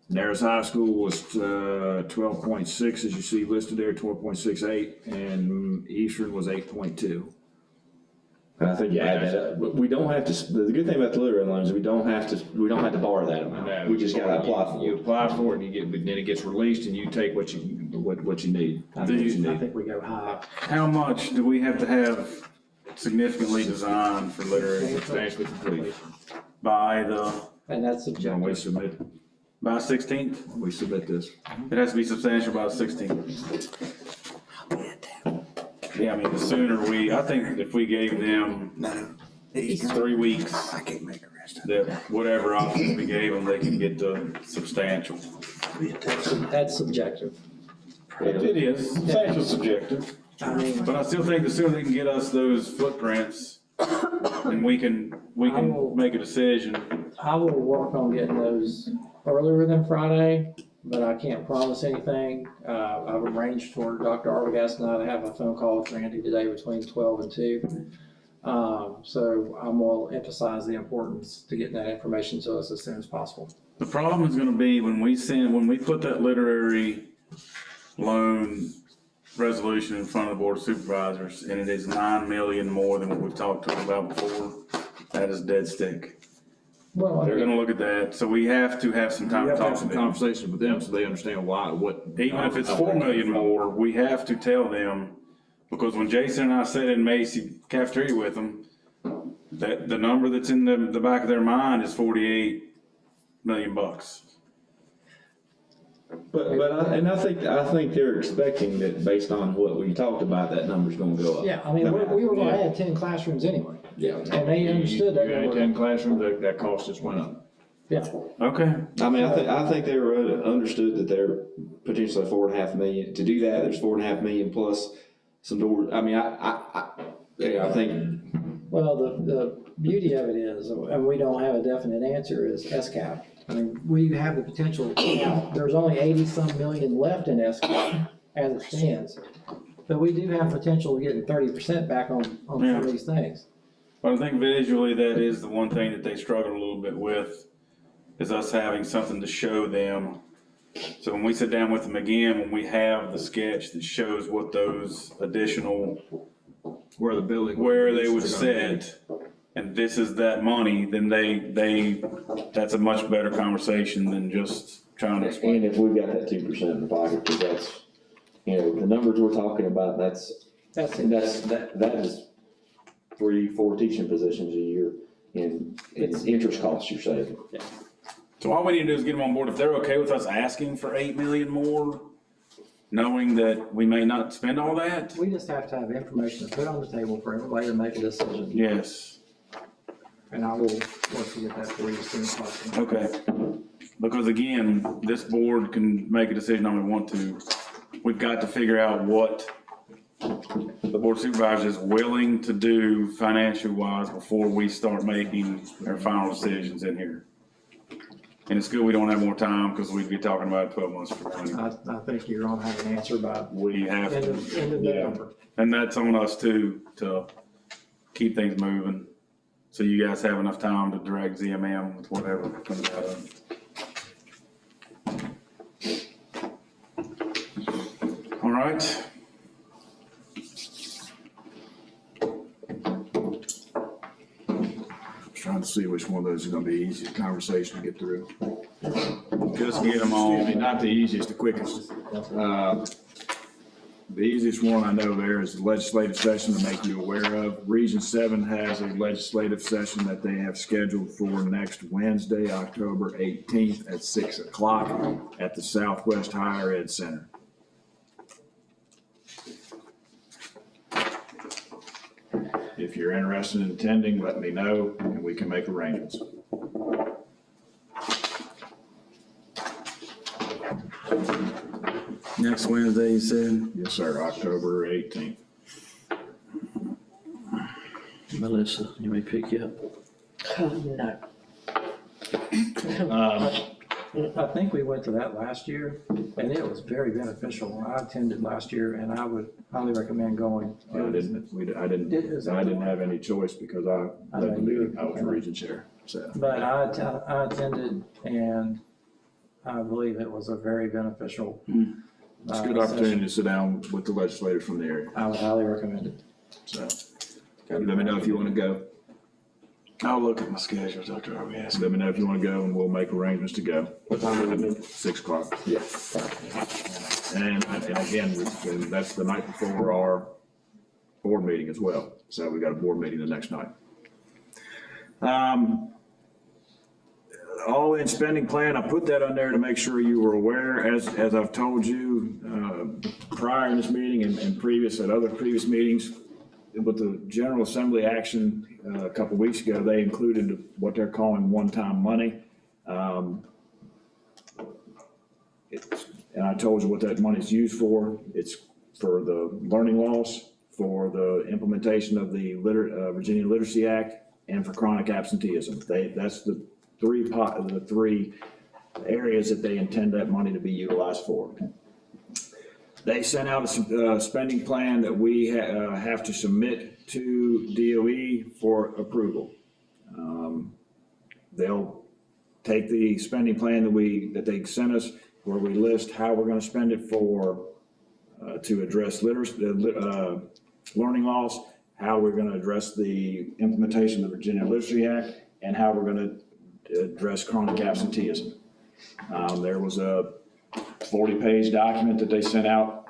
Narrows High School was 12.6, as you see listed there, 12.68, and Eastern was 8.2. And I think you add that up. We don't have to, the good thing about the literary loans, we don't have to borrow that amount. We just gotta apply for it. You apply for it, and then it gets released, and you take what you need. I think we go high. How much do we have to have significantly designed for literary Substantially complete. by And that's When we subjective. submit, by 16th? we submit this. It has to be substantial by the 16th. Yeah, I mean, the sooner I think if we gave them 3 weeks, I can't make it right. that whatever options we gave them, they can get to substantial. That's subjective. It is, substantial subjective, I mean, but I still think the sooner they can get us those footprints, and we can make a decision. I will work on getting those earlier than Friday, but I can't promise anything. I've arranged for Dr. Arbogast and I to have a phone call with Randy today between 12 and 2. So I'm gonna emphasize the importance to getting that information to us as soon as possible. The problem is gonna be when we put that literary loan resolution in front of the board of supervisors, and it is 9 million more than what we've talked to them about before, that is dead stick. Well, I They're mean, gonna look at that, so we have to have some time You to have to have talk to some them. conversations with them so they understand why, what. Even if it's 4 million more, we have to tell them, because when Jason and I sat in Macy cafeteria with them, that the number that's in the back of their mind is 48 million bucks. I think they're expecting that based on what we talked about, that number's gonna go up. yeah, I mean, we were gonna add 10 classrooms anyway. Yeah. And they understood that. You added 10 classrooms, that cost just went up. Yeah, Okay. I mean, I think they were understood that they're potentially 4.5 million. To do that, there's 4.5 million plus some doors. I mean, I think, well, the beauty of it is, and we don't have a definite answer, is SCAP. I mean, we have the potential, there's only 80-some million left in SCAP as it stands. But we do have potential of getting 30% back on some of these things. But I think visually, that is the one thing that they struggle a little bit with, is us having something to show them. So when we sit down with them again, when we have the sketch that shows what those additional, Where the building. where they would sit, and this is that money, then that's a much better conversation than just trying to explain. and if we've got that 2% in the pocket, because that's, the numbers we're talking about, that is 3-4 teaching positions a year in interest costs you're saving. So all we need to do is get them on board. If they're okay with us asking for 8 million more, knowing that we may not spend all that, We just have to have information to put on the table for everybody to make a decision. yes, And I will work to get that for you as soon as possible. okay. Because again, this board can make a decision on we want to. We've got to figure out what the board of supervisors is willing to do financial wise before we start making our final decisions in here. And it's good we don't have more time, because we'd be talking about 12 months from now. I think you're gonna have an answer by We have end to, of November. and that's on us too, to keep things moving. So you guys have enough time to direct ZMM with whatever comes out of it. All right. Trying to see which one of those is gonna be easiest conversation to get through. Just get them Excuse me, on. not the easiest, the quickest. The easiest one I know there is the legislative session to make you aware of. Region 7 has a legislative session that they have scheduled for next Wednesday, October 18th at 6 o'clock at the Southwest Higher Ed Center. If you're interested in attending, let me know and we can make arrangements. Next Wednesday, you said? Yes, sir, October 18th. Melissa, you may pick you up. No. I think we went to that last year, and it was very beneficial. I attended last year, and I would highly recommend going. I didn't have any choice because I led the meeting, I was region chair, so. But I attended, and I believe it was a very beneficial. It's a good opportunity to sit down with the legislators from the area, I would highly recommend it. so. Let me know if you wanna go. I'll look at my schedule, Dr. Arbogast. Let me know if you wanna go and we'll make arrangements to go. What time is it? 6 o'clock. Yeah. And again, that's the night before our board meeting as well. So we got a board meeting the next night. All-in spending plan, I put that on there to make sure you were aware, as I've told you, prior in this meeting and previous, at other previous meetings, with the General Assembly action a couple weeks ago, they included what they're calling one-time money. And I told you what that money's used for. It's for the learning loss, for the implementation of the Virginia Literacy Act, and for chronic absenteeism. That's the three areas that they intend that money to be utilized for. They sent out a spending plan that we have to submit to DOE for approval. They'll take the spending plan that they sent us, where we list how we're gonna spend it for, to address learning loss, how we're gonna address the implementation of the Virginia Literacy Act, and how we're gonna address chronic absenteeism. There was a 40-page document that they sent out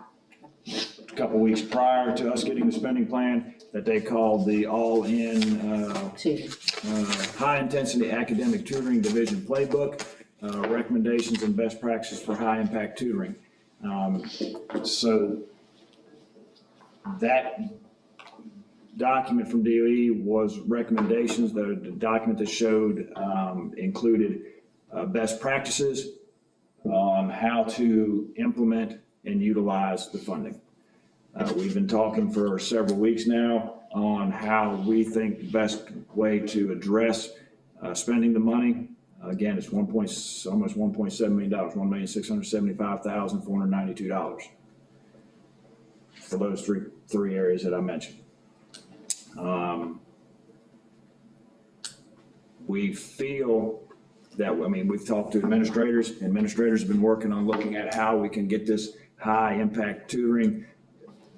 a couple weeks prior to us getting the spending plan that they called the all-in, high-intensity academic tutoring division playbook, recommendations and best practices for high-impact tutoring. So that document from DOE was recommendations. The document that showed included best practices on how to implement and utilize the funding. We've been talking for several weeks now on how we think the best way to address spending the money. Again, it's almost $1.7 million, $1,675,492 for those three areas that I mentioned. We feel that, we've talked to administrators. Administrators have been working on looking at how we can get this high impact tutoring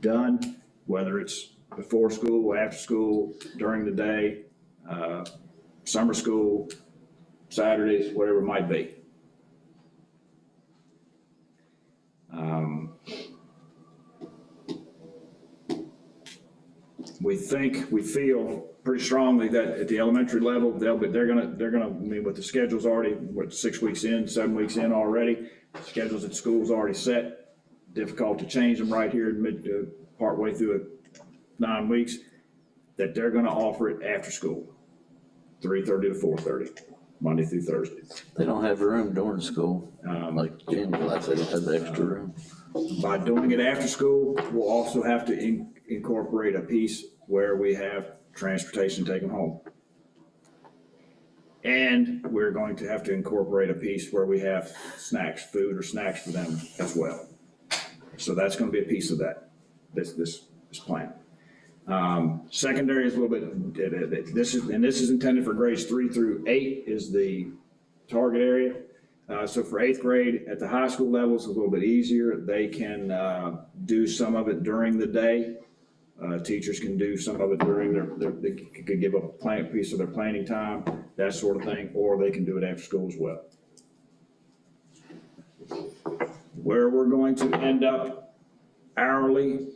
done, whether it's before school, after school, during the day, summer school, Saturdays, whatever it might be. We feel pretty strongly that at the elementary level, they're gonna, with the schedules already, 6 weeks in, 7 weeks in already, schedules at school's already set, difficult to change them right here partway through 9 weeks, that they're gonna offer it after school, 3:30 to 4:30, Monday through Thursday. They don't have room during school, like Jen, like they don't have the extra room. By doing it after school, we'll also have to incorporate a piece where we have transportation to take them home. And we're going to have to incorporate a piece where we have food or snacks for them as well. So that's gonna be a piece of that, this plan. Secondary is a little bit, this is intended for grades 3 through 8 is the target area. So for 8th grade at the high school level, it's a little bit easier. They can do some of it during the day. Teachers can do some of it during they could give a piece of their planning time, that sort of thing, or they can do it after school as well. Where we're going to end up hourly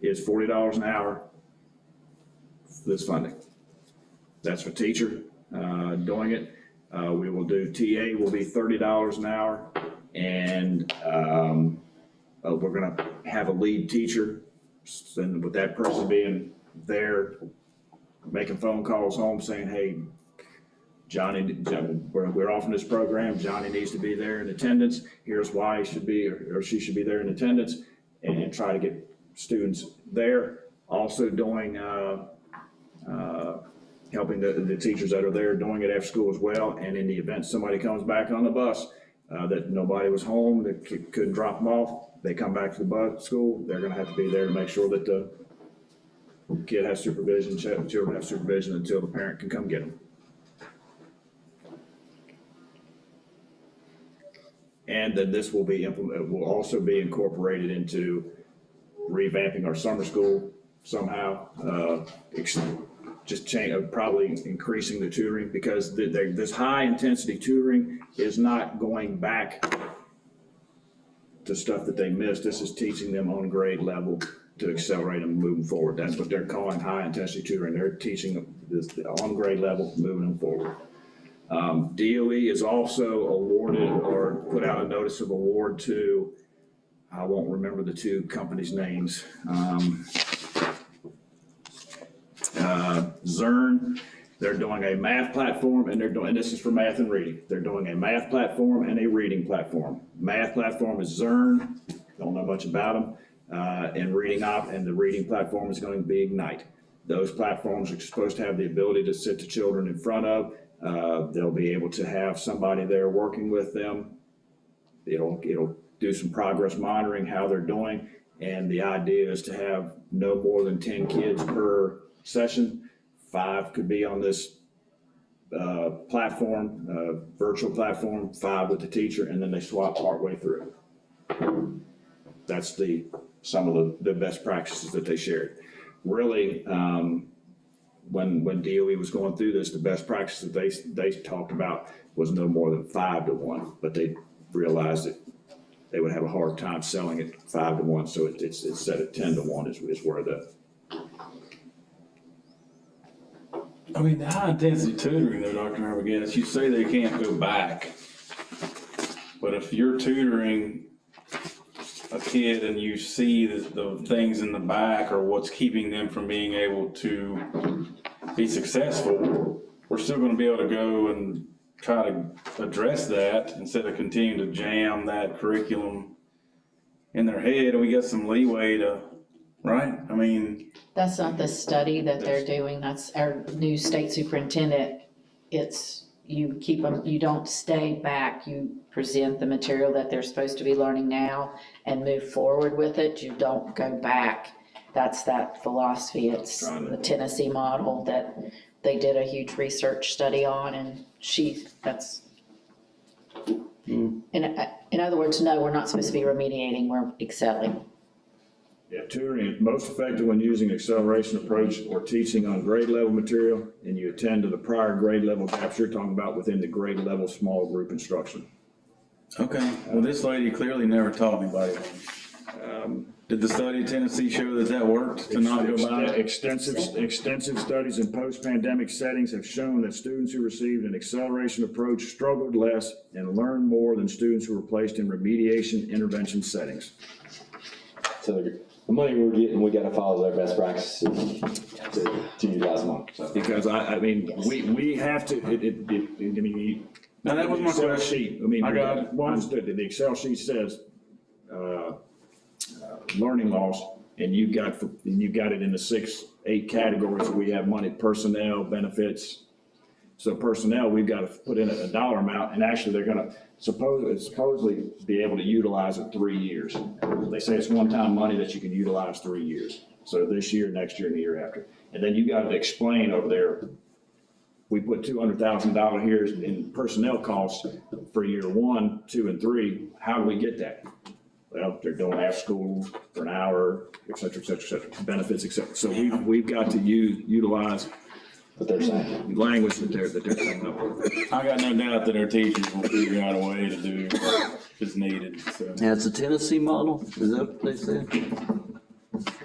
is $40 an hour for this funding. That's for teacher doing it. We will do TA will be $30 an hour, and we're gonna have a lead teacher, and with that person being there, making phone calls home saying, hey, Johnny, we're offering this program, Johnny needs to be there in attendance, here's why he should be, or she should be there in attendance, and try to get students there. Also doing, helping the teachers that are there doing it after school as well, and in the event somebody comes back on the bus, that nobody was home, that couldn't drop them off, they come back to the school, they're gonna have to be there to make sure that the kid has supervision, children have supervision until the parent can come get them. And then this will also be incorporated into revamping our summer school somehow, probably increasing the tutoring, because this high intensity tutoring is not going back to stuff that they missed. This is teaching them on grade level to accelerate them moving forward. That's what they're calling high intensity tutoring. They're teaching them this on grade level, moving them forward. DOE is also awarded or put out a notice of award to, I won't remember the two companies' names. Zern, they're doing a math platform, and and this is for math and reading. They're doing a math platform and a reading platform. Math platform is Zern, don't know much about them, and the reading platform is going to be Ignite. Those platforms are supposed to have the ability to sit the children in front of. They'll be able to have somebody there working with them. It'll do some progress monitoring, how they're doing, and the idea is to have no more than 10 kids per session. 5 could be on this platform, virtual platform, 5 with the teacher, and then they swap partway through. That's some of the best practices that they shared. Really, when DOE was going through this, the best practices they talked about was no more than 5 to 1, but they realized that they would have a hard time selling it 5 to 1, so it's set at 10 to 1 is where I mean, the high intensity tutoring though, Dr. Arbogast, you say they can't go back. But if you're tutoring a kid and you see the things in the back or what's keeping them from being able to be successful, we're still gonna be able to go and try to address that instead of continuing to jam that curriculum in their head. We got some leeway to, right? I mean. That's not the study that they're doing, that's our new state superintendent. It's, you keep them, you don't stay back, you present the material that they're supposed to be learning now and move forward with it, you don't go back. That's that philosophy, it's the Tennessee model that they did a huge research study on, and in other words, no, we're not supposed to be remediating, we're excelling. Yeah, tutoring is most effective when using acceleration approach or teaching on grade level material, and you attend to the prior grade level gaps you're talking about within the grade level small group instruction. Okay, well, this lady clearly never taught anybody. Did the study in Tennessee show that worked to not go back? Extensive studies in post-pandemic settings have shown that students who received an acceleration approach struggled less and learned more than students who were placed in remediation intervention settings. So the money we're getting, we gotta follow their best practices to utilize them, so. Because I mean, we have to, I mean. Now, that was my Excel question. sheet, I mean, I got it. well understood, the Excel sheet says, learning loss, and you've got it in the 6-8 categories where we have money: personnel, benefits. So personnel, we've got to put in a dollar amount, and actually they're gonna supposedly be able to utilize it 3 years. They say it's one-time money that you can utilize 3 years. So this year, next year, and the year after. And then you got to explain over there, we put $200,000 here in personnel costs for year 1, 2, and 3. How do we get that? Well, they're doing after school for an hour, et cetera, benefits, et cetera. So we've got to utilize What they're saying. language that they're coming up with. I got no doubt that our teachers will figure out a way to do what is needed, so. And it's a Tennessee model, is that what they said? I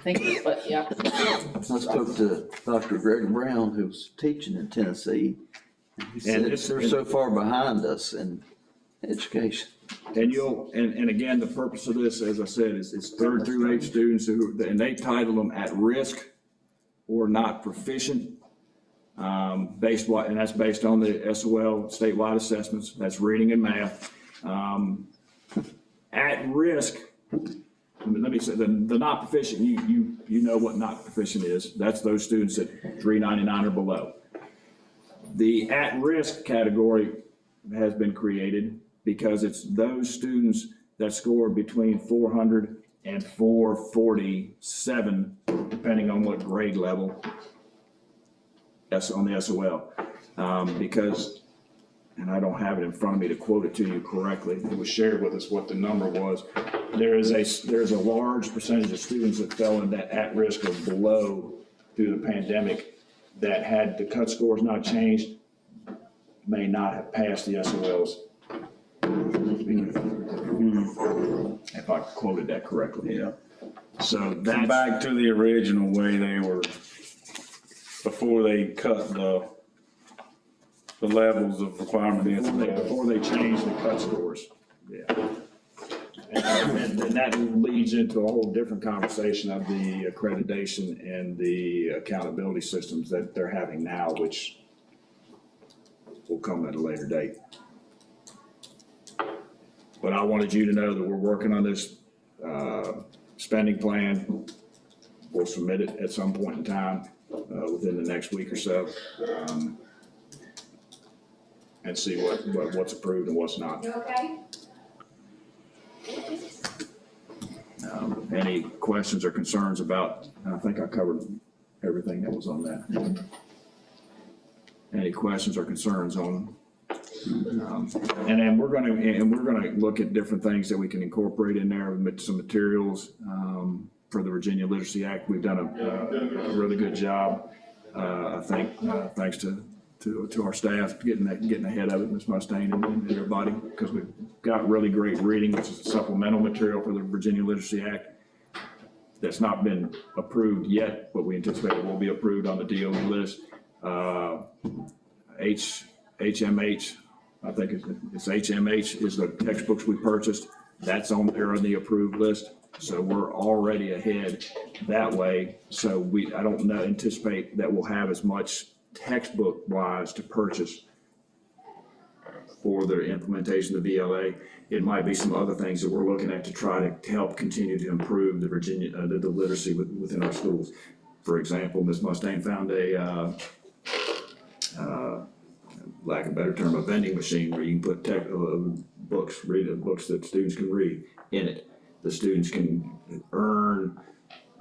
think that's what, yeah. I spoke to Dr. Greg Brown, who's teaching in Tennessee. And he said they're so far behind us in education. And again, the purpose of this, as I said, is 3rd through 8 students and they title them at risk or not proficient. And that's based on the SOL statewide assessments, that's reading and math. At risk, let me say, the not proficient, you know what not proficient is. That's those students at 399 or below. The at-risk category has been created because it's those students that score between 400 and 447, depending on what grade level on the SOL. Because, and I don't have it in front of me to quote it to you correctly, it was shared with us what the number was. There's a large percentage of students that fell in that at-risk or below through the pandemic that had the cut scores not changed, may not have passed the SOLs. If I quoted that correctly. Yeah. So that's. Back to the original way they were, before they cut the levels of requirement. Before they changed the cut scores, yeah. And that leads into a whole different conversation of the accreditation and the accountability systems that they're having now, which will come at a later date. But I wanted you to know that we're working on this spending plan. We'll submit it at some point in time, within the next week or so, and see what's approved and what's not. You okay? Any questions or concerns about, I think I covered everything that was on that. Any questions or concerns on, and then we're gonna look at different things that we can incorporate in there, some materials, for the Virginia Literacy Act. We've done a really good job, I think, thanks to our staff getting ahead of it, Ms. Mustaine and everybody, because we've got really great reading, which is a supplemental material for the Virginia Literacy Act that's not been approved yet, but we anticipate it will be approved on the DOE list. HMH, I think it's HMH is the textbooks we purchased. That's on there on the approved list. So we're already ahead that way. So I don't anticipate that we'll have as much textbook wise to purchase for the implementation of the VLA. It might be some other things that we're looking at to try to help continue to improve the Virginia, the literacy within our schools. For example, Ms. Mustaine found lack of a better term, a vending machine where you can put books that students can read in it. The students can earn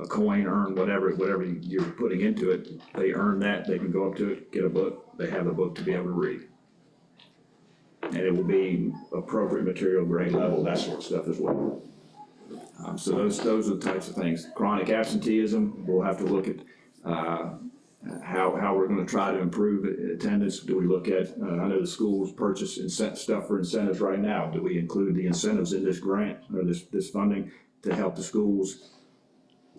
a coin, earn whatever you're putting into it. They earn that, they can go up to it, get a book, they have a book to be able to read. And it will be appropriate material, grade level, that sort of stuff as well. So those are the types of things. Chronic absenteeism, we'll have to look at how we're gonna try to improve attendance. Do we look at, I know the schools purchase stuff for incentives right now. Do we include the incentives in this grant or this funding to help the schools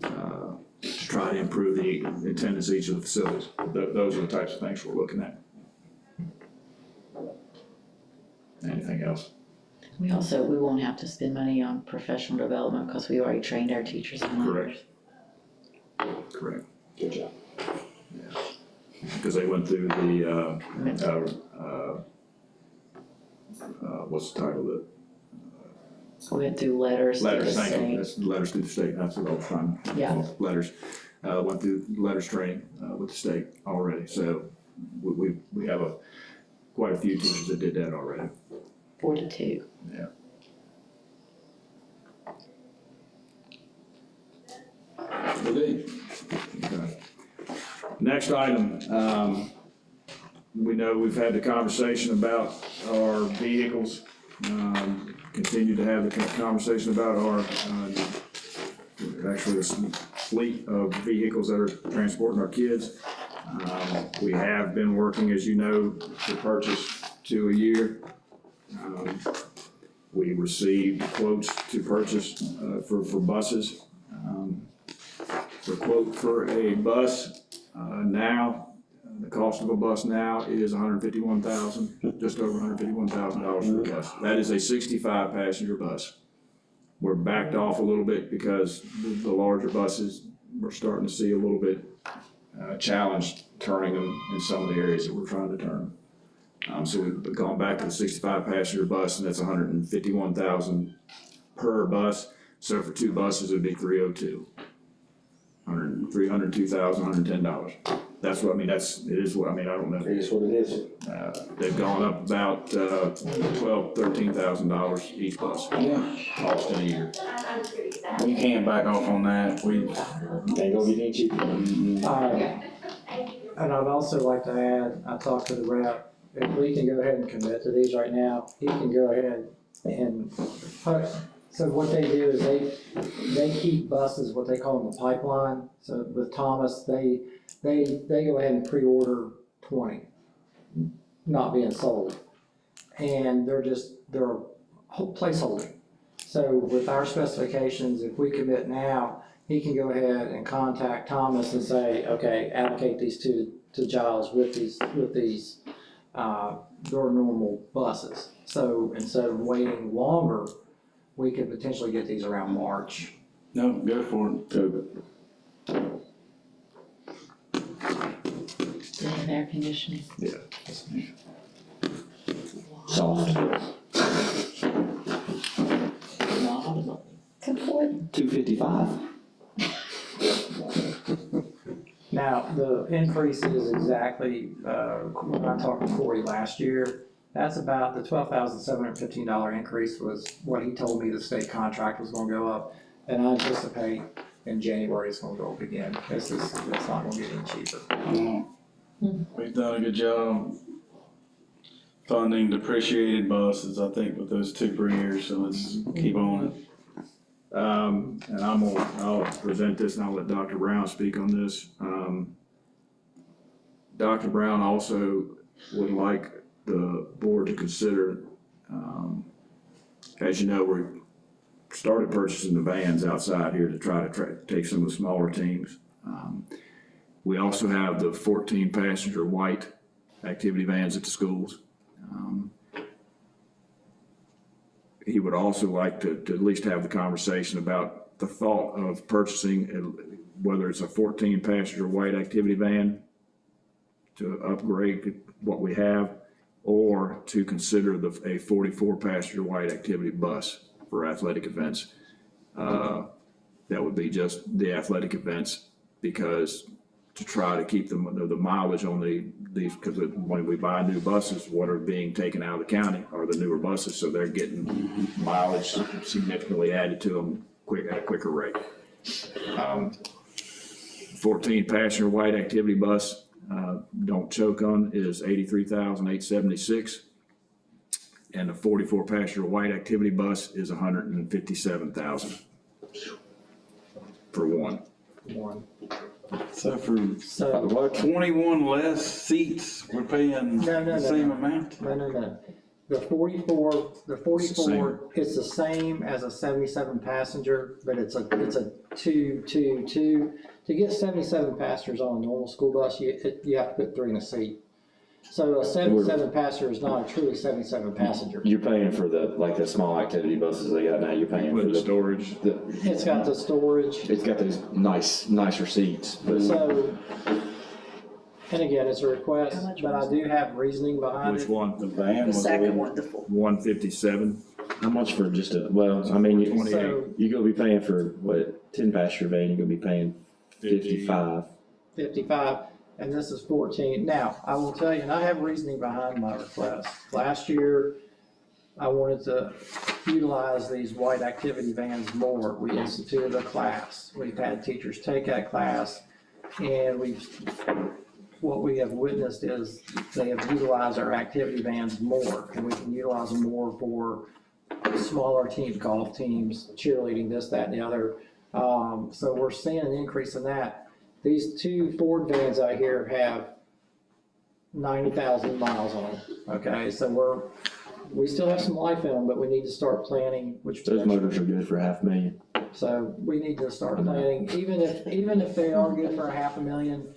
to try to improve the attendance of each of the facilities? Those are the types of things we're looking at. Anything else? We won't have to spend money on professional development because we already trained our teachers and learners. Correct. Good job. Because they went through the, what's the title of it? We went through letters to the Letters, thank you, state. that's letters to the state, that's what I was trying to. Yeah. Letters, went through letters training, with the state already, so we have quite a few teachers that did that already. 42. Yeah. Okay. Next item, we know we've had the conversation about our vehicles, continue to have the conversation about our, actually a fleet of vehicles that are transporting our kids. We have been working, as you know, to purchase 2 a year. We received quotes to purchase, for buses. The quote for a bus, now, the cost of a bus now is $151,000, just over $151,000 for a bus. That is a 65 passenger bus. We're backed off a little bit because the larger buses, we're starting to see a little bit, challenged turning them in some of the areas that we're trying to turn. So we've gone back to the 65 passenger bus, and that's $151,000 per bus. So for 2 buses, it'd be $302,000, $110. That's what, I mean, it is what, I mean, I don't know. It is what it is. They've gone up about, $12,000, $13,000 each bus. Yeah. Cost in a year. We can't back off on that. Ain't gonna get any cheaper. And I'd also like to add, I talked to the rep, if we can go ahead and commit to these right now, he can go ahead and put, so what they do is they keep buses, what they call in the pipeline. So with Thomas, they go ahead and pre-order 20, not being sold. And they're placeholding. So with our specifications, if we commit now, he can go ahead and contact Thomas and say, okay, allocate these to Giles with these your normal buses. So instead of waiting longer, we could potentially get these around March. No, go for it. They have air conditioning. Soft. Completely. 255. Now, the increase is exactly, when I talked to Corey last year, that's about the $12,715 increase was what he told me the state contract was gonna go up. And I anticipate in January it's gonna go up again. It's not gonna get any cheaper. We've done a good job funding depreciated buses, I think, with those 2 per year, so let's keep on it. And I'll present this and I'll let Dr. Brown speak on this. Dr. Brown also would like the board to consider, as you know, we started purchasing the vans outside here to try to take some of the smaller teams. We also have the 14 passenger white activity vans at the schools. He would also like to at least have the conversation about the thought of purchasing, whether it's a 14 passenger white activity van to upgrade what we have, or to consider a 44 passenger white activity bus for athletic events. That would be just the athletic events, because to try to keep the mileage on these, because when we buy new buses, what are being taken out of the county are the newer buses, so they're getting mileage significantly added to them at a quicker rate. 14 passenger white activity bus, don't choke on, is $83,876. And the 44 passenger white activity bus is $157,000 for one. So for So, 21 less seats, we're paying No, the same amount? no. The 44, same. it's the same as a 77 passenger, but it's a two. To get 77 passengers on a normal school bus, you have to put 3 in a seat. So a 77 passenger is not a truly 77 passenger. You're paying for the small activity buses they got now, you're paying for With the storage. It's got the storage, It's got those nicer seats, but so, and again, it's a request, but I do have reasoning behind Which it. one? The van The was a second little, one, the full. 157. how much for just you're So gonna be paying for, 10 passenger van, you're gonna be paying 55. 55, and this is 14. Now, I will tell you, and I have reasoning behind my request. Last year, I wanted to utilize these white activity vans more. We instituted a class. We've had teachers take that class, and what we have witnessed is they have utilized our activity vans more, and we can utilize them more for smaller teams, golf teams, cheerleading, this, that, and the other. So we're seeing an increase in that. These 2 Ford vans out here have 90,000 miles on them, okay? So we still have some life in them, but we need to start planning which. Those motors are good for $500,000. So we need to start planning, even if they are good for $500,000,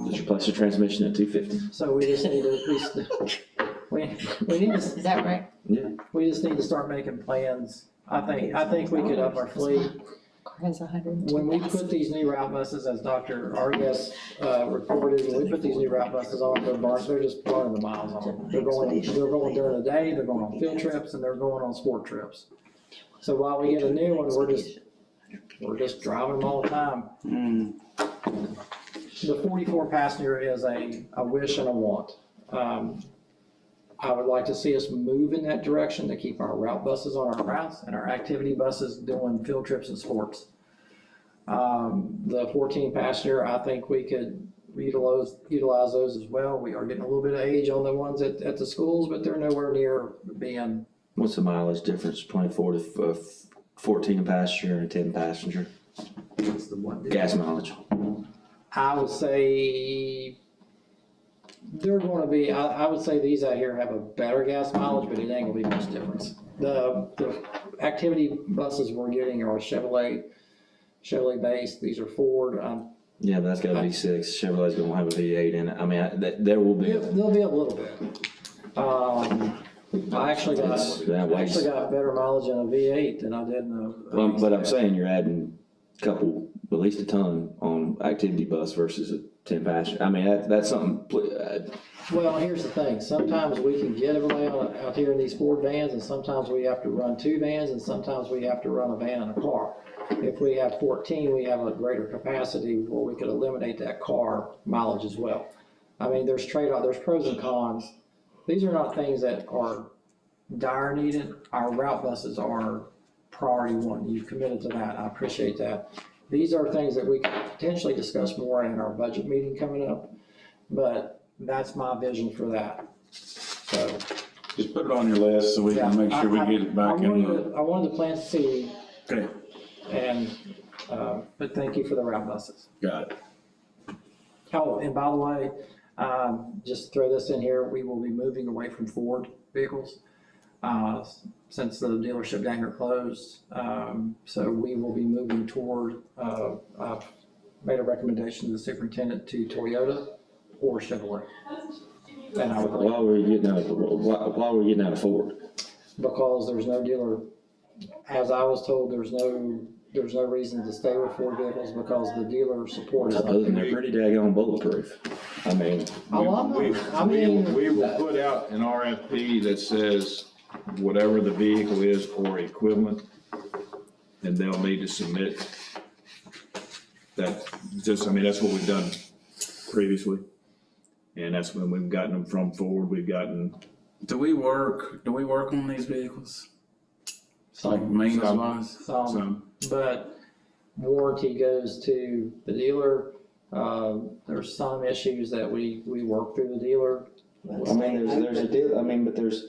Just replace the transmission at 250. so we just need to, we need to, Is that right? Yeah. we just need to start making plans. I think we could up our fleet. Car has 102 When we put these new route buses, as Dr. Arias reported, when we put these new route buses on, they're just burning the miles on them. They're going during the day, they're going on field trips, and they're going on sport trips. So while we get a new one, we're just driving them all the time. The 44 passenger is a wish and a want. I would like to see us move in that direction to keep our route buses on our routes and our activity buses doing field trips and sports. The 14 passenger, I think we could utilize those as well. We are getting a little bit of age on the ones at the schools, but they're nowhere near being. What's the mileage difference, 24 to 14 passenger and 10 passenger? What's the one? Gas mileage. I would say they're going to be, I would say these out here have a better gas mileage, but it ain't gonna be much difference. The activity buses we're getting are Chevrolet based, these are Ford. Yeah, but that's got a V6. Chevrolet's gonna have a V8 in it. I mean, there will be. There'll be a little bit. I actually got, That way. better mileage in a V8 than I did in a. Well, but I'm saying you're adding a couple, at least a ton on activity bus versus a 10 passenger. I mean, that's something, Well, here's the thing, sometimes we can get everybody out here in these Ford vans, and sometimes we have to run 2 vans, and sometimes we have to run a van and a car. If we have 14, we have a greater capacity where we could eliminate that car mileage as well. I mean, there's trade-off, there's pros and cons. These are not things that are dire needed. Our route buses are priority one. You've committed to that. I appreciate that. These are things that we could potentially discuss more in our budget meeting coming up, but that's my vision for that. So, Just put it on your list so we can make sure we get it back in the. I wanted to plant the seed, Okay, and, but thank you for the route buses. got it. Oh, and by the way, just to throw this in here, we will be moving away from Ford vehicles, since the dealership down here closed. So we will be moving toward, I've made a recommendation to the superintendent to Toyota or Chevrolet. And I would, why were you getting out of Ford? because there's no dealer, as I was told, there's no reason to stay with Ford vehicles because the dealer support is Other not. than they're pretty daggone bulletproof. I mean, We will put out an RFP that says whatever the vehicle is or equivalent, and they'll need to submit that, just, I mean, that's what we've done previously. And that's when we've gotten them from Ford, we've gotten. Do we work on these vehicles? Like Some, maintenance wise? Some. but warranty goes to the dealer. There's some issues that we work through the dealer. I mean, there's a deal, I mean, but there's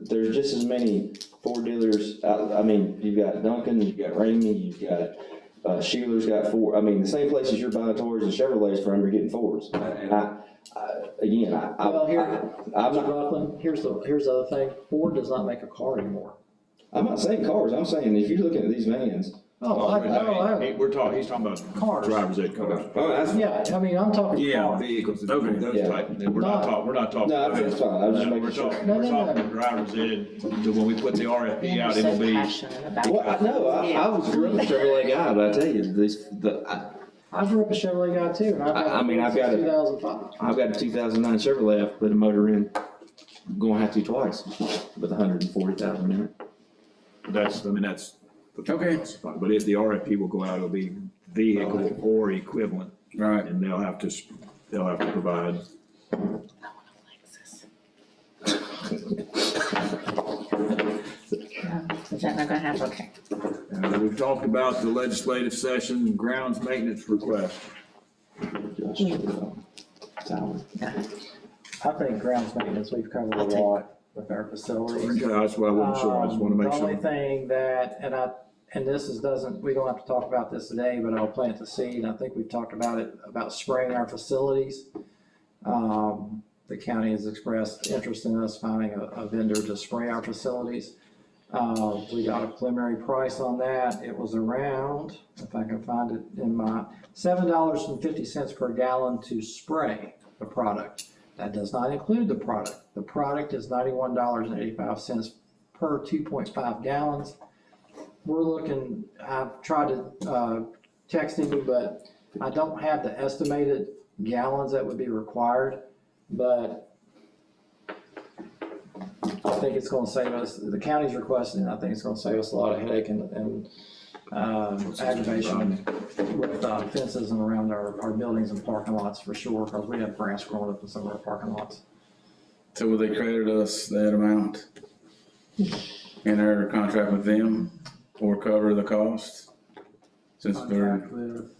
just as many Ford dealers out, I mean, you've got Duncan, you've got Ramey, you've got, Sheeler's got Ford, I mean, the same places you're buying Toys and Chevrolets from, you're getting Fords. And Well, here, I'm Mr. not, Buckland, here's the other thing. Ford does not make a car anymore. I'm not saying cars, I'm saying if you're looking at these vans, We're talking, he's talking about Cars. driver's ed cars. oh, that's, Yeah, I mean, I'm talking Yeah. cars. Vehicles, Okay. those Yeah. type, we're not talking. no, that's fine, I was just We're making sure. talking, No, we're no, talking no. driver's ed, so when we put the RFP out, it'll So be. passionate about Well, I was a Chevrolet guy, but I tell you, I grew up a Chevrolet guy too, and I've got. I mean, I've got a- 2005. I've got a 2009 Chevrolet, I've put a motor in, gonna have to twice, with 140,000 in it. That's. Okay. But if the RFP will go out, it'll be vehicle or equivalent, Right. and they'll have to provide. Is that not gonna happen? Okay. We've talked about the legislative session grounds maintenance request. I think grounds maintenance, we've covered a lot with our facilities. That's what I wasn't sure, I just wanna make The only sure. thing that, and this we don't have to talk about this today, but I'll plant the seed. I think we've talked about it, about spraying our facilities. The county has expressed interest in us finding a vendor to spray our facilities. We got a preliminary price on that. It was around, if I can find it in my, $7.50 per gallon to spray the product. That does not include the product. The product is $91.85 per 2.5 gallons. We're looking, I've tried to text him, but I don't have the estimated gallons that would be required, but I think it's gonna save us, the county's requesting, I think it's gonna save us a lot of headache and aggravation with fences and around our buildings and parking lots for sure, because we have grass growing up in some of our parking lots. So will they credit us that amount in our contract with them or cover the cost? Since Contract with-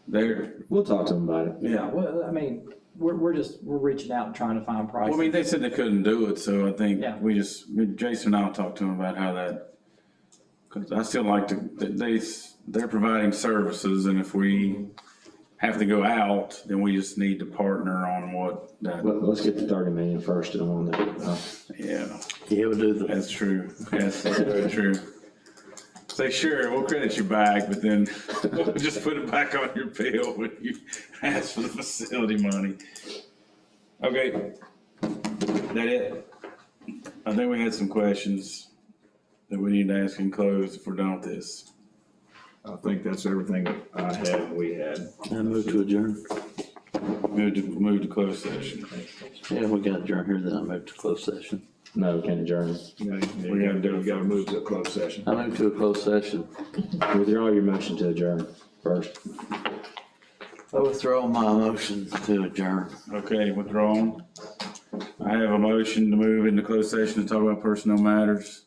they're, We'll talk to them about it. Yeah, well, I mean, we're reaching out and trying to find well, I prices. mean, they said they couldn't do it, so I think Yeah. Jason and I'll talk to them about how that, cause I still like they're providing services, and if we have to go out, then we just need to partner on what that, Let's get the 30 million first and on that. yeah, Yeah, we'll do the. that's true. Yes, that's very true. Say, sure, we'll credit you back, but then we'll just put it back on your bill when you ask for the facility money. Okay, that it? I think we had some questions that we need to ask in closed if we're done with this. I think that's everything that I had, we had. I move to adjourn. Move to closed session. Yeah, we got adjourn here, then I move to closed session. No, we can't adjourn. You gotta move to a closed session. I move to a closed session. Withdraw your motion to adjourn first. I withdraw my motion to adjourn. Okay, withdrawn. I have a motion to move into closed session to talk about personnel matters.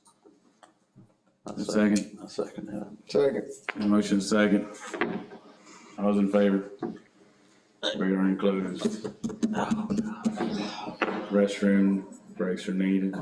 A second. I second that. Second. A motion second. All those in favor? We are in closed. Restroom breaks are needed.